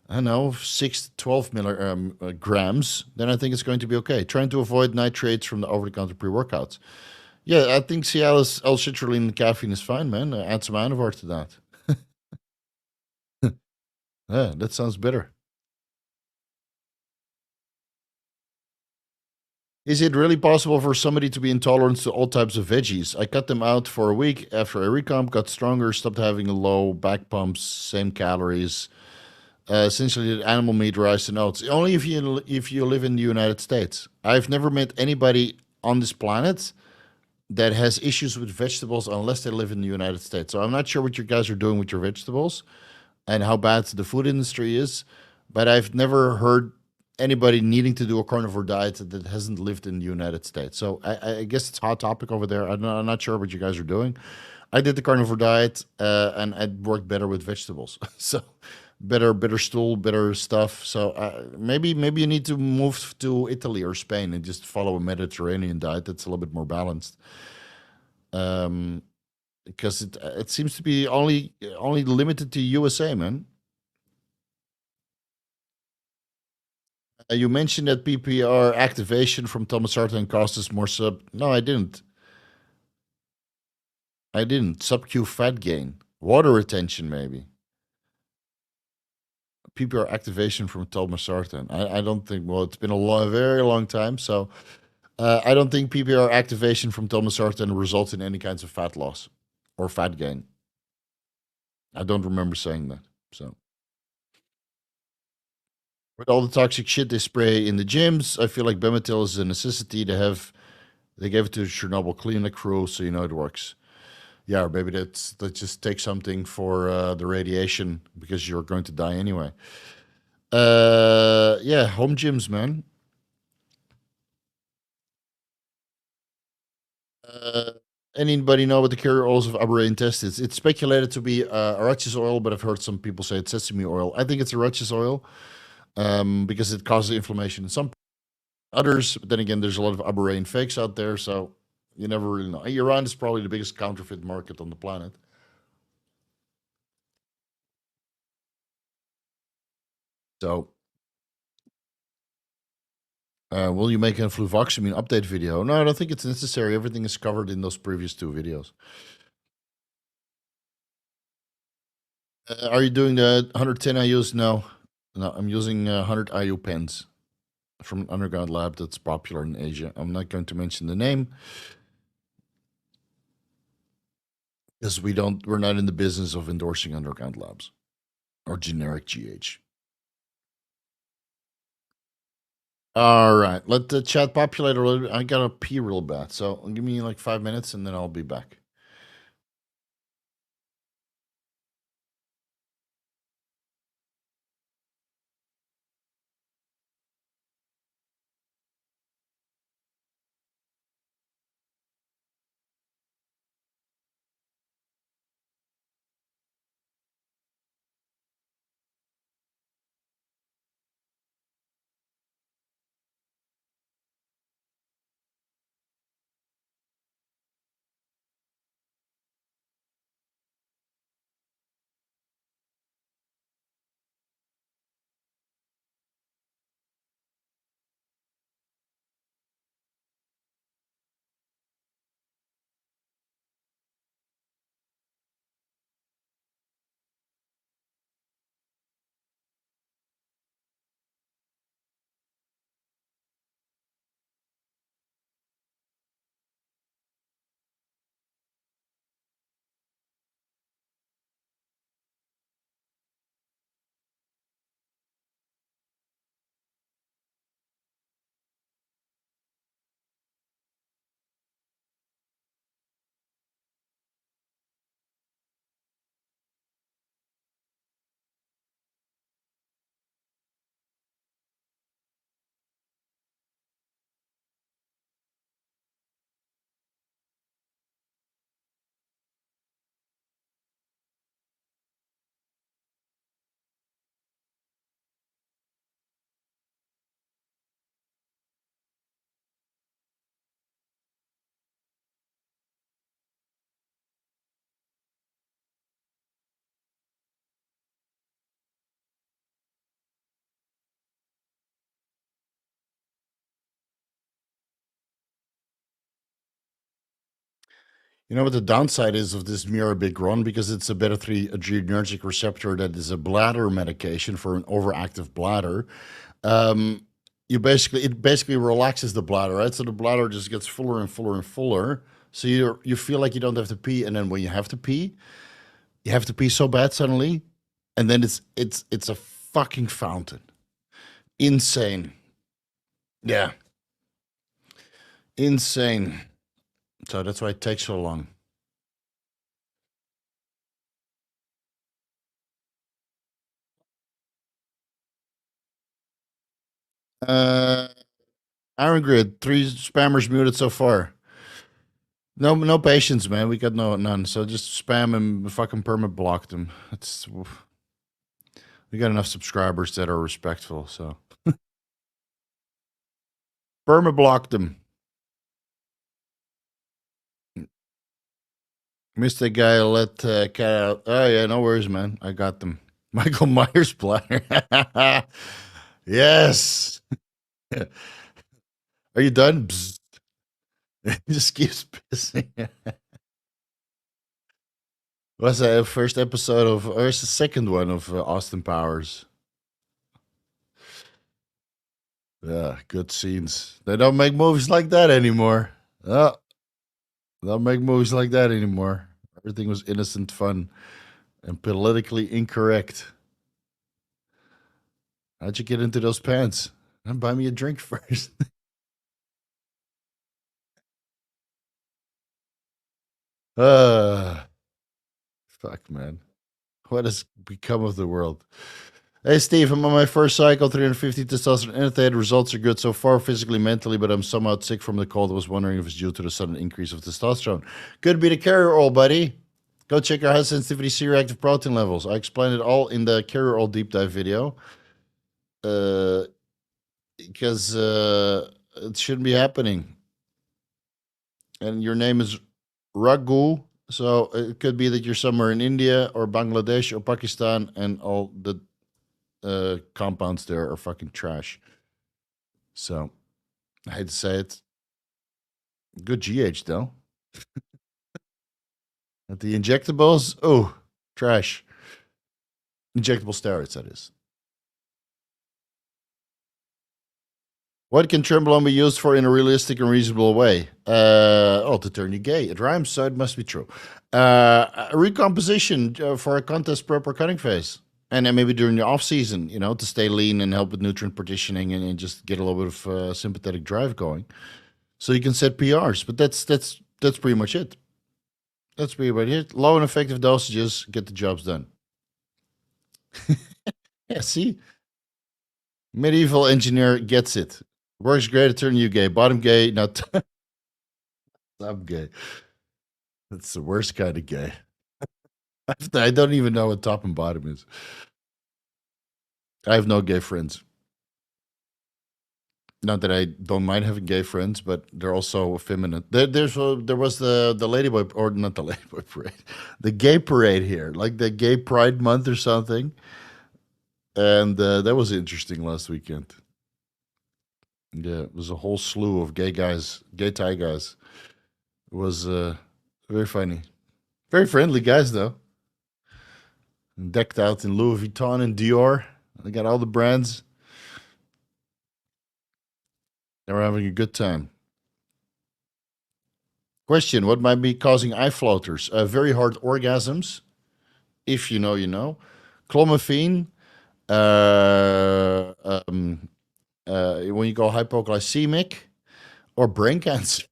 I don't know, 6 to 12 milligrams, then I think it's going to be okay. Trying to avoid nitrates from the over-the-counter pre-workouts. Yeah, I think Cialis, L-citrulline, and caffeine is fine, man. Add some Anavar to that. Yeah, that sounds better. Is it really possible for somebody to be intolerant to all types of veggies? I cut them out for a week after a recomp, got stronger, stopped having a low back pumps, same calories. Essentially, animal meat, rice, and oats. Only if you live in the United States. I've never met anybody on this planet that has issues with vegetables unless they live in the United States. So I'm not sure what you guys are doing with your vegetables and how bad the food industry is, but I've never heard anybody needing to do a carnivore diet that hasn't lived in the United States. So I guess it's a hot topic over there. I'm not sure what you guys are doing. I did the carnivore diet and it worked better with vegetables. So better stool, better stuff. So maybe you need to move to Italy or Spain and just follow a Mediterranean diet that's a little bit more balanced. because it seems to be only limited to USA, man. You mentioned that PPR activation from Thomasartan causes more sub. No, I didn't. I didn't. Sub-Q fat gain, water retention, maybe. PPR activation from Telmasartan. I don't think. Well, it's been a very long time, so I don't think PPR activation from Telmasartan results in any kinds of fat loss or fat gain. I don't remember saying that. So, with all the toxic shit they spray in the gyms, I feel like Bemetil is a necessity to have. They gave it to the Chernobyl cleanup crew, so you know it works. Yeah, or maybe let's just take something for the radiation because you're going to die anyway. Yeah, home gyms, man. Uh, Anybody know what the carrier oils of Aberrane test is? It's speculated to be arachis oil, but I've heard some people say it's sesame oil. I think it's arachis oil because it causes inflammation in some others. But then again, there's a lot of Aberrane fakes out there, so you never really know. Iran is probably the biggest counterfeit market on the planet. So, will you make a fluvoxamine update video? No, I don't think it's necessary. Everything is covered in those previous two videos. Are you doing the 110 IUs? No, I'm using 100 IU pens from an underground lab that's popular in Asia. I'm not going to mention the name because we're not in the business of endorsing underground labs or generic GH. All right, let the chat populate a little bit. I gotta pee real bad, so give me like 5 minutes and then I'll be back. You know what the downside is of this Mirabegron? Because it's a beta-3 adrenergic receptor that is a bladder medication for an overactive bladder. Um, it basically relaxes the bladder, right? So the bladder just gets fuller and fuller and fuller. So you feel like you don't have to pee, and then when you have to pee so bad suddenly, and then it's a fucking fountain. Insane. Yeah, insane. So that's why it takes so long. Uh, Iron Grid, 3 spammers muted so far. No patience, man. We got none. So just spam and fucking perma block them. We got enough subscribers that are respectful. So perma block them. Missed the guy let cat out. Oh yeah, no worries, man. I got them. Michael Myers bladder. Yes. Are you done? Bzz. He just keeps pissing. Was the first episode of, or is the second one of Austin Powers? Yeah, good scenes. They don't make movies like that anymore. Oh, they don't make movies like that anymore. Everything was innocent fun and politically incorrect. How'd you get into those pants? Buy me a drink first. uh, fuck, man. What has become of the world? Hey, Steve, I'm on my first cycle, 350 testosterone annotated. Results are good so far, physically, mentally, but I'm somewhat sick from the cold. I was wondering if it's due to the sudden increase of testosterone. Could be the carrier oil, buddy. Go check our high sensitivity C-reactive protein levels. I explained it all in the carrier oil deep dive video. Because it shouldn't be happening. And your name is Raghu, so it could be that you're somewhere in India or Bangladesh or Pakistan, and all the compounds there are fucking trash. So I hate to say it. Good GH though. At the injectables, oh, trash. Injectable steroids, that is. What can Trembolone be used for in a realistic and reasonable way? To turn you gay. It rhymes, so it must be true. A recomposition for a contest prep or cutting phase. And then maybe during the off season, to stay lean and help with nutrient partitioning and just get a little bit of sympathetic drive going. So you can set PRs, but that's pretty much it. That's pretty much it. Low and effective dosages get the jobs done. Yeah, see? Medieval engineer gets it. Works great at turning you gay. Bottom gay, not top gay. That's the worst kind of gay. I don't even know what top and bottom is. I have no gay friends. Not that I don't mind having gay friends, but they're also effeminate. There was the ladyboy, or not the ladyboy parade, the gay parade here, like the Gay Pride Month or something, and that was interesting last weekend. Yeah, it was a whole slew of gay guys, gay Thai guys. It was very funny, very friendly guys though. Decked out in Louis Vuitton and Dior. They got all the brands. They were having a good time. Question: what might be causing eye floaters? Very hard orgasms. If you know, you know. Clomiphene. Uh, um, when you go hypoglycemic, or brain cancer.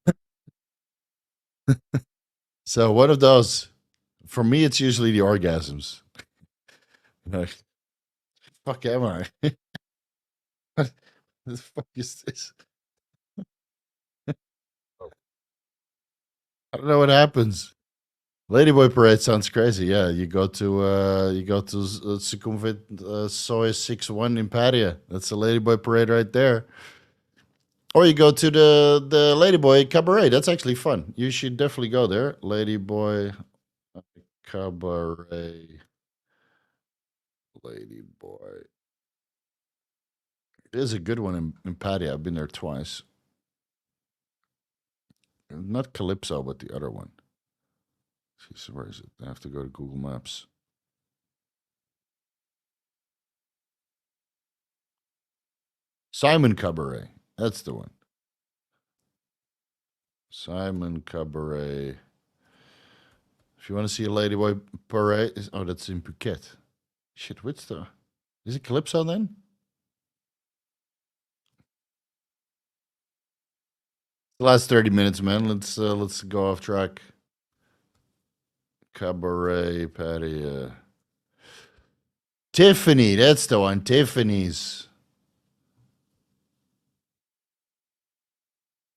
So one of those. For me, it's usually the orgasms. Like, fuck am I? What the fuck is this? I don't know what happens. Ladyboy Parade sounds crazy. Yeah, you go to Sukhumvit Soy 61 in Padia. That's a Ladyboy Parade right there. Or you go to the Ladyboy Cabaret. That's actually fun. You should definitely go there. Ladyboy Cabaret. Ladyboy. It is a good one in Padia. I've been there twice. Not Calypso, but the other one. Jeez, where is it? I have to go to Google Maps. Simon Cabaret. That's the one. Simon Cabaret. If you want to see a Ladyboy Parade, oh, that's in Phuket. Shit, which the? Is it Calypso then? The last 30 minutes, man. Let's go off track. Cabaret Patty. Tiffany, that's the one. Tiffany's.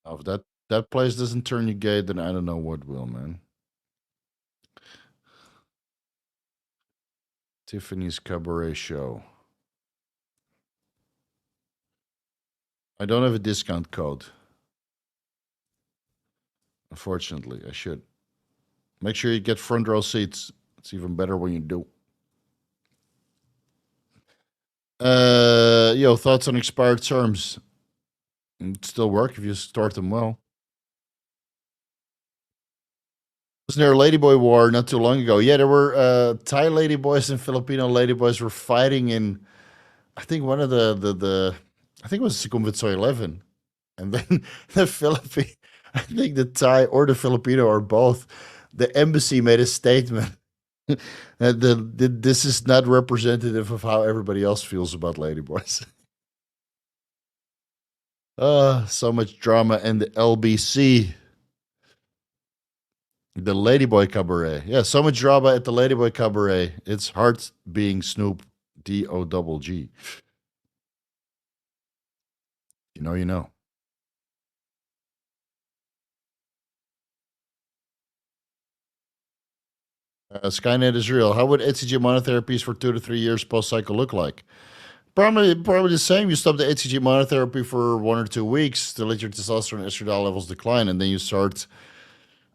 Oh, if that place doesn't turn you gay, then I don't know what will, man. Tiffany's Cabaret Show. I don't have a discount code. Unfortunately, I should. Make sure you get front row seats. It's even better when you do. Yo, thoughts on expired terms? Still work if you start them well. Wasn't there a ladyboy war not too long ago? Yeah, there were Thai ladyboys and Filipino ladyboys were fighting in, I think one of the I think it was Sukhumvit 11, and then the Philippine, I think the Thai or the Filipino or both, the embassy made a statement that this is not representative of how everybody else feels about ladyboys. So much drama in the LBC. The Ladyboy Cabaret. Yeah, so much drama at the Ladyboy Cabaret. It's Heart being Snoop DOGG. You know, you know. Skynet is real. How would HCG monotherapies for 2 to 3 years post cycle look like? Probably the same. You stop the HCG monotherapy for 1 or 2 weeks to let your testosterone and estradiol levels decline, and then you start,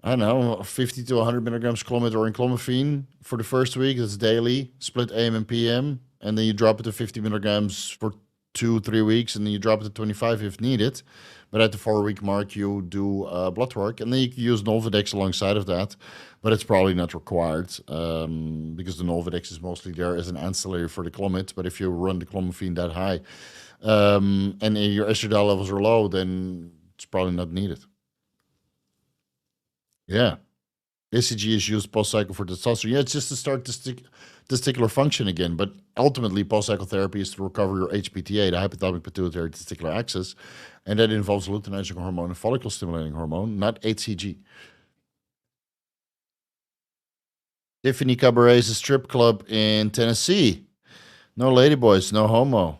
I don't know, 50 to 100 milligrams clomid or enclomiphene for the first week. That's daily, split AM and PM, and then you drop it to 50 milligrams for 2-3 weeks, and then you drop it to 25 if needed. But at the 4-week mark, you do blood work, and then you can use Nolvadex alongside of that. But it's probably not required because the Nolvadex is mostly there as an ancillary for the clomid. But if you run the clomiphene that high and your estradiol levels are low, then it's probably not needed. Yeah. ECG is used post-cycle for testosterone. Yeah, it's just to start testicular function again. But ultimately, post-cycle therapy is to recover your HPTA, the hypothalamic pituitary testicular axis. And that involves luteinizing hormone and follicle-stimulating hormone, not HCG. Tiffany Cabaret is a strip club in Tennessee. No ladyboys, no homo.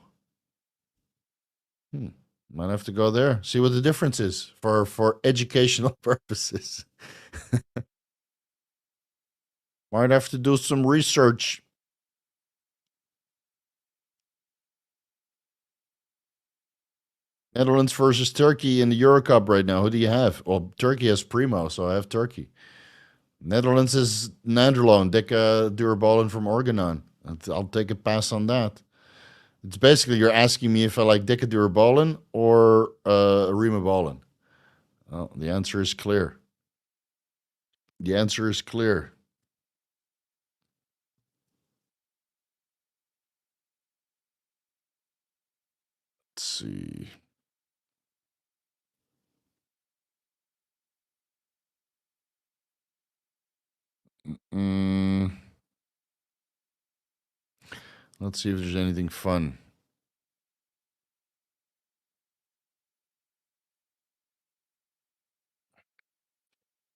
Might have to go there. See what the difference is for educational purposes. Might have to do some research. Netherlands versus Turkey in the Euro Cup right now. Who do you have? Well, Turkey has Primo, so I have Turkey. Netherlands is Nandrolone, Deca Durabolin from Organon. I'll take a pass on that. It's basically you're asking me if I like Deca Durabolin or Rimabolin. Well, the answer is clear. The answer is clear. Let's see. Let's see if there's anything fun.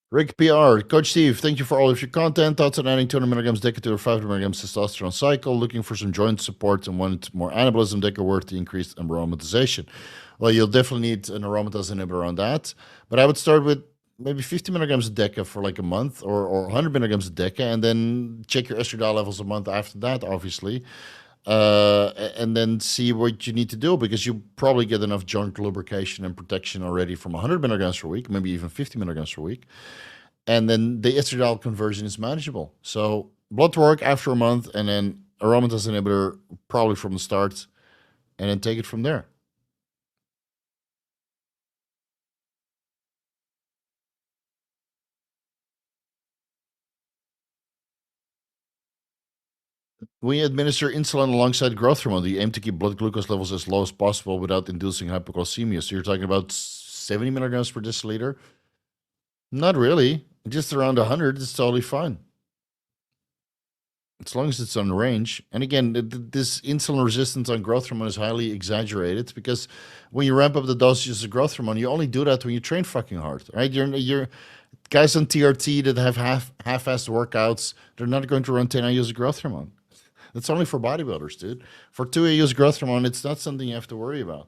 Rick PR, Coach Steve, thank you for all of your content. Thoughts on adding 200 milligrams Deca to a 500 milligrams testosterone cycle. Looking for some joint support and want more anabolism Deca worth the increased aromatization. Well, you'll definitely need an aromatase inhibitor on that. But I would start with maybe 50 milligrams of Deca for like a month or 100 milligrams of Deca, and then check your estradiol levels a month after that, obviously. And then see what you need to do because you probably get enough joint lubrication and protection already from 100 milligrams per week, maybe even 50 milligrams per week. And then the estradiol conversion is manageable. So blood work after a month and then aromatase inhibitor probably from the start and then take it from there. When you administer insulin alongside growth hormone, do you aim to keep blood glucose levels as low as possible without inducing hypoglycemia? So you're talking about 70 milligrams per deciliter? Not really. Just around 100 is totally fine. As long as it's on range. And again, this insulin resistance on growth hormone is highly exaggerated because when you ramp up the dosages of growth hormone, you only do that when you train fucking hard, right? You're guys on TRT that have half-assed workouts, they're not going to run 10 IUs of growth hormone. That's only for bodybuilders, dude. For 2 IUs of growth hormone, it's not something you have to worry about.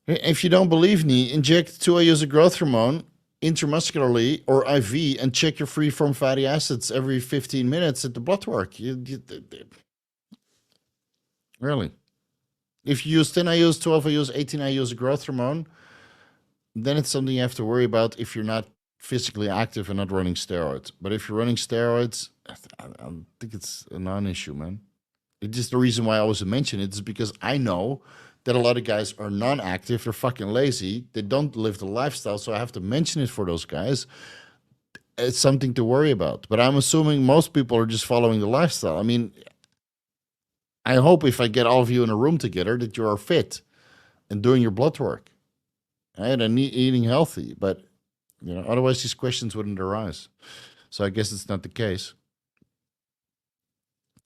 If you don't believe me, inject 2 IUs of growth hormone intramuscularly or IV and check your free form fatty acids every 15 minutes at the blood work. Really. If you use 10 IUs, 12 IUs, 18 IUs of growth hormone, then it's something you have to worry about if you're not physically active and not running steroids. But if you're running steroids, I think it's a non-issue, man. It's just the reason why I always mention it is because I know that a lot of guys are non-active, they're fucking lazy, they don't live the lifestyle, so I have to mention it for those guys. It's something to worry about. But I'm assuming most people are just following the lifestyle. I mean, I hope if I get all of you in a room together that you are fit and doing your blood work, right, and eating healthy. But otherwise these questions wouldn't arise. So I guess it's not the case.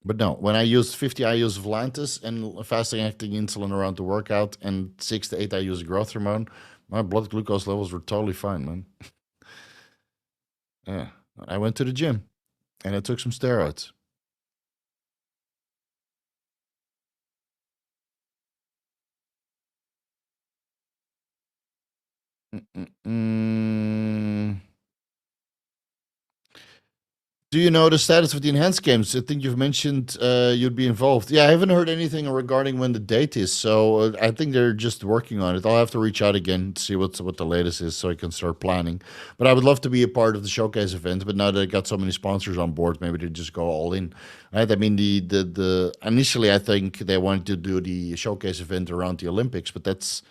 But no, when I used 50 IUs of Lantus and fasting-acting insulin around the workout and 6 to 8 IUs of growth hormone, my blood glucose levels were totally fine, man. Yeah, I went to the gym and I took some steroids. Do you know the status of the enhanced games? I think you've mentioned you'd be involved. Yeah, I haven't heard anything regarding when the date is, so I think they're just working on it. I'll have to reach out again to see what the latest is so I can start planning. But I would love to be a part of the showcase event, but now that I got so many sponsors on board, maybe they just go all in. Right? I mean, the initially I think they wanted to do the showcase event around the Olympics, but it's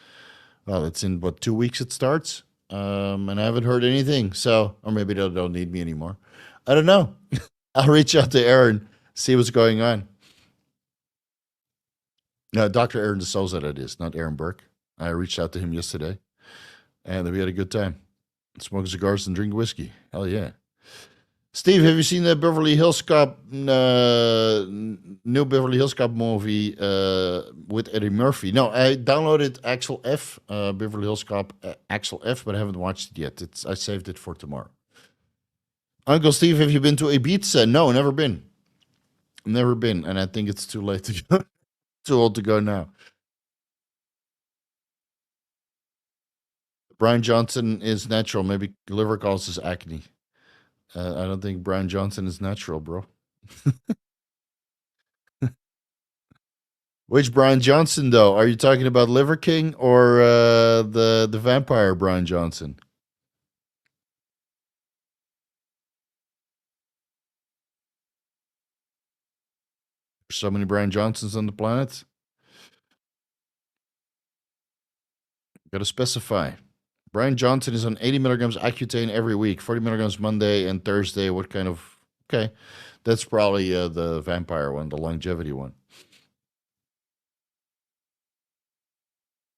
in what, 2 weeks it starts? And I haven't heard anything, so, or maybe they don't need me anymore. I don't know. I'll reach out to Aaron, see what's going on. No, Dr. Aaron DeSouza, that is, not Aaron Burke. I reached out to him yesterday, and we had a good time. Smoke cigars and drink whiskey. Hell yeah. Steve, have you seen the Beverly Hills Cop, new Beverly Hills Cop movie with Eddie Murphy? No, I downloaded Axel F, Beverly Hills Cop Axel F, but I haven't watched it yet. I saved it for tomorrow. Uncle Steve, have you been to Ibiza? No, never been. Never been, and I think it's too late to go. Too old to go now. Brian Johnson is natural. Maybe liver causes acne. I don't think Brian Johnson is natural, bro. Which Brian Johnson, though? Are you talking about Liver King or the vampire Brian Johnson? There's so many Brian Johnsons on the planet. Got to specify. Brian Johnson is on 80 milligrams Accutane every week, 40 milligrams Monday and Thursday. What kind of... Okay, that's probably the vampire one, the longevity one.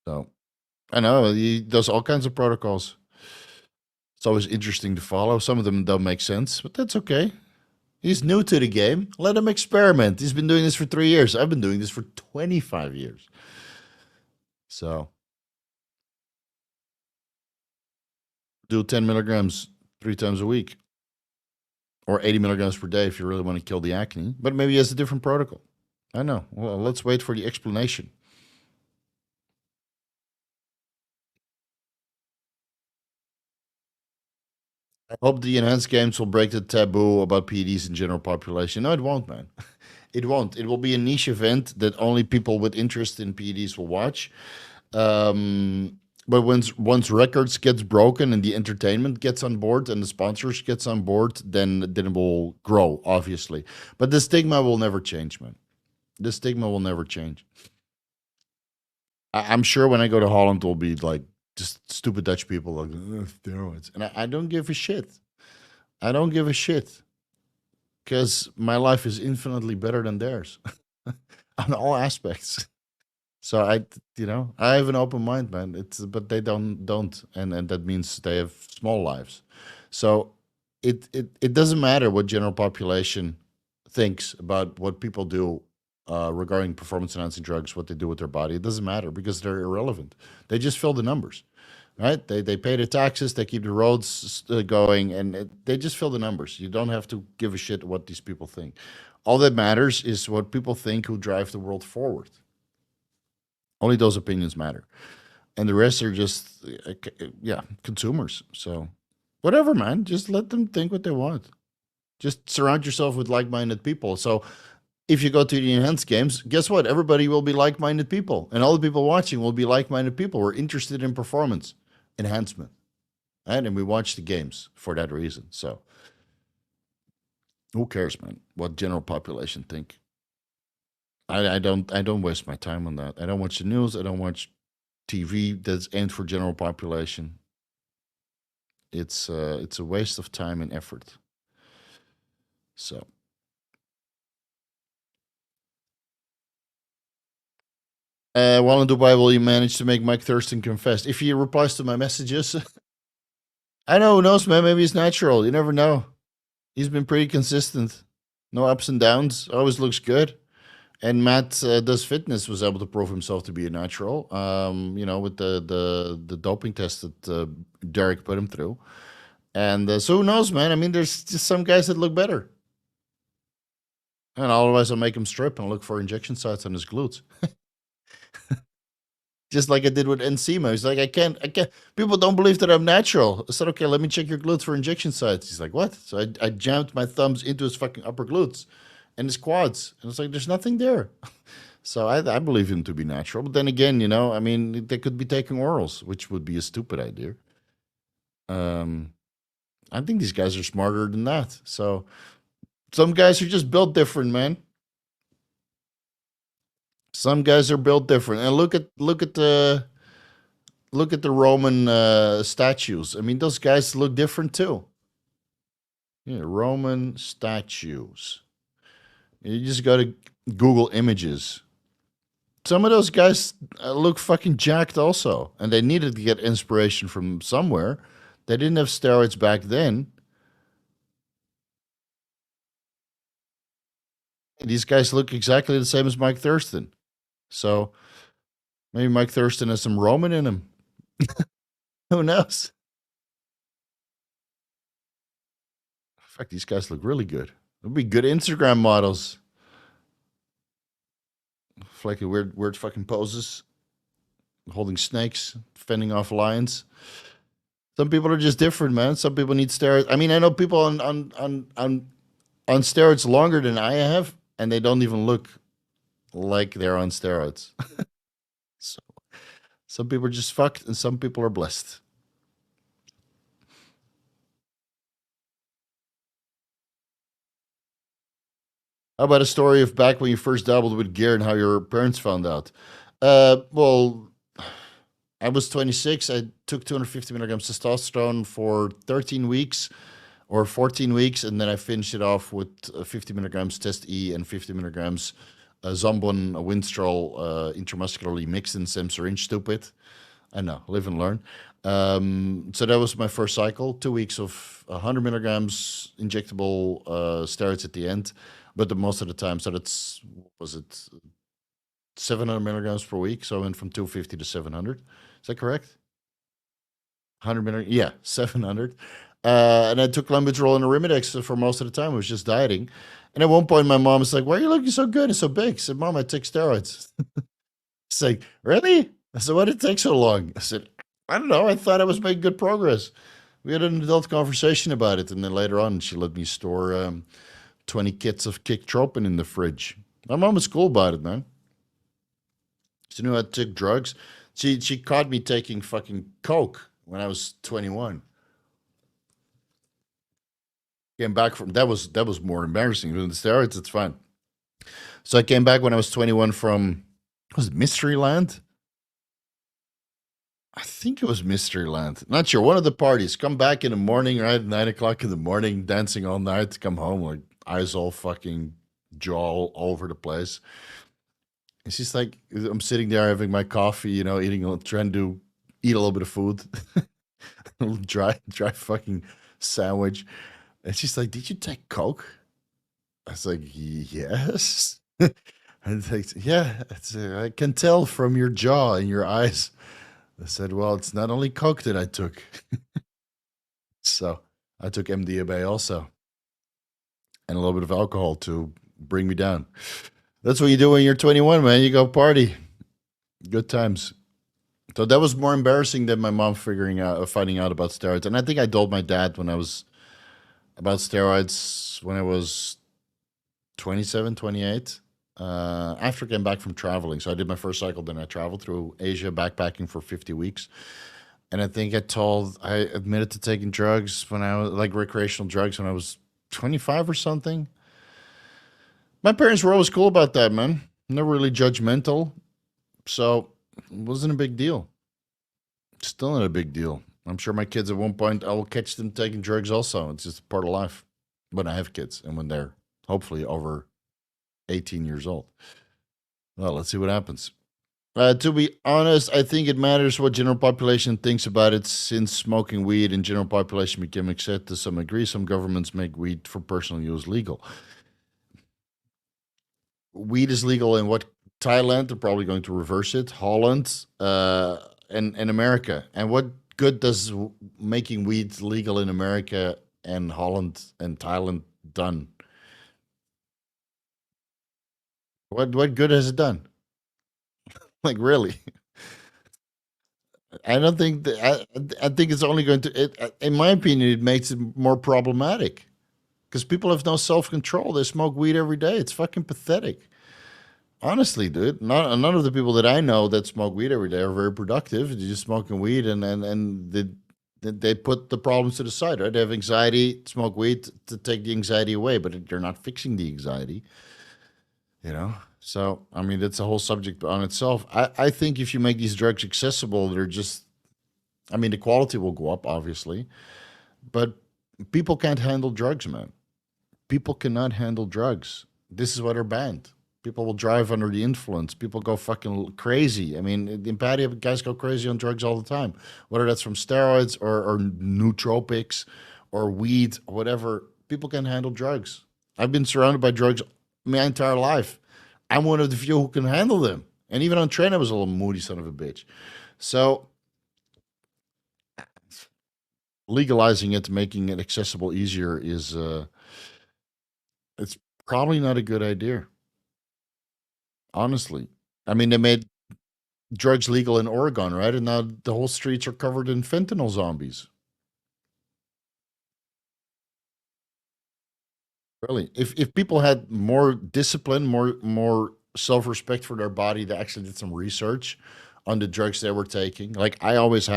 So, I know, he does all kinds of protocols. It's always interesting to follow. Some of them don't make sense, but that's okay. He's new to the game. Let him experiment. He's been doing this for 3 years. I've been doing this for 25 years. So, do 10 milligrams 3 times a week. Or 80 milligrams per day if you really want to kill the acne. But maybe he has a different protocol. I know. Well, let's wait for the explanation. I hope the enhanced games will break the taboo about PEDs in general population. No, it won't, man. It won't. It will be a niche event that only people with interest in PEDs will watch. But once records gets broken and the entertainment gets on board and the sponsors gets on board, then it will grow, obviously. But the stigma will never change, man. The stigma will never change. I'm sure when I go to Holland, will be like just stupid Dutch people like steroids, and I don't give a shit. I don't give a shit because my life is infinitely better than theirs on all aspects. So I have an open mind, man. But they don't, and that means they have small lives. So it doesn't matter what general population thinks about what people do regarding performance enhancing drugs, what they do with their body. It doesn't matter because they're irrelevant. They just fill the numbers, right? They pay the taxes, they keep the roads going, and they just fill the numbers. You don't have to give a shit what these people think. All that matters is what people think who drive the world forward. Only those opinions matter. And the rest are just, consumers. So whatever, man. Just let them think what they want. Just surround yourself with like-minded people. So if you go to the enhanced games, guess what? Everybody will be like-minded people. And all the people watching will be like-minded people who are interested in performance enhancement. And we watch the games for that reason. So who cares, man? What general population think? I don't waste my time on that. I don't watch the news. I don't watch TV that's aimed for general population. It's a waste of time and effort. So. While in Dubai, will you manage to make Mike Thurston confess? If he replies to my messages, I know, who knows, man. Maybe it's natural. You never know. He's been pretty consistent. No ups and downs. Always looks good. And Matt Does Fitness was able to prove himself to be a natural, with the doping test that Derek put him through. And so who knows, man? I mean, there's just some guys that look better. And otherwise, I'll make him strip and look for injection sites on his glutes. Just like I did with Enzima. He's like, I can't. People don't believe that I'm natural. I said, okay, let me check your glutes for injection sites. He's like, what? So I jammed my thumbs into his fucking upper glutes and his quads. And it's like, there's nothing there. So I believe him to be natural. But then again, I mean, they could be taking orals, which would be a stupid idea. I think these guys are smarter than that. So some guys are just built different, man. Some guys are built different, and look at the Roman statues. I mean, those guys look different too. Yeah, Roman statues. You just got to Google images. Some of those guys look fucking jacked also, and they needed to get inspiration from somewhere. They didn't have steroids back then. These guys look exactly the same as Mike Thurston. So maybe Mike Thurston has some Roman in him. Who knows? In fact, these guys look really good. They'll be good Instagram models. Like weird fucking poses. Holding snakes, fending off lions. Some people are just different, man. Some people need steroids. I mean, I know people on steroids longer than I have, and they don't even look like they're on steroids. So some people are just fucked and some people are blessed. How about a story of back when you first dabbled with gear and how your parents found out? Well, I was 26. I took 250 milligrams testosterone for 13 weeks or 14 weeks, and then I finished it off with 50 milligrams Test E and 50 milligrams Zombon Winstrol intramuscularly mixed in some syringe. Stupid. I know, live and learn. So that was my first cycle, 2 weeks of 100 milligrams injectable steroids at the end, but the most of the time, so that's, was it 700 milligrams per week? So I went from 250 to 700. Is that correct? 100 milligrams, yeah, 700. And I took Lambitrol and Arimidex for most of the time. I was just dieting. And at one point, my mom was like, why are you looking so good and so big? I said, Mom, I take steroids. She's like, really? I said, why did it take so long? I said, I don't know. I thought I was making good progress. We had an adult conversation about it. And then later on, she let me store 20 kits of Kicktropin in the fridge. My mom was cool about it, man. She knew I took drugs. She caught me taking fucking coke when I was 21. Came back from that was more embarrassing than the steroids. It's fine. So I came back when I was 21 from, was it Mysteryland? I think it was Mysteryland. Not sure. One of the parties. Come back in the morning, right? 9 o'clock in the morning, dancing all night. Come home, like eyes all fucking jaw all over the place. And she's like, I'm sitting there having my coffee, eating, trying to eat a little bit of food, a little dry fucking sandwich. And she's like, did you take coke? I was like, yes. And like, yeah, I can tell from your jaw and your eyes. I said, well, it's not only coke that I took. So I took MDMA also. And a little bit of alcohol to bring me down. That's what you do when you're 21, man. You go party. Good times. So that was more embarrassing than my mom finding out about steroids. And I think I told my dad about steroids when I was 27, 28. After I came back from traveling. So I did my first cycle, then I traveled through Asia backpacking for 50 weeks. And I think I admitted to taking drugs when I was like recreational drugs when I was 25 or something. My parents were always cool about that, man. Never really judgmental. So it wasn't a big deal. Still not a big deal. I'm sure my kids at one point I will catch them taking drugs also. It's just part of life. When I have kids and when they're hopefully over 18 years old. Well, let's see what happens. To be honest, I think it matters what general population thinks about it since smoking weed in general population became accepted to some degree. Some governments make weed for personal use legal. Weed is legal in what? Thailand, they're probably going to reverse it. Holland, and America. And what good does making weed legal in America and Holland and Thailand done? What good has it done? Like really? I don't think that, I think it's only going to in my opinion it makes it more problematic because people have no self-control. They smoke weed every day. It's fucking pathetic. Honestly, dude, none of the people that I know that smoke weed every day are very productive. They're just smoking weed and they put the problems to the side, right? They have anxiety, smoke weed to take the anxiety away, but they're not fixing the anxiety, you know? So, I mean, that's a whole subject on itself. I think if you make these drugs accessible, they're just, I mean, the quality will go up, obviously, but people can't handle drugs, man. People cannot handle drugs. This is why they're banned. People will drive under the influence. People go fucking crazy. I mean, in Paddy, guys go crazy on drugs all the time, whether that's from steroids or nootropics or weed or whatever. People can handle drugs. I've been surrounded by drugs my entire life. I'm one of the few who can handle them. And even on train, I was a little moody son of a bitch. So legalizing it, making it accessible easier is it's probably not a good idea. Honestly. I mean, they made drugs legal in Oregon, right? And now the whole streets are covered in fentanyl zombies. Really. If people had more discipline, more self-respect for their body, they actually did some research on the drugs they were taking. Like I always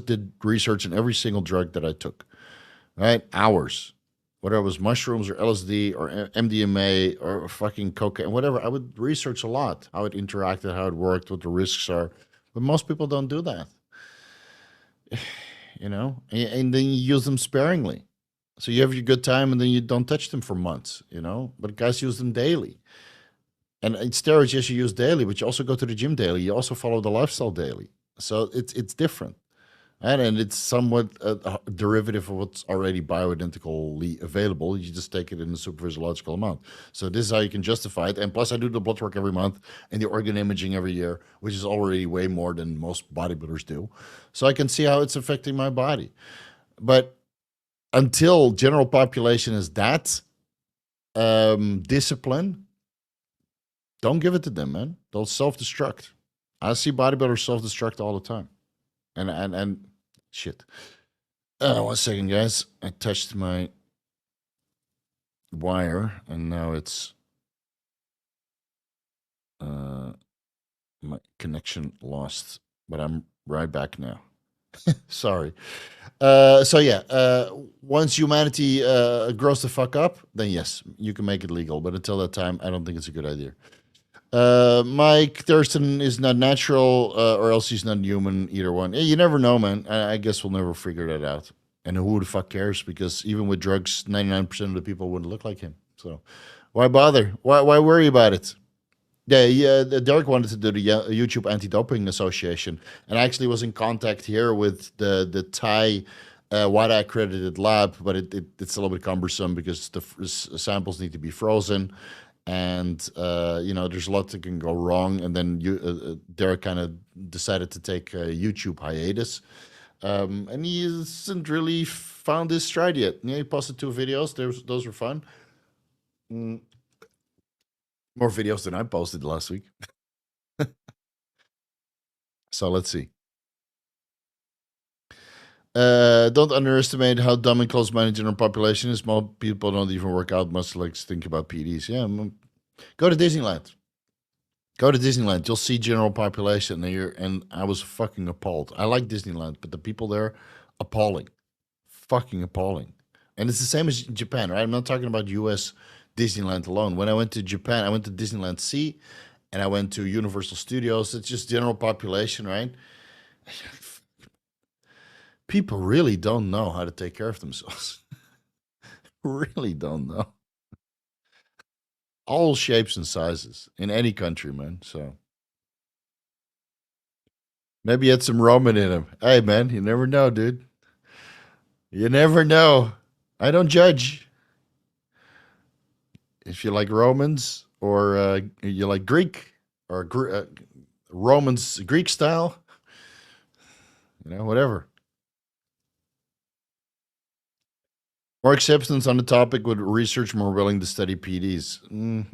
did research on every single drug that I took. Right? Hours. Whether it was mushrooms or LSD or MDMA or fucking cocaine, whatever, I would research a lot how it interacted, how it worked, what the risks are. But most people don't do that, you know, and then you use them sparingly. So you have your good time and then you don't touch them for months, you know, but guys use them daily. And steroids, yes, you use daily, but you also go to the gym daily. You also follow the lifestyle daily. So it's different. And it's somewhat a derivative of what's already bioidentically available. You just take it in a super physiological amount. So this is how you can justify it. And plus, I do the blood work every month and the organ imaging every year, which is already way more than most bodybuilders do. So I can see how it's affecting my body. But until general population is that discipline, don't give it to them, man. They'll self-destruct. I see bodybuilders self-destruct all the time. And shit. 1 second, guys. I touched my wire, and now it's my connection lost. But I'm right back now. Sorry. So yeah, once humanity grows the fuck up, then yes, you can make it legal. But until that time, I don't think it's a good idea. Mike Thurston is not natural, or else he's not human. Either one. You never know, man. I guess we'll never figure that out. And who the fuck cares? Because even with drugs, 99% of the people wouldn't look like him. So why bother? Why worry about it? Yeah. Derek wanted to do the YouTube Anti-Doping Association, and I actually was in contact here with the Thai WADA accredited lab, but it's a little bit cumbersome because the samples need to be frozen. And there's a lot that can go wrong. And then Derek kind of decided to take a YouTube hiatus, and he hasn't really found his stride yet. Yeah, he posted 2 videos. Those were fun. More videos than I posted last week. So let's see. Don't underestimate how dumb and close-minded general population is. Most people don't even work out much, like think about PEDs. Yeah, go to Disneyland. Go to Disneyland. You'll see general population there, and I was fucking appalled. I like Disneyland, but the people there, appalling, fucking appalling. And it's the same as Japan, right? I'm not talking about U.S. Disneyland alone. When I went to Japan, I went to Disneyland Sea, and I went to Universal Studios. It's just general population, right? People really don't know how to take care of themselves. Really don't know. All shapes and sizes in any country, man. So maybe he had some Roman in him. Hey, man, you never know, dude. You never know. I don't judge. If you like Romans or you like Greek or Romans Greek style, whatever. More acceptance on the topic would research more willing to study PEDs.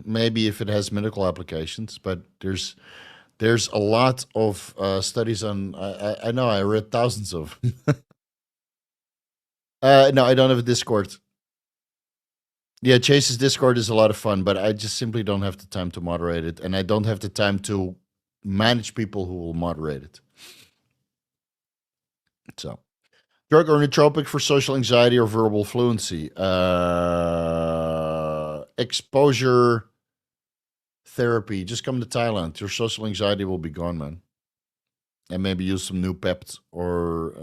Maybe if it has medical applications, but there's a lot of studies on. I know I read thousands of. No, I don't have a Discord. Yeah, Chase's Discord is a lot of fun, but I just simply don't have the time to moderate it, and I don't have the time to manage people who will moderate it. So, drug or nootropic for social anxiety or verbal fluency? Exposure therapy. Just come to Thailand. Your social anxiety will be gone, man. And maybe use some new peps or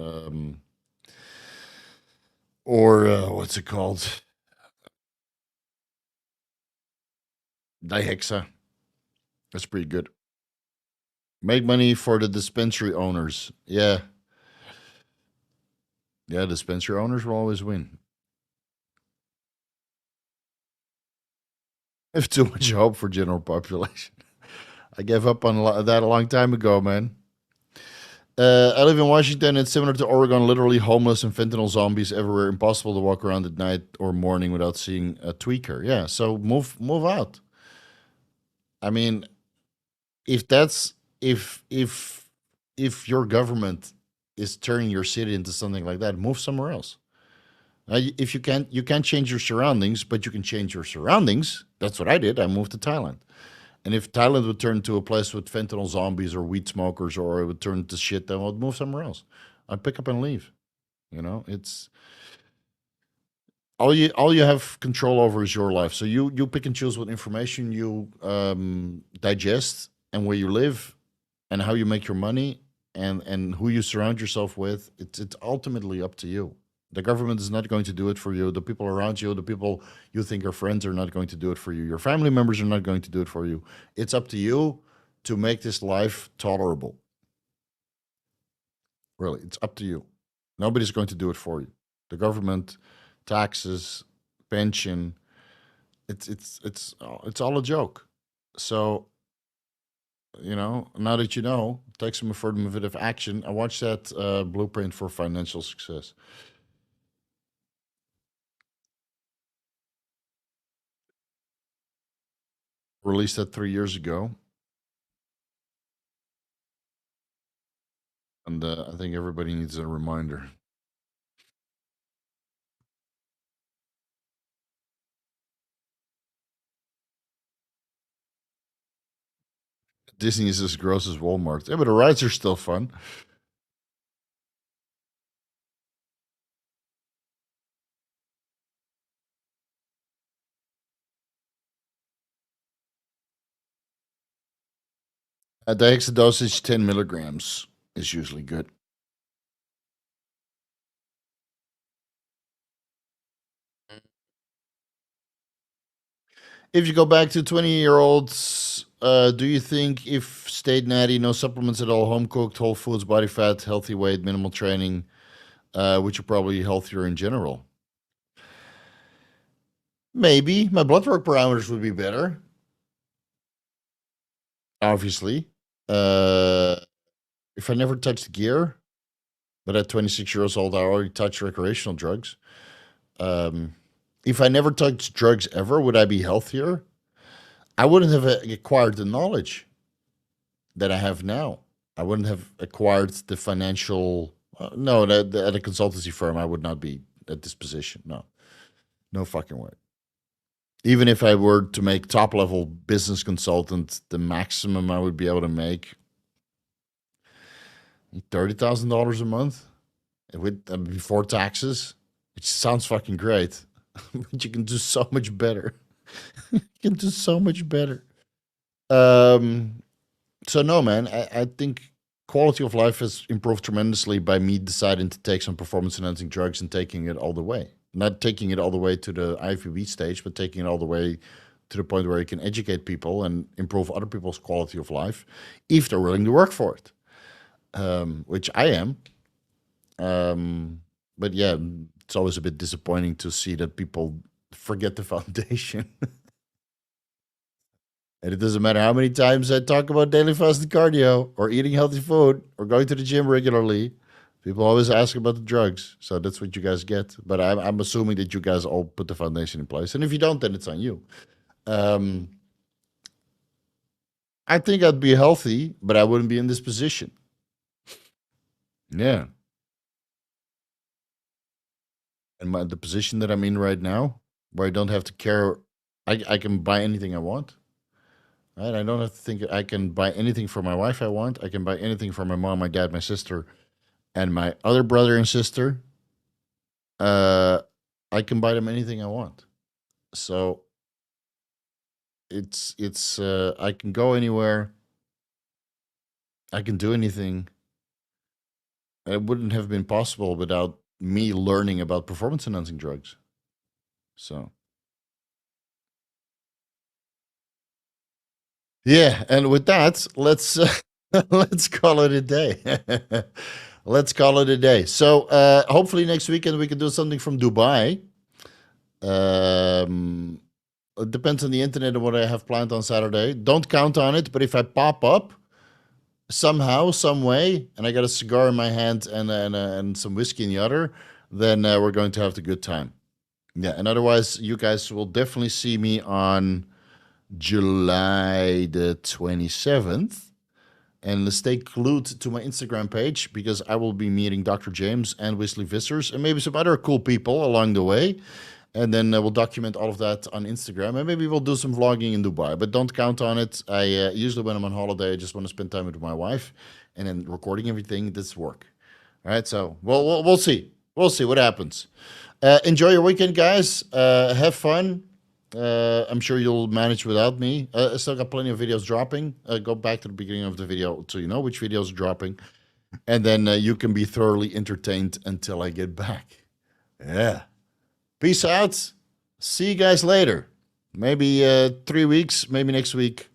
what's it called? Dihexa. That's pretty good. Make money for the dispensary owners. Yeah. Yeah, dispensary owners will always win. I have too much hope for general population. I gave up on that a long time ago, man. I live in Washington. It's similar to Oregon. Literally homeless and fentanyl zombies everywhere. Impossible to walk around at night or morning without seeing a tweaker. Yeah, so move out. I mean, if that's if your government is turning your city into something like that, move somewhere else. If you can't change your surroundings, but you can change your surroundings. That's what I did. I moved to Thailand. And if Thailand would turn to a place with fentanyl zombies or weed smokers, or it would turn to shit, then I'd move somewhere else. I'd pick up and leave. It's all you have control over is your life. So you pick and choose what information you digest and where you live and how you make your money and who you surround yourself with. It's ultimately up to you. The government is not going to do it for you. The people around you, the people you think are friends, are not going to do it for you. Your family members are not going to do it for you. It's up to you to make this life tolerable. Really, it's up to you. Nobody's going to do it for you. The government, taxes, pension, it's all a joke. So, now that you know, take some affirmative action. I watched that Blueprint for Financial Success. Released that 3 years ago, and I think everybody needs a reminder. Disney is as gross as Walmart. Yeah, but the rides are still fun. The extra dosage, 10 milligrams, is usually good. If you go back to 20-year-olds, do you think if stayed natty, no supplements at all, home cooked, whole foods, body fat, healthy weight, minimal training, which are probably healthier in general? Maybe. My blood work parameters would be better. Obviously. If I never touched gear, but at 26 years old, I already touched recreational drugs. If I never touched drugs ever, would I be healthier? I wouldn't have acquired the knowledge that I have now. I wouldn't have acquired the financial. No, at a consultancy firm, I would not be at this position. No fucking way. Even if I were to make top level business consultant, the maximum I would be able to make $30,000 a month with before taxes, which sounds fucking great. But you can do so much better. You can do so much better. So no, man, I think quality of life has improved tremendously by me deciding to take some performance enhancing drugs and taking it all the way. Not taking it all the way to the IVB stage, but taking it all the way to the point where you can educate people and improve other people's quality of life if they're willing to work for it, which I am. But yeah, it's always a bit disappointing to see that people forget the foundation. And it doesn't matter how many times I talk about daily fasted cardio or eating healthy food or going to the gym regularly. People always ask about the drugs. So that's what you guys get. But I'm assuming that you guys all put the foundation in place. And if you don't, then it's on you. I think I'd be healthy, but I wouldn't be in this position. Yeah. And the position that I'm in right now, where I don't have to care, I can buy anything I want. Right? I don't have to think. I can buy anything for my wife I want. I can buy anything for my mom, my dad, my sister, and my other brother and sister. I can buy them anything I want. So it's I can go anywhere. I can do anything. It wouldn't have been possible without me learning about performance enhancing drugs. So yeah, and with that, let's let's call it a day. Let's call it a day. So hopefully next weekend we can do something from Dubai. It depends on the internet and what I have planned on Saturday. Don't count on it, but if I pop up somehow, some way, and I got a cigar in my hand and some whiskey in the other, then we're going to have the good time. Yeah, and otherwise, you guys will definitely see me on July the 27th. And stay glued to my Instagram page because I will be meeting Dr. James and Wesley Vissers and maybe some other cool people along the way. And then we'll document all of that on Instagram. And maybe we'll do some vlogging in Dubai. But don't count on it. I usually when I'm on holiday, I just want to spend time with my wife. And then recording everything, that's work. All right, so we'll see. We'll see what happens. Enjoy your weekend, guys. Have fun. I'm sure you'll manage without me. I still got plenty of videos dropping. Go back to the beginning of the video so you know which videos are dropping. And then you can be thoroughly entertained until I get back. Yeah. Peace out. See you guys later. Maybe 3 weeks, maybe next week.